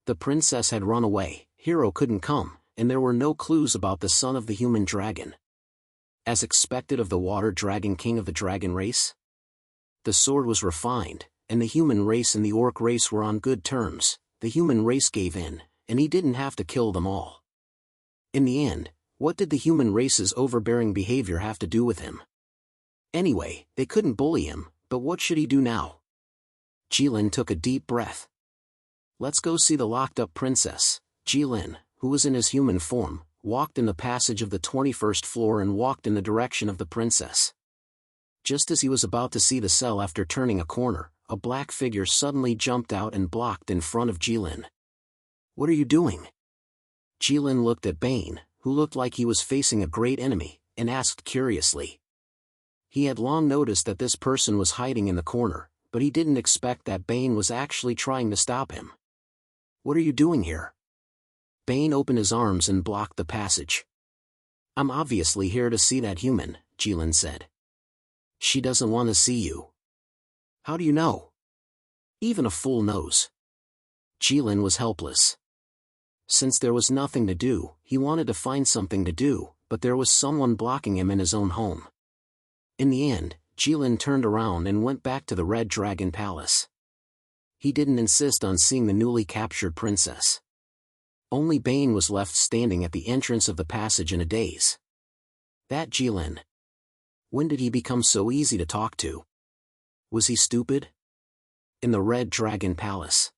The princess had run away, Hero couldn't come, and there were no clues about the son of the human dragon. As expected of the water dragon king of the dragon race? The sword was refined, and the human race and the orc race were on good terms. The human race gave in, and he didn't have to kill them all. In the end, what did the human race's overbearing behavior have to do with him? Anyway, they couldn't bully him, but what should he do now? Jilin took a deep breath. Let's go see the locked-up princess. Jilin, who was in his human form, walked in the passage of the 21st floor and walked in the direction of the princess. Just as he was about to see the cell after turning a corner, a black figure suddenly jumped out and blocked in front of Jilin. What are you doing? Jilin looked at Bane, who looked like he was facing a great enemy, and asked curiously. He had long noticed that this person was hiding in the corner, but he didn't expect that Bane was actually trying to stop him. What are you doing here? Bane opened his arms and blocked the passage. I'm obviously here to see that human, Jilin said. She doesn't want to see you. How do you know? Even a fool knows. Jilin was helpless. Since there was nothing to do, he wanted to find something to do, but there was someone blocking him in his own home. In the end, Jilin turned around and went back to the Red Dragon Palace. He didn't insist on seeing the newly captured princess. Only Bane was left standing at the entrance of the passage in a daze. That Jilin. When did he become so easy to talk to? Was he stupid? In the Red Dragon Palace,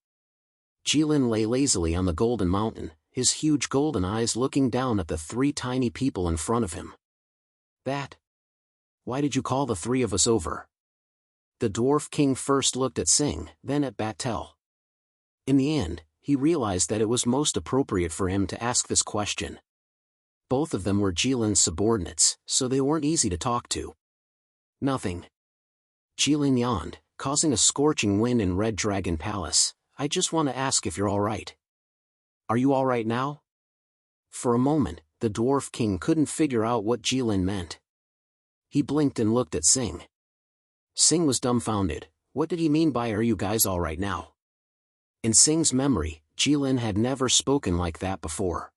Jilin lay lazily on the Golden Mountain, his huge golden eyes looking down at the three tiny people in front of him. That? Why did you call the three of us over? The Dwarf King first looked at Sing, then at Batel. In the end, he realized that it was most appropriate for him to ask this question. Both of them were Jilin's subordinates, so they weren't easy to talk to. Nothing. Jilin yawned, causing a scorching wind in Red Dragon Palace. I just want to ask if you're all right. Are you all right now? For a moment, the Dwarf King couldn't figure out what Jilin meant. He blinked and looked at Sing. Sing was dumbfounded. What did he mean by "are you guys all right now"? In Sing's memory, Jilin had never spoken like that before.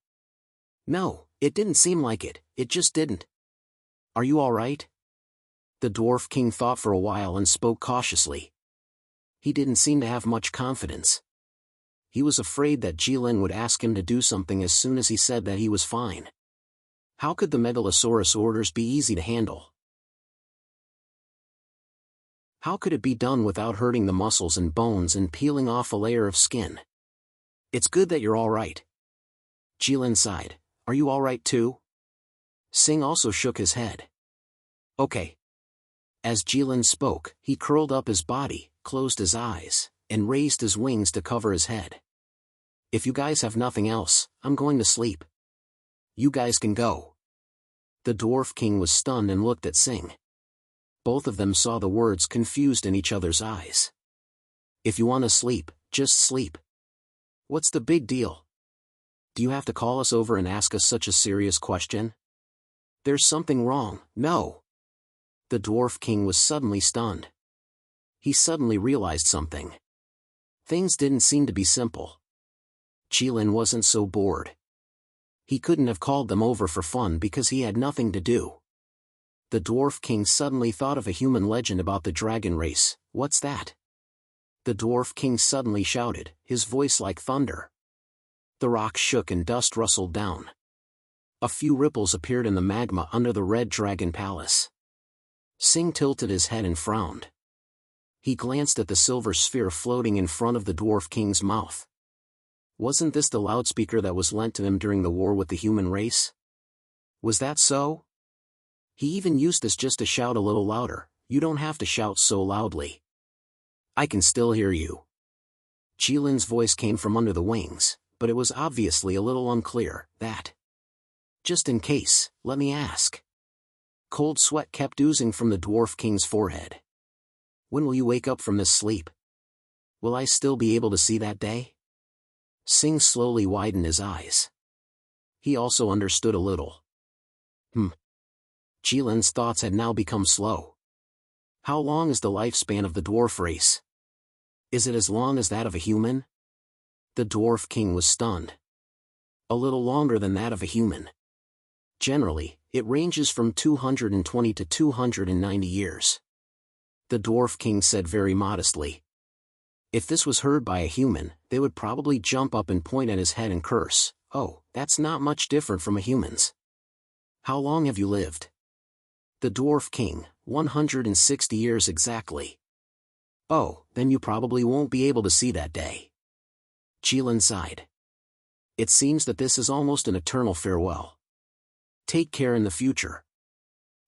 No, it didn't seem like it, it just didn't. Are you all right? The Dwarf King thought for a while and spoke cautiously. He didn't seem to have much confidence. He was afraid that Jilin would ask him to do something as soon as he said that he was fine. How could the Megalosaurus orders be easy to handle? How could it be done without hurting the muscles and bones and peeling off a layer of skin? It's good that you're all right. Jilin sighed. Are you all right too? Sing also shook his head. Okay. As Jilin spoke, he curled up his body, closed his eyes, and raised his wings to cover his head. If you guys have nothing else, I'm going to sleep. You guys can go. The Dwarf King was stunned and looked at Sing. Both of them saw the words confused in each other's eyes. If you want to sleep, just sleep. What's the big deal? Do you have to call us over and ask us such a serious question? There's something wrong, no. The Dwarf King was suddenly stunned. He suddenly realized something. Things didn't seem to be simple. Jilin wasn't so bored. He couldn't have called them over for fun because he had nothing to do. The Dwarf King suddenly thought of a human legend about the dragon race. What's that? The Dwarf King suddenly shouted, his voice like thunder. The rocks shook and dust rustled down. A few ripples appeared in the magma under the Red Dragon Palace. Sing tilted his head and frowned. He glanced at the silver sphere floating in front of the Dwarf King's mouth. Wasn't this the loudspeaker that was lent to him during the war with the human race? Was that so? He even used this just to shout a little louder. You don't have to shout so loudly. I can still hear you. Jilin's voice came from under the wings, but it was obviously a little unclear. That. Just in case, let me ask. Cold sweat kept oozing from the Dwarf King's forehead. When will you wake up from this sleep? Will I still be able to see that day? Sing slowly widened his eyes. He also understood a little. Jilin's thoughts had now become slow. How long is the lifespan of the dwarf race? Is it as long as that of a human? The Dwarf King was stunned. A little longer than that of a human. Generally, it ranges from 220 to 290 years. The Dwarf King said very modestly. If this was heard by a human, they would probably jump up and point at his head and curse. Oh, that's not much different from a human's. How long have you lived? The Dwarf King, 160 years exactly. Oh, then you probably won't be able to see that day. Jilin sighed. It seems that this is almost an eternal farewell. Take care in the future.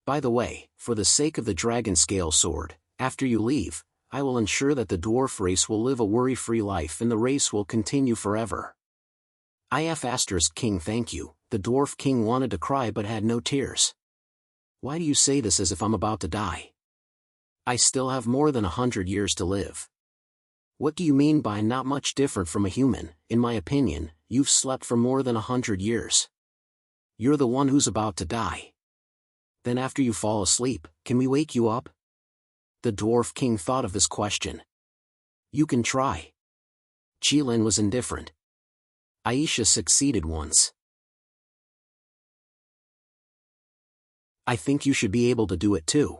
By the way, for the sake of the dragon scale sword, after you leave, I will ensure that the dwarf race will live a worry-free life and the race will continue forever. King, thank you. The Dwarf King wanted to cry but had no tears. Why do you say this as if I'm about to die? I still have more than 100 years to live. What do you mean by not much different from a human? In my opinion, you've slept for more than 100 years. You're the one who's about to die. Then after you fall asleep, can we wake you up? The Dwarf King thought of this question. You can try. Jilin was indifferent. Aisha succeeded once. I think you should be able to do it too.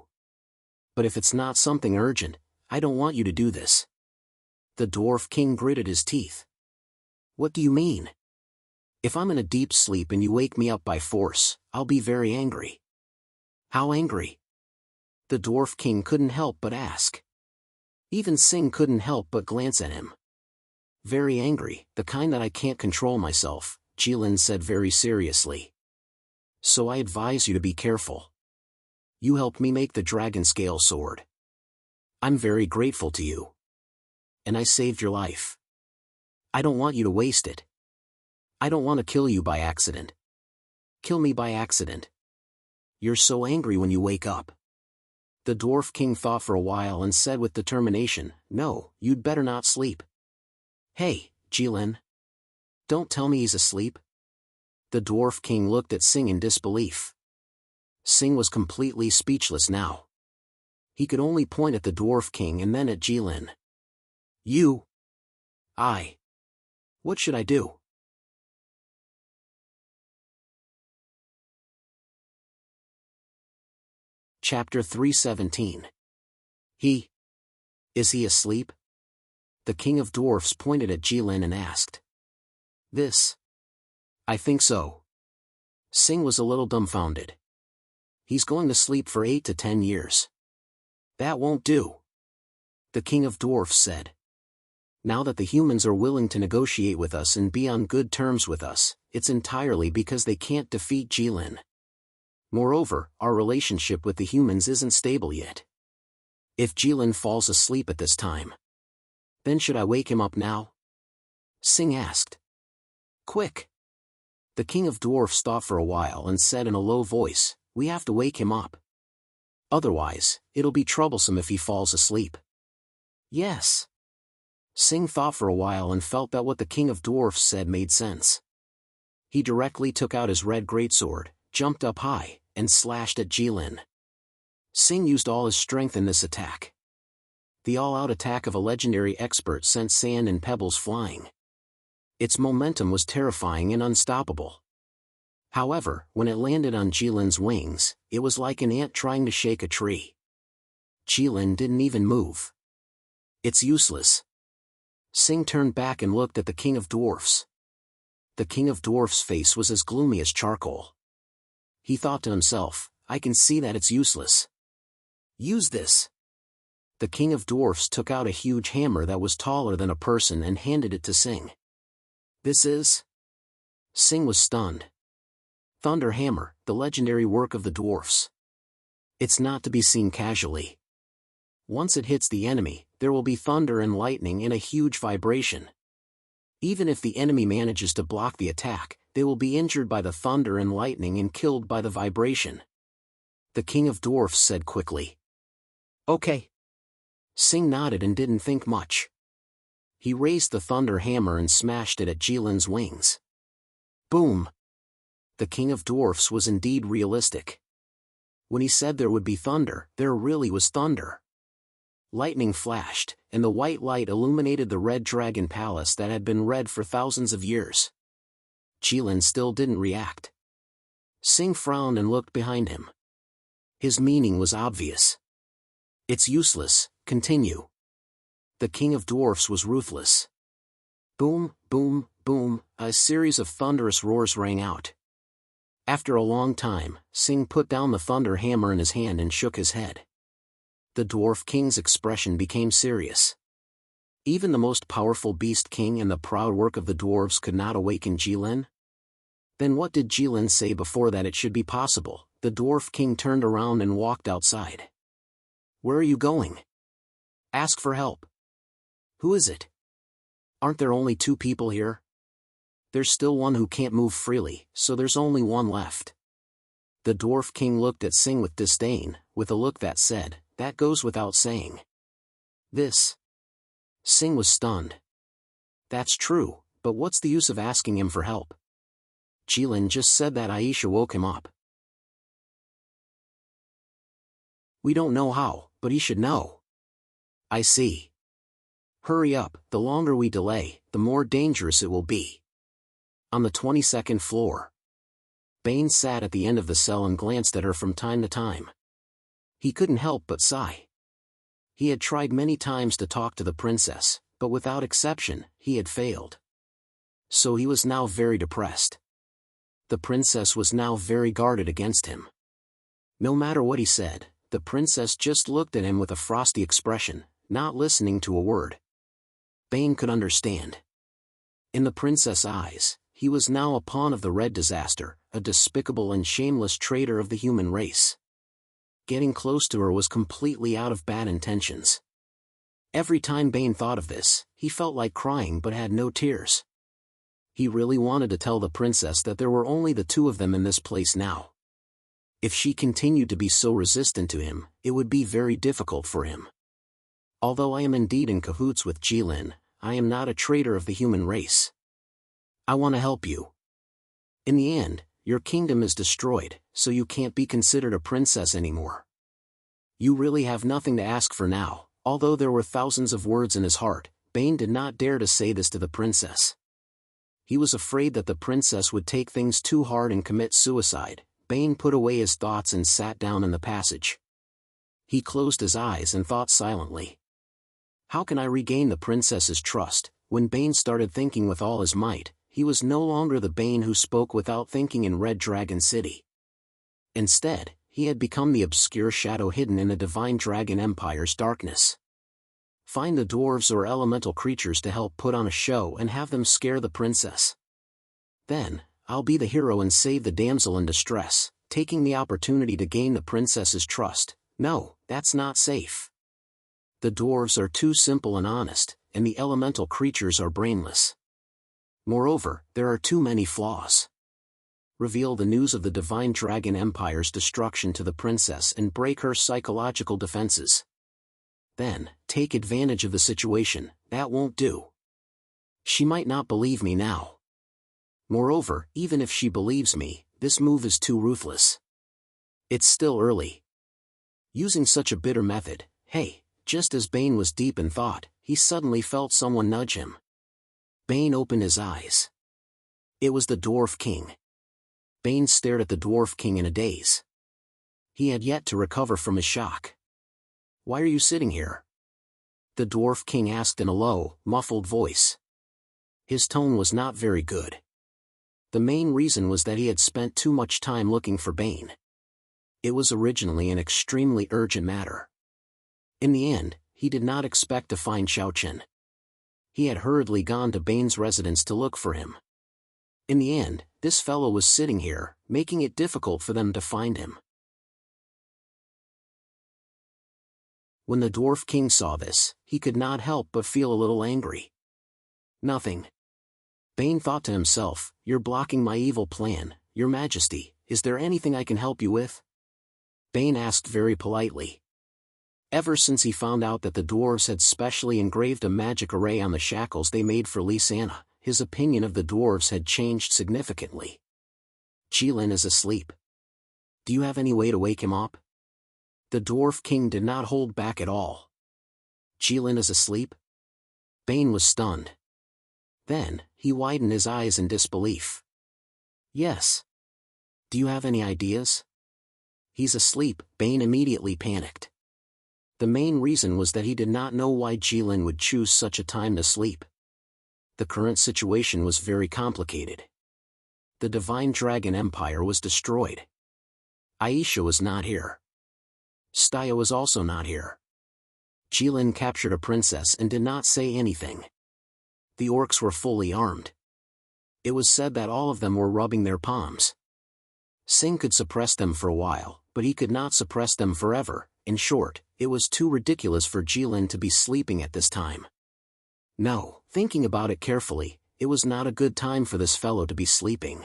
But if it's not something urgent, I don't want you to do this. The Dwarf King gritted his teeth. What do you mean? If I'm in a deep sleep and you wake me up by force, I'll be very angry. How angry? The Dwarf King couldn't help but ask. Even Sing couldn't help but glance at him. Very angry, the kind that I can't control myself, Jilin said very seriously. So I advise you to be careful. You helped me make the dragon scale sword. I'm very grateful to you. And I saved your life. I don't want you to waste it. I don't want to kill you by accident. Kill me by accident. You're so angry when you wake up. The Dwarf King thought for a while and said with determination, no, you'd better not sleep. Hey, Jilin. Don't tell me he's asleep. The Dwarf King looked at Sing in disbelief. Sing was completely speechless now. He could only point at the Dwarf King and then at Jilin. You. What should I do? Chapter 317. Is he asleep? The King of Dwarfs pointed at Jilin and asked. This? I think so. Sing was a little dumbfounded. He's going to sleep for 8 to 10 years. That won't do. The King of Dwarfs said. Now that the humans are willing to negotiate with us and be on good terms with us, it's entirely because they can't defeat Jilin. Moreover, our relationship with the humans isn't stable yet. If Jilin falls asleep at this time, then should I wake him up now? Sing asked. Quick! The King of Dwarfs thought for a while and said in a low voice, we have to wake him up. Otherwise, it'll be troublesome if he falls asleep. Yes. Sing thought for a while and felt that what the King of Dwarfs said made sense. He directly took out his red greatsword, jumped up high, and slashed at Jilin. Sing used all his strength in this attack. The all-out attack of a legendary expert sent sand and pebbles flying. Its momentum was terrifying and unstoppable. However, when it landed on Jilin's wings, it was like an ant trying to shake a tree. Jilin didn't even move. It's useless. Sing turned back and looked at the King of Dwarfs. The King of Dwarfs' face was as gloomy as charcoal. He thought to himself, I can see that it's useless. Use this. The King of Dwarfs took out a huge hammer that was taller than a person and handed it to Sing. This is? Sing was stunned. Thunder Hammer, the legendary work of the dwarfs. It's not to be seen casually. Once it hits the enemy, there will be thunder and lightning and a huge vibration. Even if the enemy manages to block the attack, they will be injured by the thunder and lightning and killed by the vibration. The King of Dwarfs said quickly. Okay. Sing nodded and didn't think much. He raised the thunder hammer and smashed it at Jilin's wings. Boom! The King of Dwarfs was indeed realistic. When he said there would be thunder, there really was thunder. Lightning flashed, and the white light illuminated the red dragon palace that had been red for thousands of years. Jilin still didn't react. Sing frowned and looked behind him. His meaning was obvious. It's useless, continue. The King of Dwarfs was ruthless. Boom, boom, boom, a series of thunderous roars rang out. After a long time, Sing put down the thunder hammer in his hand and shook his head. The Dwarf King's expression became serious. Even the most powerful Beast King and the proud work of the dwarves could not awaken Jilin? Then what did Jilin say before that it should be possible? The Dwarf King turned around and walked outside. Where are you going? Ask for help. Who is it? Aren't there only 2 people here? There's still one who can't move freely, so there's only one left. The Dwarf King looked at Sing with disdain, with a look that said, that goes without saying. This. Sing was stunned. That's true, but what's the use of asking him for help? Jilin just said that. Aisha woke him up. We don't know how, but he should know. I see. Hurry up, the longer we delay, the more dangerous it will be. On the 22nd floor. Bane sat at the end of the cell and glanced at her from time to time. He couldn't help but sigh. He had tried many times to talk to the princess, but without exception, he had failed. So he was now very depressed. The princess was now very guarded against him. No matter what he said, the princess just looked at him with a frosty expression, not listening to a word. Bane could understand. In the princess' eyes, he was now a pawn of the Red Disaster, a despicable and shameless traitor of the human race. Getting close to her was completely out of bad intentions. Every time Bane thought of this, he felt like crying but had no tears. He really wanted to tell the princess that there were only the two of them in this place now. If she continued to be so resistant to him, it would be very difficult for him. Although I am indeed in cahoots with Jilin, I am not a traitor of the human race. I want to help you. In the end, your kingdom is destroyed, so you can't be considered a princess anymore. You really have nothing to ask for now. Although there were thousands of words in his heart, Bane did not dare to say this to the princess. He was afraid that the princess would take things too hard and commit suicide. Bane put away his thoughts and sat down in the passage. He closed his eyes and thought silently. How can I regain the princess's trust? When Bane started thinking with all his might, he was no longer the Bane who spoke without thinking in Red Dragon City. Instead, he had become the obscure shadow hidden in the Divine Dragon Empire's darkness. Find the dwarves or elemental creatures to help put on a show and have them scare the princess. Then, I'll be the hero and save the damsel in distress, taking the opportunity to gain the princess's trust. No, that's not safe. The dwarves are too simple and honest, and the elemental creatures are brainless. Moreover, there are too many flaws. Reveal the news of the Divine Dragon Empire's destruction to the princess and break her psychological defenses. Then, take advantage of the situation. That won't do. She might not believe me now. Moreover, even if she believes me, this move is too ruthless. It's still early. Using such a bitter method, hey, just as Bane was deep in thought, he suddenly felt someone nudge him. Bane opened his eyes. It was the Dwarf King. Bane stared at the Dwarf King in a daze. He had yet to recover from his shock. Why are you sitting here? The Dwarf King asked in a low, muffled voice. His tone was not very good. The main reason was that he had spent too much time looking for Bane. It was originally an extremely urgent matter. In the end, he did not expect to find Xiaochen. He had hurriedly gone to Bane's residence to look for him. In the end, this fellow was sitting here, making it difficult for them to find him. When the Dwarf King saw this, he could not help but feel a little angry. Nothing. Bane thought to himself, you're blocking my evil plan, Your Majesty, is there anything I can help you with? Bane asked very politely. Ever since he found out that the dwarves had specially engraved a magic array on the shackles they made for Lysana, his opinion of the dwarves had changed significantly. Jilin is asleep. Do you have any way to wake him up? The Dwarf King did not hold back at all. Jilin is asleep? Bane was stunned. Then, he widened his eyes in disbelief. Yes. Do you have any ideas? He's asleep, Bane immediately panicked. The main reason was that he did not know why Jilin would choose such a time to sleep. The current situation was very complicated. The Divine Dragon Empire was destroyed. Aisha was not here. Staya was also not here. Jilin captured a princess and did not say anything. The orcs were fully armed. It was said that all of them were rubbing their palms. Singh could suppress them for a while, but he could not suppress them forever. In short, it was too ridiculous for Jilin to be sleeping at this time. No, thinking about it carefully, it was not a good time for this fellow to be sleeping.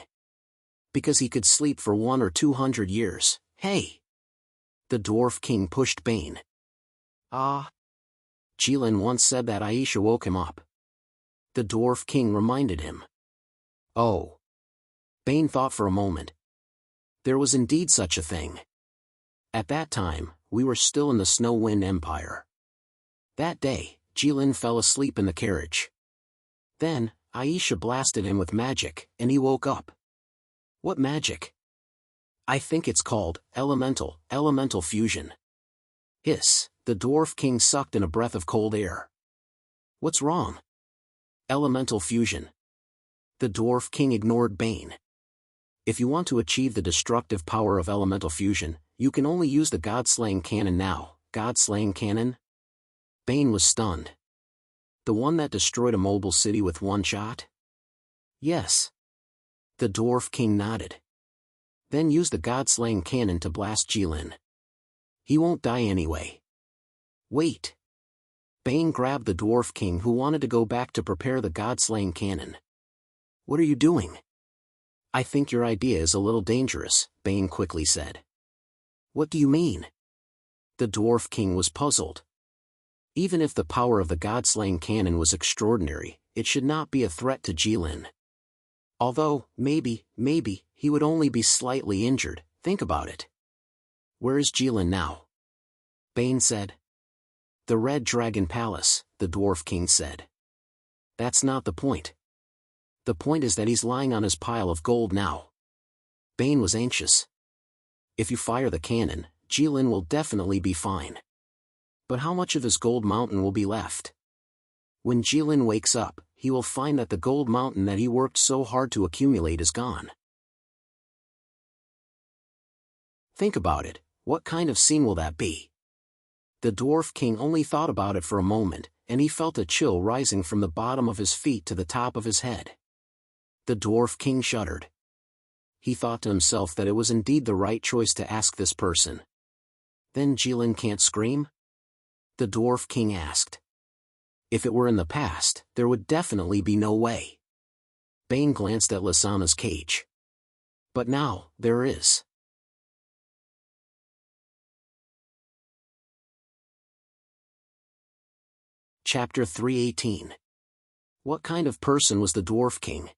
Because he could sleep for 100 or 200 years. Hey! The Dwarf King pushed Bane. Jilin once said that Aisha woke him up. The Dwarf King reminded him. Oh. Bane thought for a moment. There was indeed such a thing. At that time, we were still in the Snow Wind Empire. That day, Jilin fell asleep in the carriage. Then, Aisha blasted him with magic, and he woke up. What magic? I think it's called elemental fusion. Hiss, the Dwarf King sucked in a breath of cold air. What's wrong? Elemental fusion. The Dwarf King ignored Bane. If you want to achieve the destructive power of elemental fusion, you can only use the God-slaying cannon now. God-slaying cannon? Bane was stunned. The one that destroyed a mobile city with one shot? Yes. The Dwarf King nodded. Then use the God-slaying cannon to blast Jilin. He won't die anyway. Wait. Bane grabbed the Dwarf King, who wanted to go back to prepare the God-slaying cannon. What are you doing? I think your idea is a little dangerous, Bane quickly said. What do you mean? The Dwarf King was puzzled. Even if the power of the God-slaying cannon was extraordinary, it should not be a threat to Jilin. Although, maybe, he would only be slightly injured. Think about it. Where is Jilin now? Bane said. The Red Dragon Palace, the Dwarf King said. That's not the point. The point is that he's lying on his pile of gold now. Bane was anxious. If you fire the cannon, Jilin will definitely be fine. But how much of his gold mountain will be left? When Jilin wakes up, he will find that the gold mountain that he worked so hard to accumulate is gone. Think about it, what kind of scene will that be? The Dwarf King only thought about it for a moment, and he felt a chill rising from the bottom of his feet to the top of his head. The Dwarf King shuddered. He thought to himself that it was indeed the right choice to ask this person. Then Jilin can't scream? The Dwarf King asked. If it were in the past, there would definitely be no way. Bane glanced at Lysana's cage. But now, there is. Chapter 318. What kind of person was the Dwarf King?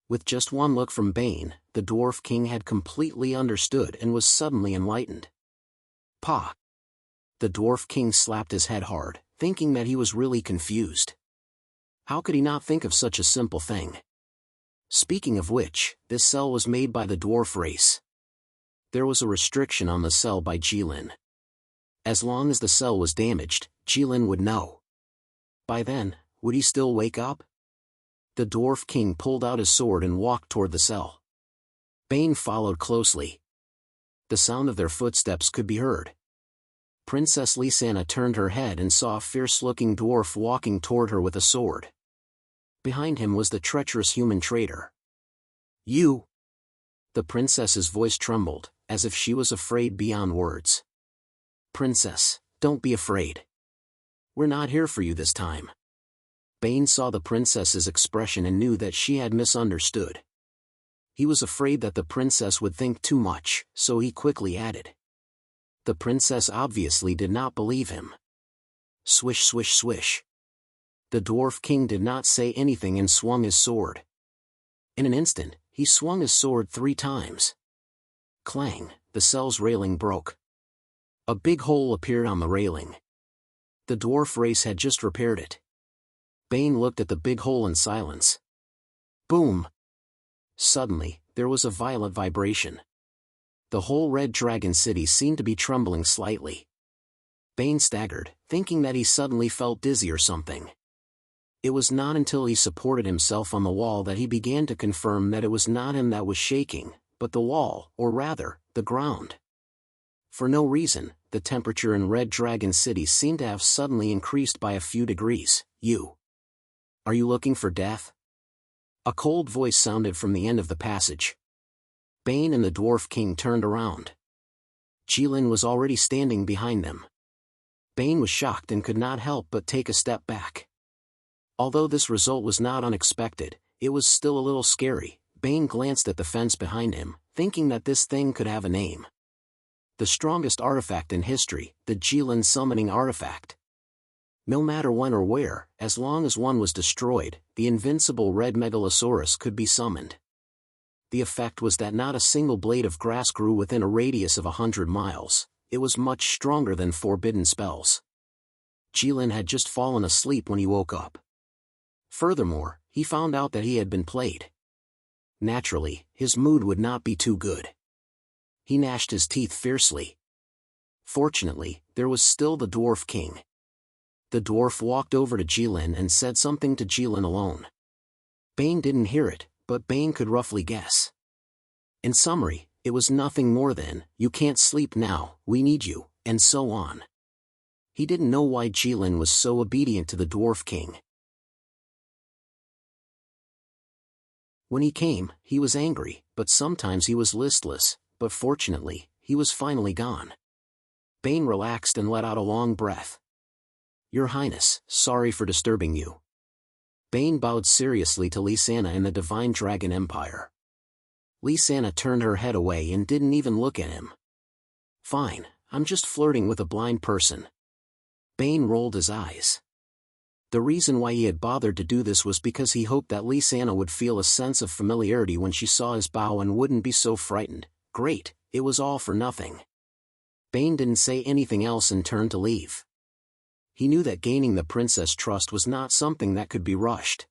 With just one look from Bane, the Dwarf King had completely understood and was suddenly enlightened. Pah! The Dwarf King slapped his head hard, thinking that he was really confused. How could he not think of such a simple thing? Speaking of which, this cell was made by the dwarf race. There was a restriction on the cell by Jilin. As long as the cell was damaged, Jilin would know. By then, would he still wake up? The Dwarf King pulled out his sword and walked toward the cell. Bane followed closely. The sound of their footsteps could be heard. Princess Lysana turned her head and saw a fierce-looking dwarf walking toward her with a sword. Behind him was the treacherous human traitor. You! The princess's voice trembled, as if she was afraid beyond words. Princess, don't be afraid. We're not here for you this time. Bane saw the princess's expression and knew that she had misunderstood. He was afraid that the princess would think too much, so he quickly added. The princess obviously did not believe him. Swish, swish, swish. The Dwarf King did not say anything and swung his sword. In an instant, he swung his sword 3 times. Clang, the cell's railing broke. A big hole appeared on the railing. The dwarf race had just repaired it. Bane looked at the big hole in silence. Boom! Suddenly, there was a violent vibration. The whole Red Dragon City seemed to be trembling slightly. Bane staggered, thinking that he suddenly felt dizzy or something. It was not until he supported himself on the wall that he began to confirm that it was not him that was shaking, but the wall, or rather, the ground. For no reason, the temperature in Red Dragon City seemed to have suddenly increased by a few degrees. Are you looking for death? A cold voice sounded from the end of the passage. Bane and the Dwarf King turned around. Jilin was already standing behind them. Bane was shocked and could not help but take a step back. Although this result was not unexpected, it was still a little scary. Bane glanced at the fence behind him, thinking that this thing could have a name. The strongest artifact in history, the Jilin summoning artifact. No matter when or where, as long as one was destroyed, the invincible red Megalosaurus could be summoned. The effect was that not a single blade of grass grew within a radius of 100 miles. It was much stronger than forbidden spells. Jilin had just fallen asleep when he woke up. Furthermore, he found out that he had been played. Naturally, his mood would not be too good. He gnashed his teeth fiercely. Fortunately, there was still the Dwarf King. The dwarf walked over to Jilin and said something to Jilin alone. Bane didn't hear it, but Bane could roughly guess. In summary, it was nothing more than, "You can't sleep now, we need you," and so on. He didn't know why Jilin was so obedient to the Dwarf King. When he came, he was angry, but sometimes he was listless, but fortunately, he was finally gone. Bane relaxed and let out a long breath. "Your Highness, sorry for disturbing you." Bane bowed seriously to Lysana and the Divine Dragon Empire. Lysana turned her head away and didn't even look at him. "Fine, I'm just flirting with a blind person." Bane rolled his eyes. The reason why he had bothered to do this was because he hoped that Lysana would feel a sense of familiarity when she saw his bow and wouldn't be so frightened. Great, it was all for nothing. Bane didn't say anything else and turned to leave. He knew that gaining the princess' trust was not something that could be rushed.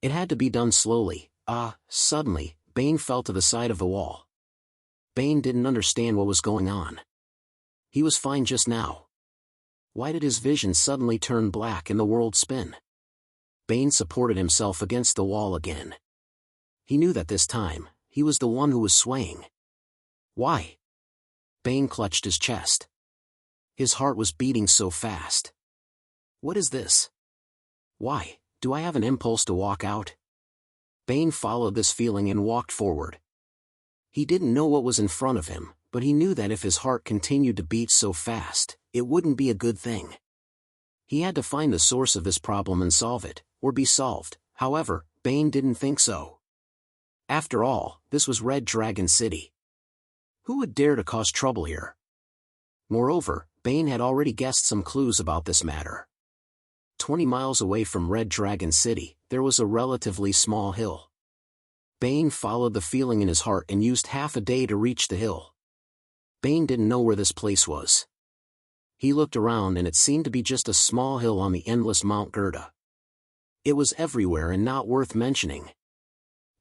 It had to be done slowly. Suddenly, Bane fell to the side of the wall. Bane didn't understand what was going on. He was fine just now. Why did his vision suddenly turn black and the world spin? Bane supported himself against the wall again. He knew that this time, he was the one who was swaying. Why? Bane clutched his chest. His heart was beating so fast. What is this? Why, do I have an impulse to walk out? Bane followed this feeling and walked forward. He didn't know what was in front of him, but he knew that if his heart continued to beat so fast, it wouldn't be a good thing. He had to find the source of this problem and solve it, or be solved. However, Bane didn't think so. After all, this was Red Dragon City. Who would dare to cause trouble here? Moreover, Bane had already guessed some clues about this matter. 20 miles away from Red Dragon City, there was a relatively small hill. Bane followed the feeling in his heart and used half a day to reach the hill. Bane didn't know where this place was. He looked around and it seemed to be just a small hill on the endless Mount Gerda. It was everywhere and not worth mentioning.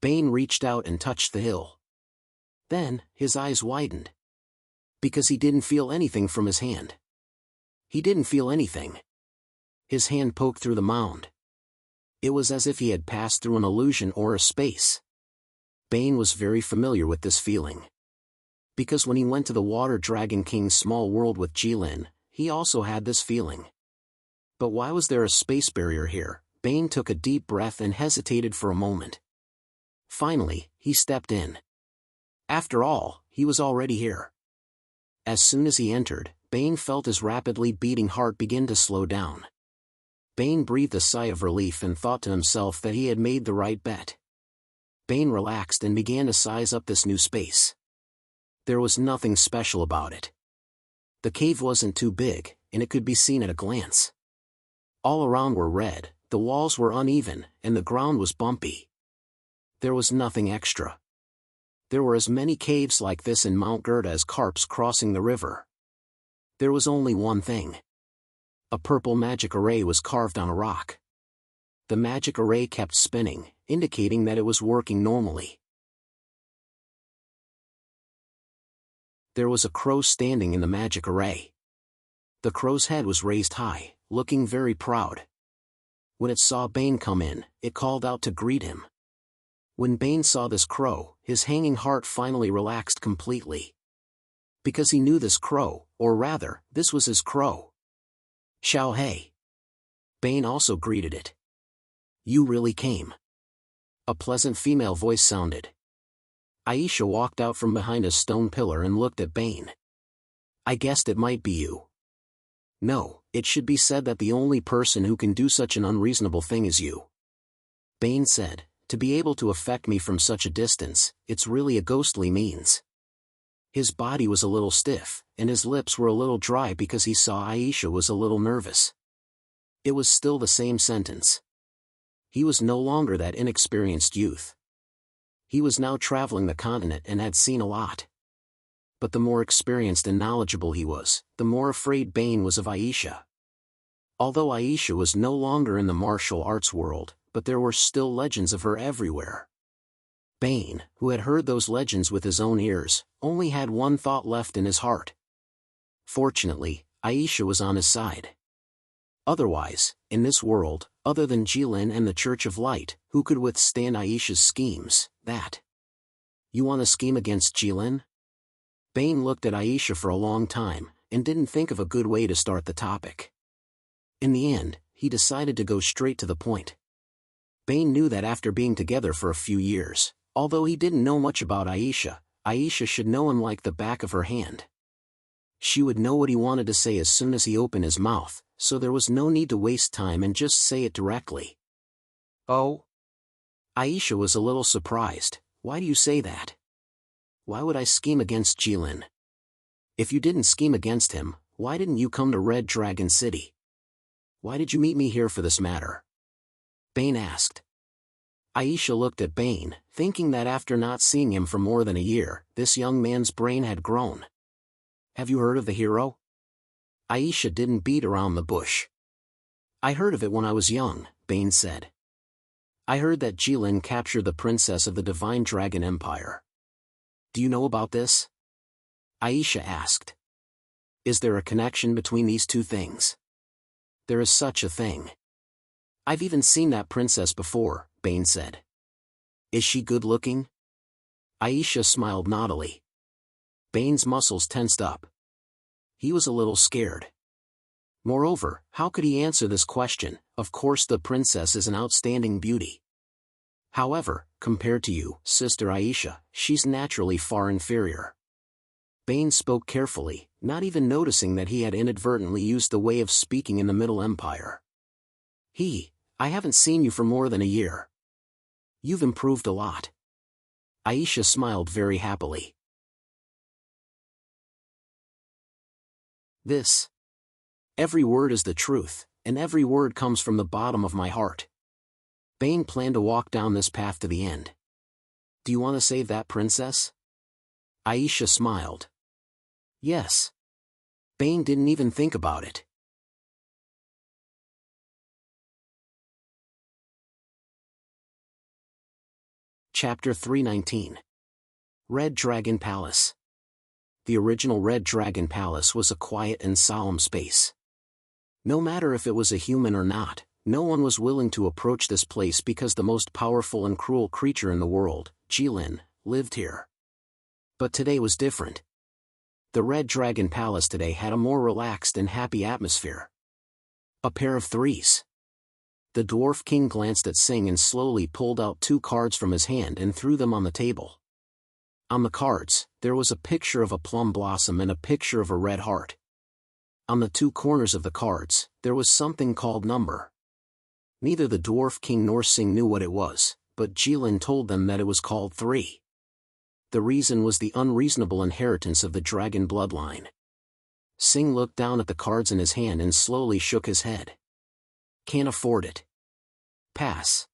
Bane reached out and touched the hill. Then, his eyes widened. Because he didn't feel anything from his hand. He didn't feel anything. His hand poked through the mound. It was as if he had passed through an illusion or a space. Bane was very familiar with this feeling. Because when he went to the Water Dragon King's small world with Jilin, he also had this feeling. But why was there a space barrier here? Bane took a deep breath and hesitated for a moment. Finally, he stepped in. After all, he was already here. As soon as he entered, Bane felt his rapidly beating heart begin to slow down. Bane breathed a sigh of relief and thought to himself that he had made the right bet. Bane relaxed and began to size up this new space. There was nothing special about it. The cave wasn't too big, and it could be seen at a glance. All around were red, the walls were uneven, and the ground was bumpy. There was nothing extra. There were as many caves like this in Mount Gerda as carps crossing the river. There was only one thing. A purple magic array was carved on a rock. The magic array kept spinning, indicating that it was working normally. There was a crow standing in the magic array. The crow's head was raised high, looking very proud. When it saw Bane come in, it called out to greet him. When Bane saw this crow, his hanging heart finally relaxed completely. Because he knew this crow, or rather, this was his crow. Xiao Hei. Bane also greeted it. You really came. A pleasant female voice sounded. Aisha walked out from behind a stone pillar and looked at Bane. I guessed it might be you. No, it should be said that the only person who can do such an unreasonable thing is you. Bane said, to be able to affect me from such a distance, it's really a ghostly means. His body was a little stiff, and his lips were a little dry because he saw Aisha was a little nervous. It was still the same sentence. He was no longer that inexperienced youth. He was now traveling the continent and had seen a lot. But the more experienced and knowledgeable he was, the more afraid Bane was of Aisha. Although Aisha was no longer in the martial arts world, but there were still legends of her everywhere. Bane, who had heard those legends with his own ears, only had one thought left in his heart. Fortunately, Aisha was on his side. Otherwise, in this world, other than Jilin and the Church of Light, who could withstand Aisha's schemes, that? You want to scheme against Jilin? Bane looked at Aisha for a long time, and didn't think of a good way to start the topic. In the end, he decided to go straight to the point. Bane knew that after being together for a few years, although he didn't know much about Aisha, Aisha should know him like the back of her hand. She would know what he wanted to say as soon as he opened his mouth, so there was no need to waste time and just say it directly. Oh? Aisha was a little surprised. Why do you say that? Why would I scheme against Jilin? If you didn't scheme against him, why didn't you come to Red Dragon City? Why did you meet me here for this matter? Bane asked. Aisha looked at Bane, thinking that after not seeing him for more than a year, this young man's brain had grown. Have you heard of the hero? Aisha didn't beat around the bush. I heard of it when I was young, Bane said. I heard that Jilin captured the princess of the Divine Dragon Empire. Do you know about this? Aisha asked. Is there a connection between these two things? There is such a thing. I've even seen that princess before, Bane said. Is she good-looking? Aisha smiled naughtily. Bane's muscles tensed up. He was a little scared. Moreover, how could he answer this question? Of course the princess is an outstanding beauty. However, compared to you, Sister Aisha, she's naturally far inferior. Bane spoke carefully, not even noticing that he had inadvertently used the way of speaking in the Middle Empire. I haven't seen you for more than a year. You've improved a lot. Aisha smiled very happily. Every word is the truth, and every word comes from the bottom of my heart. Bane planned to walk down this path to the end. Do you want to save that princess? Aisha smiled. Yes. Bane didn't even think about it. Chapter 319. Red Dragon Palace. The original Red Dragon Palace was a quiet and solemn space. No matter if it was a human or not, no one was willing to approach this place because the most powerful and cruel creature in the world, Jilin, lived here. But today was different. The Red Dragon Palace today had a more relaxed and happy atmosphere. A pair of threes. The Dwarf King glanced at Sing and slowly pulled out 2 cards from his hand and threw them on the table. On the cards, there was a picture of a plum blossom and a picture of a red heart. On the 2 corners of the cards, there was something called number. Neither the Dwarf King nor Sing knew what it was, but Jilin told them that it was called 3. The reason was the unreasonable inheritance of the dragon bloodline. Sing looked down at the cards in his hand and slowly shook his head. Can't afford it. Pass.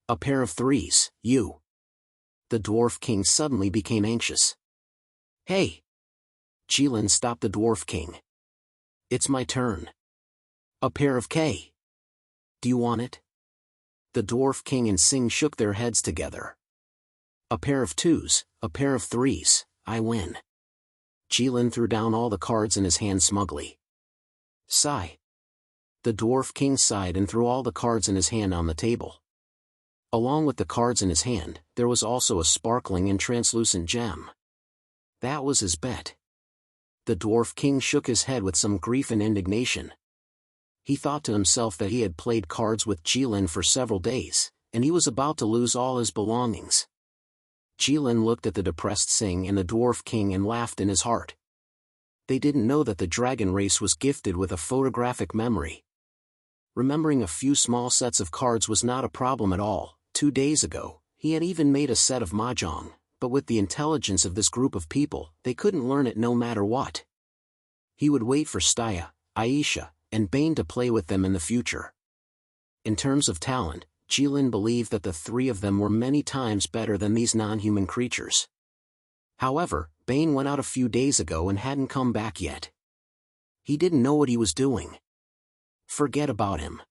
A pair of threes, you. The Dwarf King suddenly became anxious. Hey! Jilin stopped the Dwarf King. It's my turn. A pair of K. Do you want it? The Dwarf King and Sing shook their heads together. A pair of 2s, a pair of 3s, I win. Jilin threw down all the cards in his hand smugly. Sigh. The Dwarf King sighed and threw all the cards in his hand on the table. Along with the cards in his hand, there was also a sparkling and translucent gem. That was his bet. The Dwarf King shook his head with some grief and indignation. He thought to himself that he had played cards with Jilin for several days, and he was about to lose all his belongings. Jilin looked at the depressed Sing and the Dwarf King and laughed in his heart. They didn't know that the dragon race was gifted with a photographic memory. Remembering a few small sets of cards was not a problem at all. 2 days ago, he had even made a set of mahjong, but with the intelligence of this group of people, they couldn't learn it no matter what. He would wait for Staya, Aisha, and Bane to play with them in the future. In terms of talent, Jilin believed that the three of them were many times better than these non-human creatures. However, Bane went out a few days ago and hadn't come back yet. He didn't know what he was doing. Forget about him.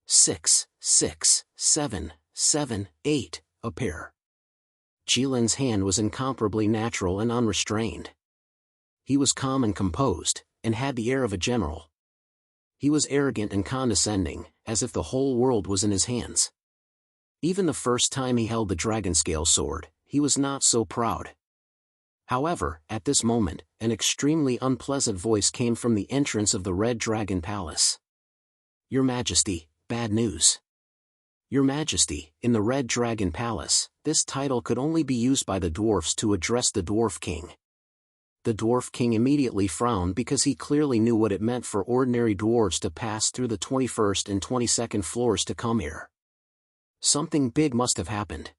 6, 6, 7, 7, 8, a pair. Jilin's hand was incomparably natural and unrestrained. He was calm and composed, and had the air of a general. He was arrogant and condescending, as if the whole world was in his hands. Even the first time he held the dragon-scale sword, he was not so proud. However, at this moment, an extremely unpleasant voice came from the entrance of the Red Dragon Palace. "Your Majesty, bad news. Your Majesty, in the Red Dragon Palace." This title could only be used by the dwarfs to address the Dwarf King. The Dwarf King immediately frowned because he clearly knew what it meant for ordinary dwarves to pass through the 21st and 22nd floors to come here. Something big must have happened.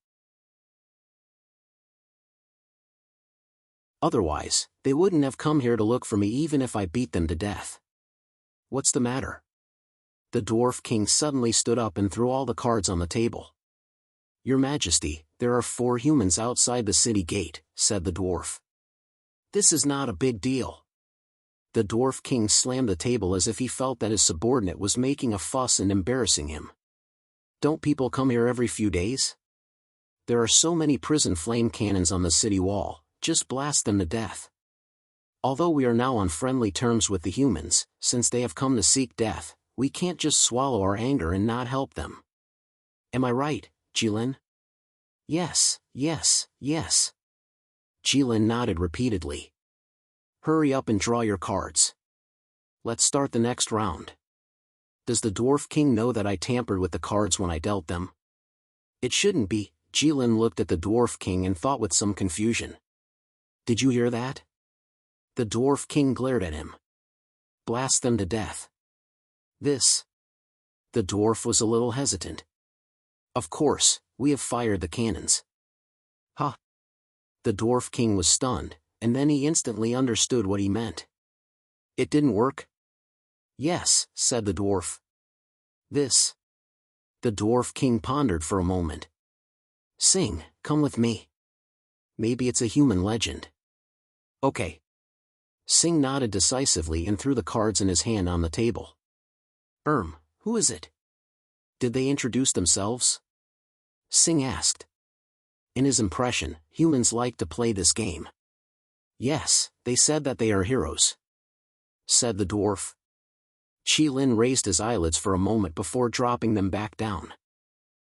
Otherwise, they wouldn't have come here to look for me even if I beat them to death. What's the matter? The Dwarf King suddenly stood up and threw all the cards on the table. "Your Majesty, there are 4 humans outside the city gate," said the dwarf. "This is not a big deal." The Dwarf King slammed the table as if he felt that his subordinate was making a fuss and embarrassing him. "Don't people come here every few days? There are so many prison flame cannons on the city wall, just blast them to death. Although we are now on friendly terms with the humans, since they have come to seek death, we can't just swallow our anger and not help them. Am I right, Jilin?" "Yes, yes, yes." Jilin nodded repeatedly. "Hurry up and draw your cards. Let's start the next round. Does the Dwarf King know that I tampered with the cards when I dealt them?" "It shouldn't be." Jilin looked at the Dwarf King and thought with some confusion. "Did you hear that?" The Dwarf King glared at him. "Blast them to death. This." The dwarf was a little hesitant. "Of course, we have fired the cannons." "Huh." The Dwarf King was stunned, and then he instantly understood what he meant. "It didn't work?" "Yes," said the dwarf. "This." The Dwarf King pondered for a moment. "Sing, come with me. Maybe it's a human legend." "Okay." Sing nodded decisively and threw the cards in his hand on the table. Who is it? Did they introduce themselves?" Sing asked. In his impression, humans like to play this game. "Yes, they said that they are heroes," said the dwarf. Jilin raised his eyelids for a moment before dropping them back down.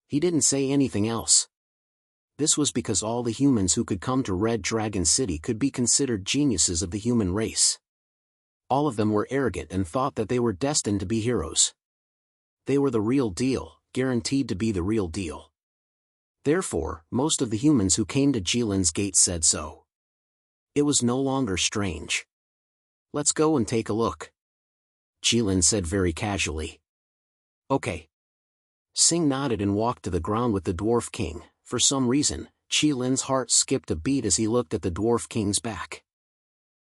He didn't say anything else. This was because all the humans who could come to Red Dragon City could be considered geniuses of the human race. All of them were arrogant and thought that they were destined to be heroes. They were the real deal, guaranteed to be the real deal. Therefore, most of the humans who came to Jilin's gate said so. It was no longer strange. "Let's go and take a look," Jilin said very casually. "Okay." Sing nodded and walked to the ground with the Dwarf King. For some reason, Jilin's heart skipped a beat as he looked at the Dwarf King's back.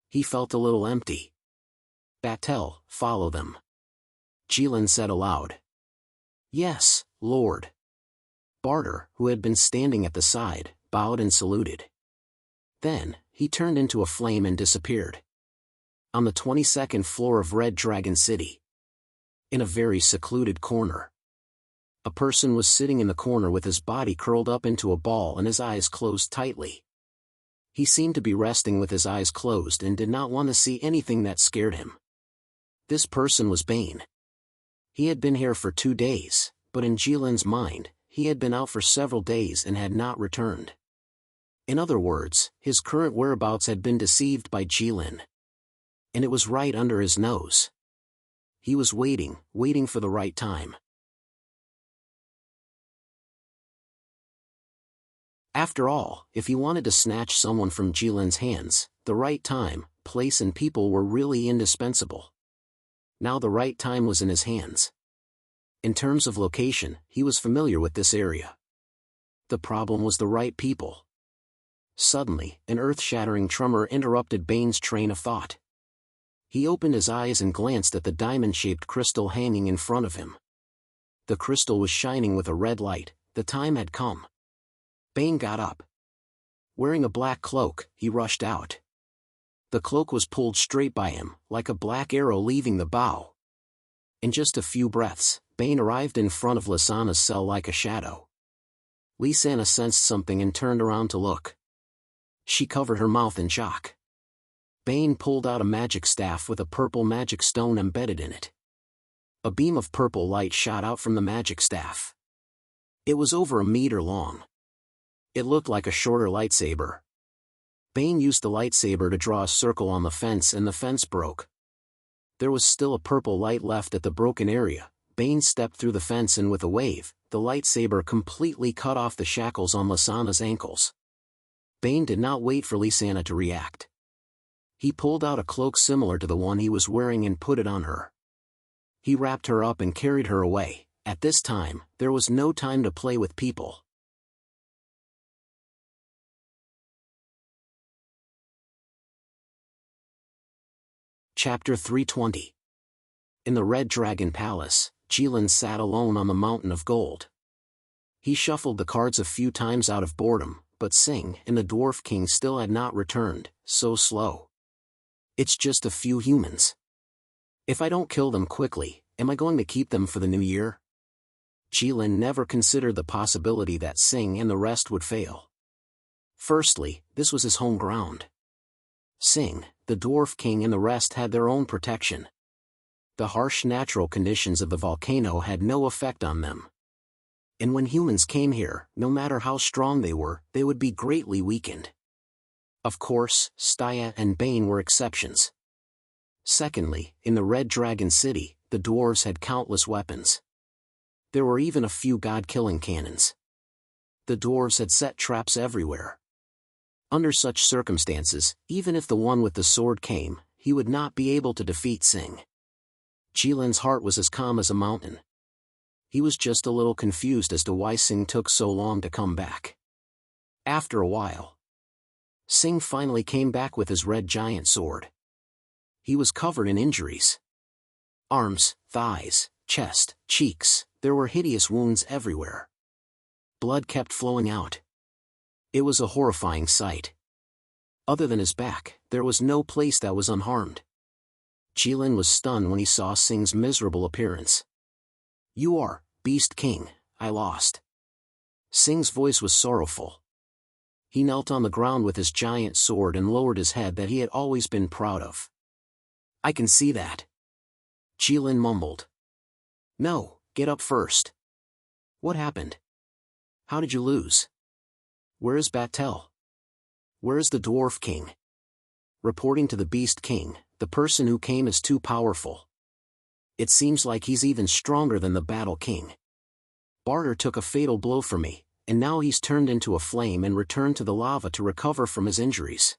He felt a little empty. "Batel, follow them," Jilin said aloud. "Yes, Lord." Barter, who had been standing at the side, bowed and saluted. Then, he turned into a flame and disappeared. On the 22nd floor of Red Dragon City. In a very secluded corner. A person was sitting in the corner with his body curled up into a ball and his eyes closed tightly. He seemed to be resting with his eyes closed and did not want to see anything that scared him. This person was Bane. He had been here for 2 days, but in Jilin's mind, he had been out for several days and had not returned. In other words, his current whereabouts had been deceived by Jilin. And it was right under his nose. He was waiting for the right time. After all, if he wanted to snatch someone from Jilin's hands, the right time, place and people were really indispensable. Now the right time was in his hands. In terms of location, he was familiar with this area. The problem was the right people. Suddenly, an earth-shattering tremor interrupted Bane's train of thought. He opened his eyes and glanced at the diamond-shaped crystal hanging in front of him. The crystal was shining with a red light. The time had come. Bane got up. Wearing a black cloak, he rushed out. The cloak was pulled straight by him, like a black arrow leaving the bow. In just a few breaths, Bane arrived in front of Lysana's cell like a shadow. Lysana sensed something and turned around to look. She covered her mouth in shock. Bane pulled out a magic staff with a purple magic stone embedded in it. A beam of purple light shot out from the magic staff. It was over a meter long. It looked like a shorter lightsaber. Bane used the lightsaber to draw a circle on the fence and the fence broke. There was still a purple light left at the broken area. Bane stepped through the fence and with a wave, the lightsaber completely cut off the shackles on Lysana's ankles. Bane did not wait for Lysana to react. He pulled out a cloak similar to the one he was wearing and put it on her. He wrapped her up and carried her away. At this time, there was no time to play with people. Chapter 320. In the Red Dragon Palace, Jilin sat alone on the mountain of gold. He shuffled the cards a few times out of boredom, but Sing and the Dwarf King still had not returned. So slow. It's just a few humans. If I don't kill them quickly, am I going to keep them for the new year? Jilin never considered the possibility that Sing and the rest would fail. Firstly, this was his home ground. Sing, the Dwarf King and the rest had their own protection. The harsh natural conditions of the volcano had no effect on them. And when humans came here, no matter how strong they would be greatly weakened. Of course, Staya and Bane were exceptions. Secondly, in the Red Dragon City, the dwarves had countless weapons. There were even a few god-killing cannons. The dwarves had set traps everywhere. Under such circumstances, even if the one with the sword came, he would not be able to defeat Sing. Jilin's heart was as calm as a mountain. He was just a little confused as to why Sing took so long to come back. After a while, Sing finally came back with his red giant sword. He was covered in injuries. Arms, thighs, chest, cheeks, there were hideous wounds everywhere. Blood kept flowing out. It was a horrifying sight. Other than his back, there was no place that was unharmed. Jilin was stunned when he saw Sing's miserable appearance. "You are, Beast King, I lost." Sing's voice was sorrowful. He knelt on the ground with his giant sword and lowered his head that he had always been proud of. "I can see that." Jilin mumbled. "No, get up first. What happened? How did you lose? Where is Batel? Where is the Dwarf King?" Reporting to the Beast King, "The person who came is too powerful. It seems like he's even stronger than the Battle King. Barter took a fatal blow for me, and now he's turned into a flame and returned to the lava to recover from his injuries.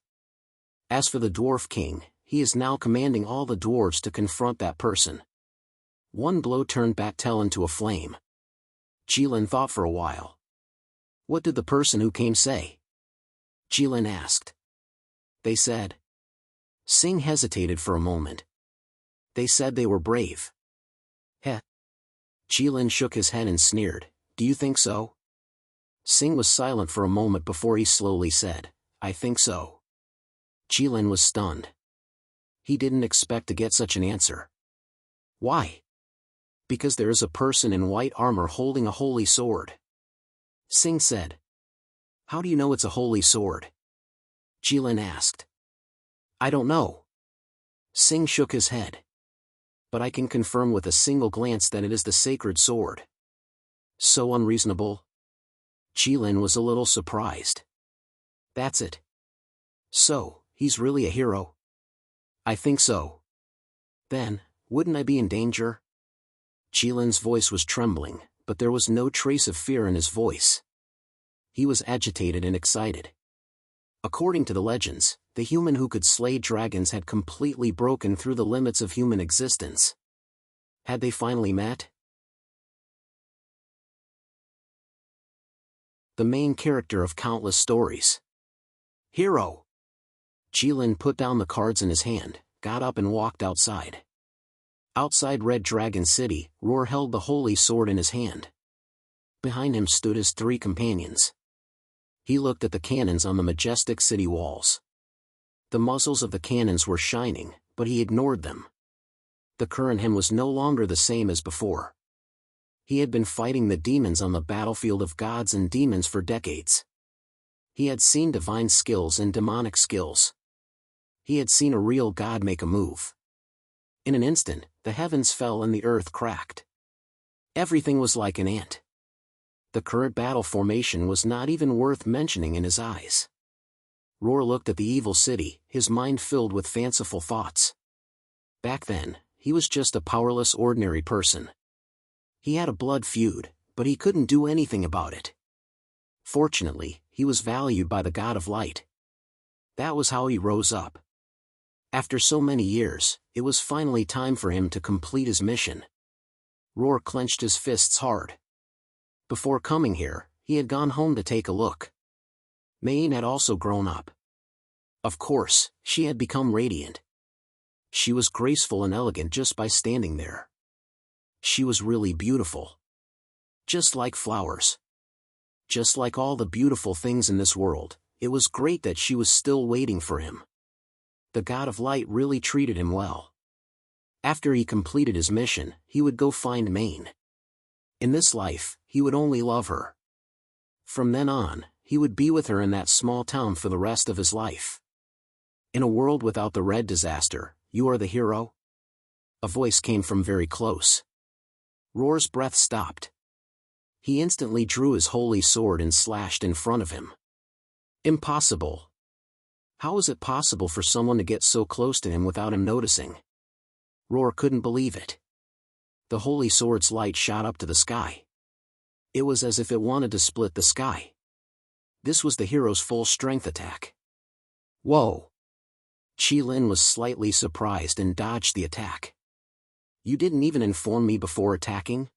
As for the Dwarf King, he is now commanding all the dwarves to confront that person." One blow turned Batel into a flame. Jilin thought for a while. "What did the person who came say?" Jilin asked. "They said." Sing hesitated for a moment. "They said they were brave." "Heh." Jilin shook his head and sneered. "Do you think so?" Sing was silent for a moment before he slowly said, "I think so." Jilin was stunned. He didn't expect to get such an answer. "Why?" "Because there is a person in white armor holding a holy sword." Sing said. "How do you know it's a holy sword?" Jilin asked. "I don't know." Sing shook his head. "But I can confirm with a single glance that it is the sacred sword." "So unreasonable?" Jilin was a little surprised. "That's it." "So, he's really a hero?" "I think so." "Then, wouldn't I be in danger?" Jilin's voice was trembling, but there was no trace of fear in his voice. He was agitated and excited. According to the legends, the human who could slay dragons had completely broken through the limits of human existence. Had they finally met? The main character of countless stories. Hero! Jilin put down the cards in his hand, got up and walked outside. Outside Red Dragon City, Roar held the holy sword in his hand. Behind him stood his 3 companions. He looked at the cannons on the majestic city walls. The muzzles of the cannons were shining, but he ignored them. The current him was no longer the same as before. He had been fighting the demons on the battlefield of gods and demons for decades. He had seen divine skills and demonic skills. He had seen a real god make a move. In an instant, the heavens fell and the earth cracked. Everything was like an ant. The current battle formation was not even worth mentioning in his eyes. Roar looked at the evil city, his mind filled with fanciful thoughts. Back then, he was just a powerless ordinary person. He had a blood feud, but he couldn't do anything about it. Fortunately, he was valued by the God of Light. That was how he rose up. After so many years, it was finally time for him to complete his mission. Roar clenched his fists hard. Before coming here, he had gone home to take a look. Mayne had also grown up. Of course, she had become radiant. She was graceful and elegant just by standing there. She was really beautiful. Just like flowers. Just like all the beautiful things in this world, it was great that she was still waiting for him. The God of Light really treated him well. After he completed his mission, he would go find Mayne. In this life, he would only love her. From then on, he would be with her in that small town for the rest of his life. In a world without the red disaster, you are the hero? A voice came from very close. Roar's breath stopped. He instantly drew his holy sword and slashed in front of him. Impossible. How was it possible for someone to get so close to him without him noticing? Roar couldn't believe it. The holy sword's light shot up to the sky. It was as if it wanted to split the sky. This was the hero's full-strength attack. Whoa! Qilin was slightly surprised and dodged the attack. You didn't even inform me before attacking?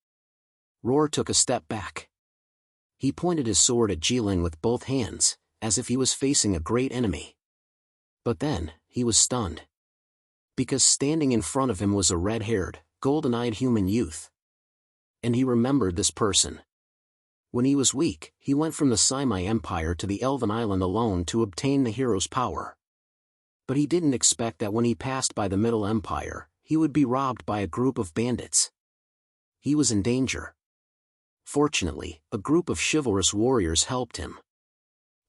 Roar took a step back. He pointed his sword at Qilin with both hands, as if he was facing a great enemy. But then, he was stunned. Because standing in front of him was a red-haired, golden-eyed human youth. And he remembered this person. When he was weak, he went from the Simai Empire to the Elven Island alone to obtain the hero's power. But he didn't expect that when he passed by the Middle Empire, he would be robbed by a group of bandits. He was in danger. Fortunately, a group of chivalrous warriors helped him.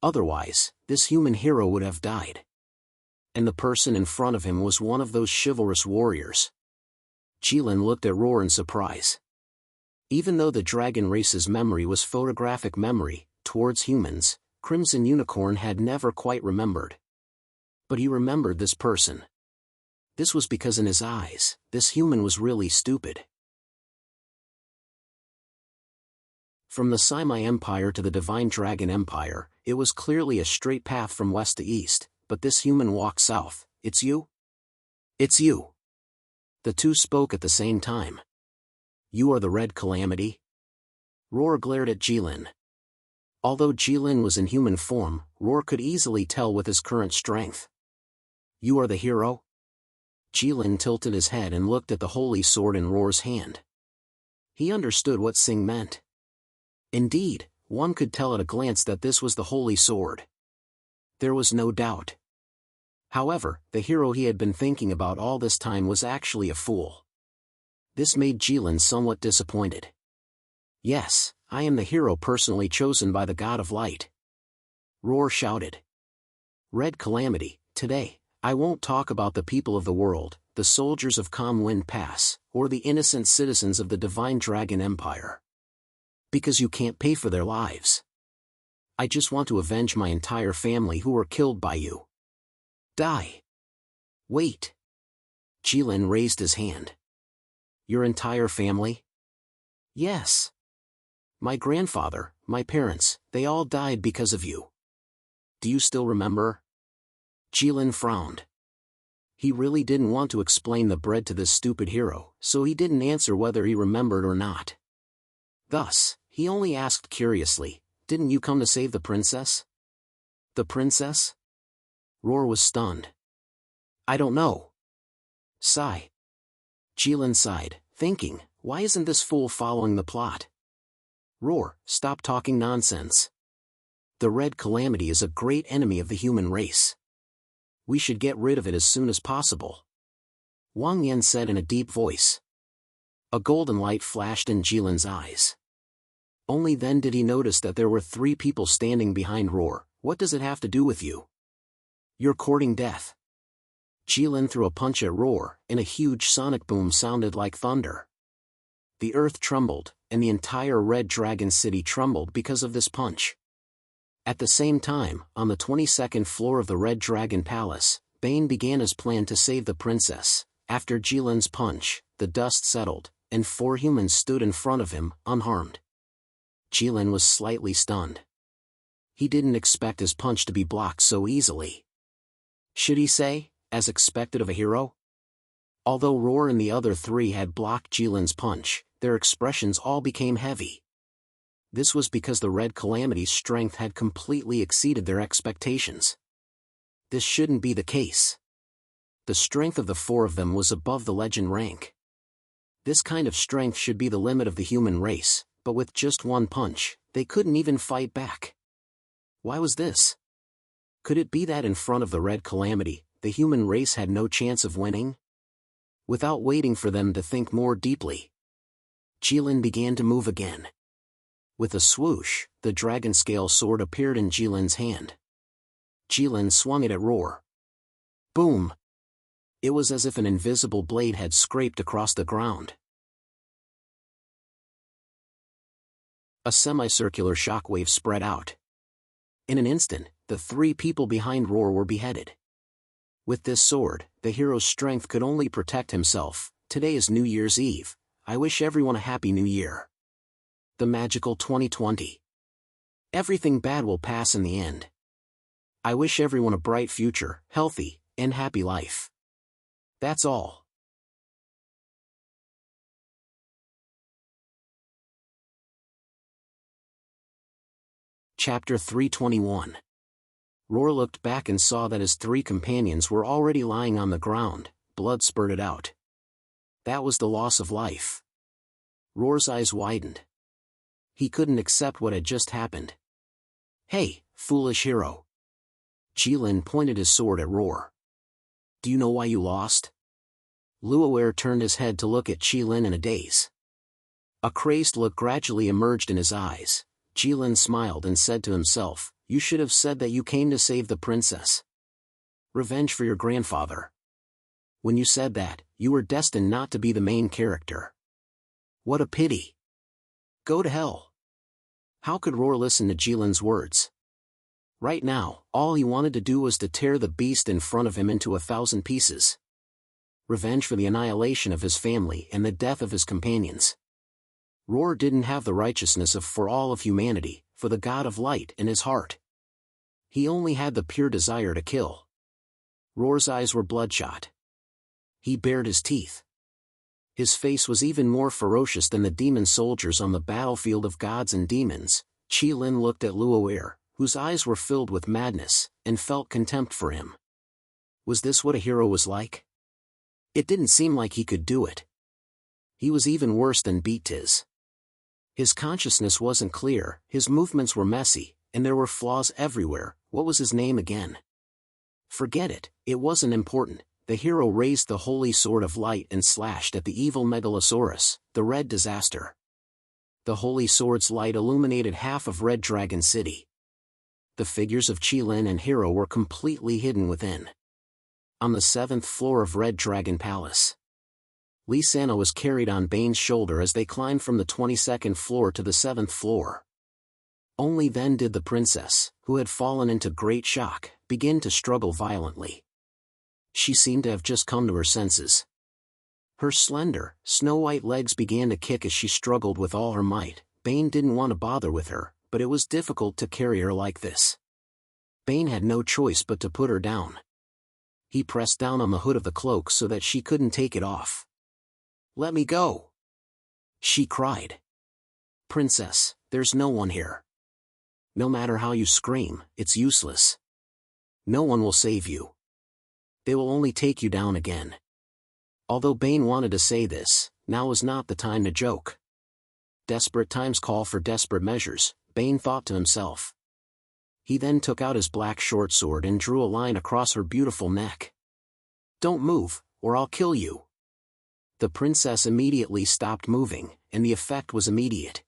Otherwise, this human hero would have died. And the person in front of him was one of those chivalrous warriors. Qilin looked at Roar in surprise. Even though the dragon race's memory was photographic memory, towards humans, Crimson Unicorn had never quite remembered. But he remembered this person. This was because in his eyes, this human was really stupid. From the Simai Empire to the Divine Dragon Empire, it was clearly a straight path from west to east, but this human walked south. It's you? It's you. The two spoke at the same time. You are the Red Calamity? Roar glared at Qilin. Although Qilin was in human form, Roar could easily tell with his current strength. You are the hero? Qilin tilted his head and looked at the holy sword in Roar's hand. He understood what Sing meant. Indeed, one could tell at a glance that this was the holy sword. There was no doubt. However, the hero he had been thinking about all this time was actually a fool. This made Qilin somewhat disappointed. Yes, I am the hero personally chosen by the God of Light. Roar shouted. Red Calamity, today, I won't talk about the people of the world, the soldiers of Calm Wind Pass, or the innocent citizens of the Divine Dragon Empire. Because you can't pay for their lives. I just want to avenge my entire family who were killed by you. Die. Wait. Qilin raised his hand. Your entire family? Yes. My grandfather, my parents, they all died because of you. Do you still remember? Qilin frowned. He really didn't want to explain the bread to this stupid hero, so he didn't answer whether he remembered or not. Thus, he only asked curiously, didn't you come to save the princess? The princess? Roar was stunned. I don't know. Sigh. Jilin sighed, thinking, why isn't this fool following the plot? Roar, stop talking nonsense. The Red Calamity is a great enemy of the human race. We should get rid of it as soon as possible. Wang Yan said in a deep voice. A golden light flashed in Jilin's eyes. Only then did he notice that there were 3 people standing behind Roar. What does it have to do with you? You're courting death. Jilin threw a punch at Roar, and a huge sonic boom sounded like thunder. The earth trembled, and the entire Red Dragon City trembled because of this punch. At the same time, on the 22nd floor of the Red Dragon Palace, Bane began his plan to save the princess. After Jilin's punch, the dust settled, and 4 humans stood in front of him, unharmed. Jilin was slightly stunned. He didn't expect his punch to be blocked so easily. Should he say, as expected of a hero? Although Roar and the other 3 had blocked Jilin's punch, their expressions all became heavy. This was because the Red Calamity's strength had completely exceeded their expectations. This shouldn't be the case. The strength of the 4 of them was above the legend rank. This kind of strength should be the limit of the human race, but with just 1 punch, they couldn't even fight back. Why was this? Could it be that in front of the Red Calamity, the human race had no chance of winning? Without waiting for them to think more deeply, Jilin began to move again. With a swoosh, the dragon scale sword appeared in Jilin's hand. Jilin swung it at Roar. Boom! It was as if an invisible blade had scraped across the ground. A semicircular shockwave spread out. In an instant, the 3 people behind Roar were beheaded. With this sword, the hero's strength could only protect himself. Today is New Year's Eve. I wish everyone a happy new year. The magical 2020. Everything bad will pass in the end. I wish everyone a bright future, healthy, and happy life. That's all. Chapter 321. Roar looked back and saw that his 3 companions were already lying on the ground, blood spurted out. That was the loss of life. Roar's eyes widened. He couldn't accept what had just happened. Hey, foolish hero. Jilin pointed his sword at Roar. Do you know why you lost? Luaware turned his head to look at Jilin in a daze. A crazed look gradually emerged in his eyes. Jilin smiled and said to himself, you should have said that you came to save the princess. Revenge for your grandfather. When you said that, you were destined not to be the main character. What a pity. Go to hell. How could Roar listen to Jilin's words? Right now, all he wanted to do was to tear the beast in front of him into 1,000 pieces. Revenge for the annihilation of his family and the death of his companions. Roar didn't have the righteousness for all of humanity, for the God of Light in his heart. He only had the pure desire to kill. Roar's eyes were bloodshot. He bared his teeth. His face was even more ferocious than the demon soldiers on the battlefield of gods and demons. Jilin looked at Luaware, whose eyes were filled with madness, and felt contempt for him. Was this what a hero was like? It didn't seem like he could do it. He was even worse than Beatiz. His consciousness wasn't clear, his movements were messy, and there were flaws everywhere. What was his name again? Forget it, it wasn't important. The hero raised the holy sword of light and slashed at the evil Megalosaurus, the Red Disaster. The holy sword's light illuminated half of Red Dragon City. The figures of Jilin and Hero were completely hidden within. On the 7th floor of Red Dragon Palace, Lisana was carried on Bane's shoulder as they climbed from the 22nd floor to the 7th floor. Only then did the princess, who had fallen into great shock, begin to struggle violently. She seemed to have just come to her senses. Her slender, snow-white legs began to kick as she struggled with all her might. Bane didn't want to bother with her, but it was difficult to carry her like this. Bane had no choice but to put her down. He pressed down on the hood of the cloak so that she couldn't take it off. Let me go! She cried. Princess, there's no one here. No matter how you scream, it's useless. No one will save you. They will only take you down again. Although Bane wanted to say this, now was not the time to joke. Desperate times call for desperate measures, Bane thought to himself. He then took out his black short sword and drew a line across her beautiful neck. "Don't move, or I'll kill you." The princess immediately stopped moving, and the effect was immediate.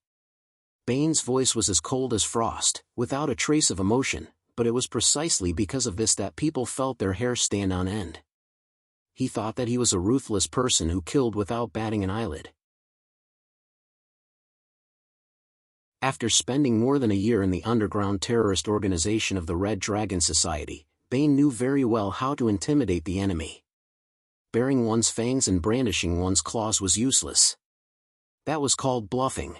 Bane's voice was as cold as frost, without a trace of emotion, but it was precisely because of this that people felt their hair stand on end. He thought that he was a ruthless person who killed without batting an eyelid. After spending more than a year in the underground terrorist organization of the Red Dragon Society, Bane knew very well how to intimidate the enemy. Baring one's fangs and brandishing one's claws was useless. That was called bluffing.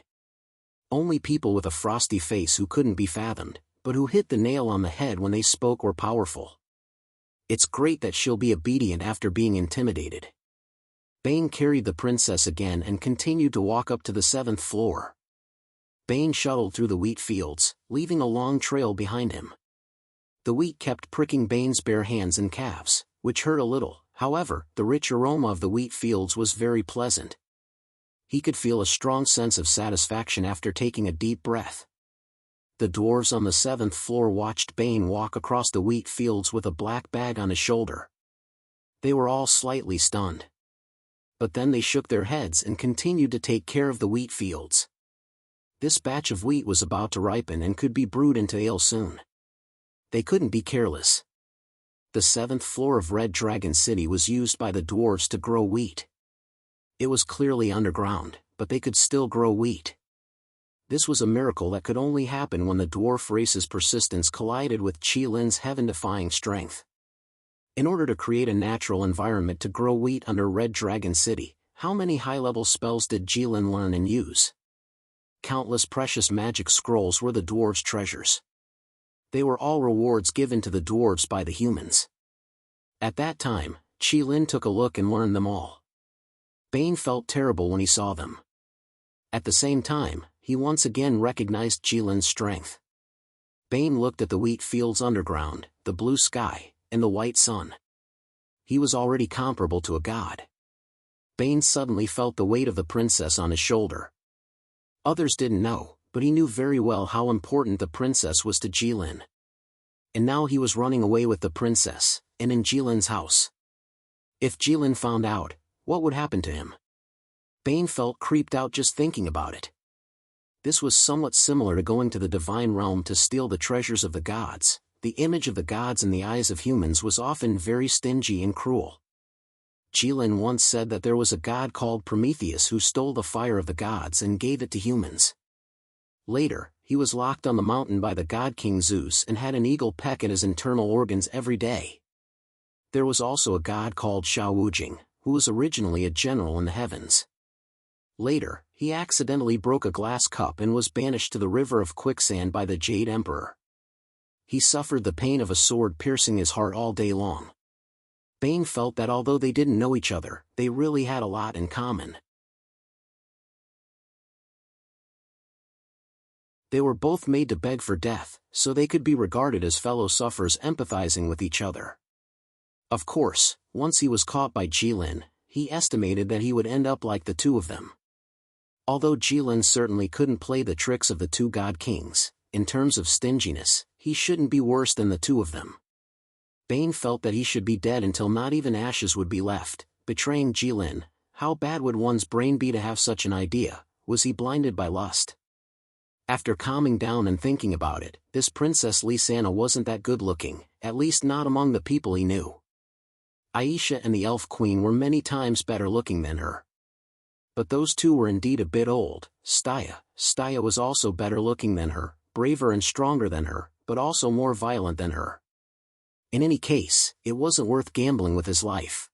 Only people with a frosty face who couldn't be fathomed, but who hit the nail on the head when they spoke were powerful. It's great that she'll be obedient after being intimidated. Bane carried the princess again and continued to walk up to the 7th floor. Bane shuttled through the wheat fields, leaving a long trail behind him. The wheat kept pricking Bane's bare hands and calves, which hurt a little. However, the rich aroma of the wheat fields was very pleasant. He could feel a strong sense of satisfaction after taking a deep breath. The dwarves on the 7th floor watched Bane walk across the wheat fields with a black bag on his shoulder. They were all slightly stunned. But then they shook their heads and continued to take care of the wheat fields. This batch of wheat was about to ripen and could be brewed into ale soon. They couldn't be careless. The 7th floor of Red Dragon City was used by the dwarves to grow wheat. It was clearly underground, but they could still grow wheat. This was a miracle that could only happen when the dwarf race's persistence collided with Qilin's heaven-defying strength. In order to create a natural environment to grow wheat under Red Dragon City, how many high-level spells did Qilin learn and use? Countless precious magic scrolls were the dwarves' treasures. They were all rewards given to the dwarves by the humans. At that time, Qilin took a look and learned them all. Bane felt terrible when he saw them. At the same time, he once again recognized Qilin's strength. Bane looked at the wheat fields underground, the blue sky, and the white sun. He was already comparable to a god. Bane suddenly felt the weight of the princess on his shoulder. Others didn't know, but he knew very well how important the princess was to Qilin. And now he was running away with the princess, and in Qilin's house. If Qilin found out, what would happen to him? Bane felt creeped out just thinking about it. This was somewhat similar to going to the divine realm to steal the treasures of the gods. The image of the gods in the eyes of humans was often very stingy and cruel. Qilin once said that there was a god called Prometheus who stole the fire of the gods and gave it to humans. Later, he was locked on the mountain by the god King Zeus and had an eagle peck at his internal organs every day. There was also a god called Shao Wujing, who was originally a general in the heavens. Later, he accidentally broke a glass cup and was banished to the river of quicksand by the Jade Emperor. He suffered the pain of a sword piercing his heart all day long. Bane felt that although they didn't know each other, they really had a lot in common. They were both made to beg for death, so they could be regarded as fellow sufferers empathizing with each other. Of course, once he was caught by Qilin, he estimated that he would end up like the two of them. Although Qilin certainly couldn't play the tricks of the two god kings, in terms of stinginess, he shouldn't be worse than the two of them. Bane felt that he should be dead until not even ashes would be left, betraying Qilin. How bad would one's brain be to have such an idea? Was he blinded by lust? After calming down and thinking about it, this Princess Lysana wasn't that good-looking, at least not among the people he knew. Aisha and the Elf Queen were many times better looking than her. But those two were indeed a bit old. Staya was also better looking than her, braver and stronger than her, but also more violent than her. In any case, it wasn't worth gambling with his life.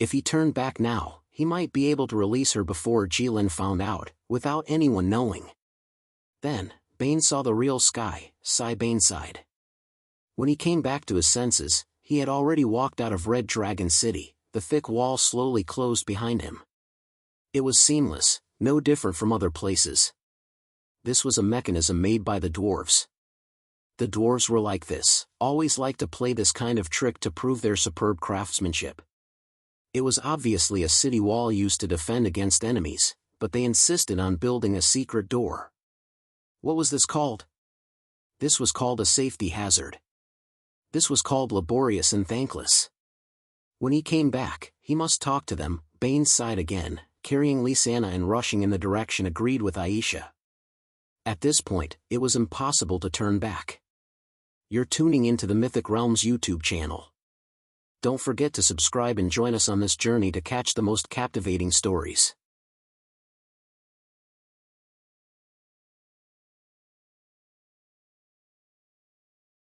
If he turned back now, he might be able to release her before Qilin found out, without anyone knowing. Then, Bane saw the real sky. Bane sighed. When he came back to his senses, he had already walked out of Red Dragon City. The thick wall slowly closed behind him. It was seamless, no different from other places. This was a mechanism made by the dwarves. The dwarves were like this, always liked to play this kind of trick to prove their superb craftsmanship. It was obviously a city wall used to defend against enemies, but they insisted on building a secret door. What was this called? This was called a safety hazard. This was called laborious and thankless. When he came back, he must talk to them. Bane sighed again, carrying Lysana and rushing in the direction agreed with Aisha. At this point, it was impossible to turn back. You're tuning into the Mythic Realms YouTube channel. Don't forget to subscribe and join us on this journey to catch the most captivating stories.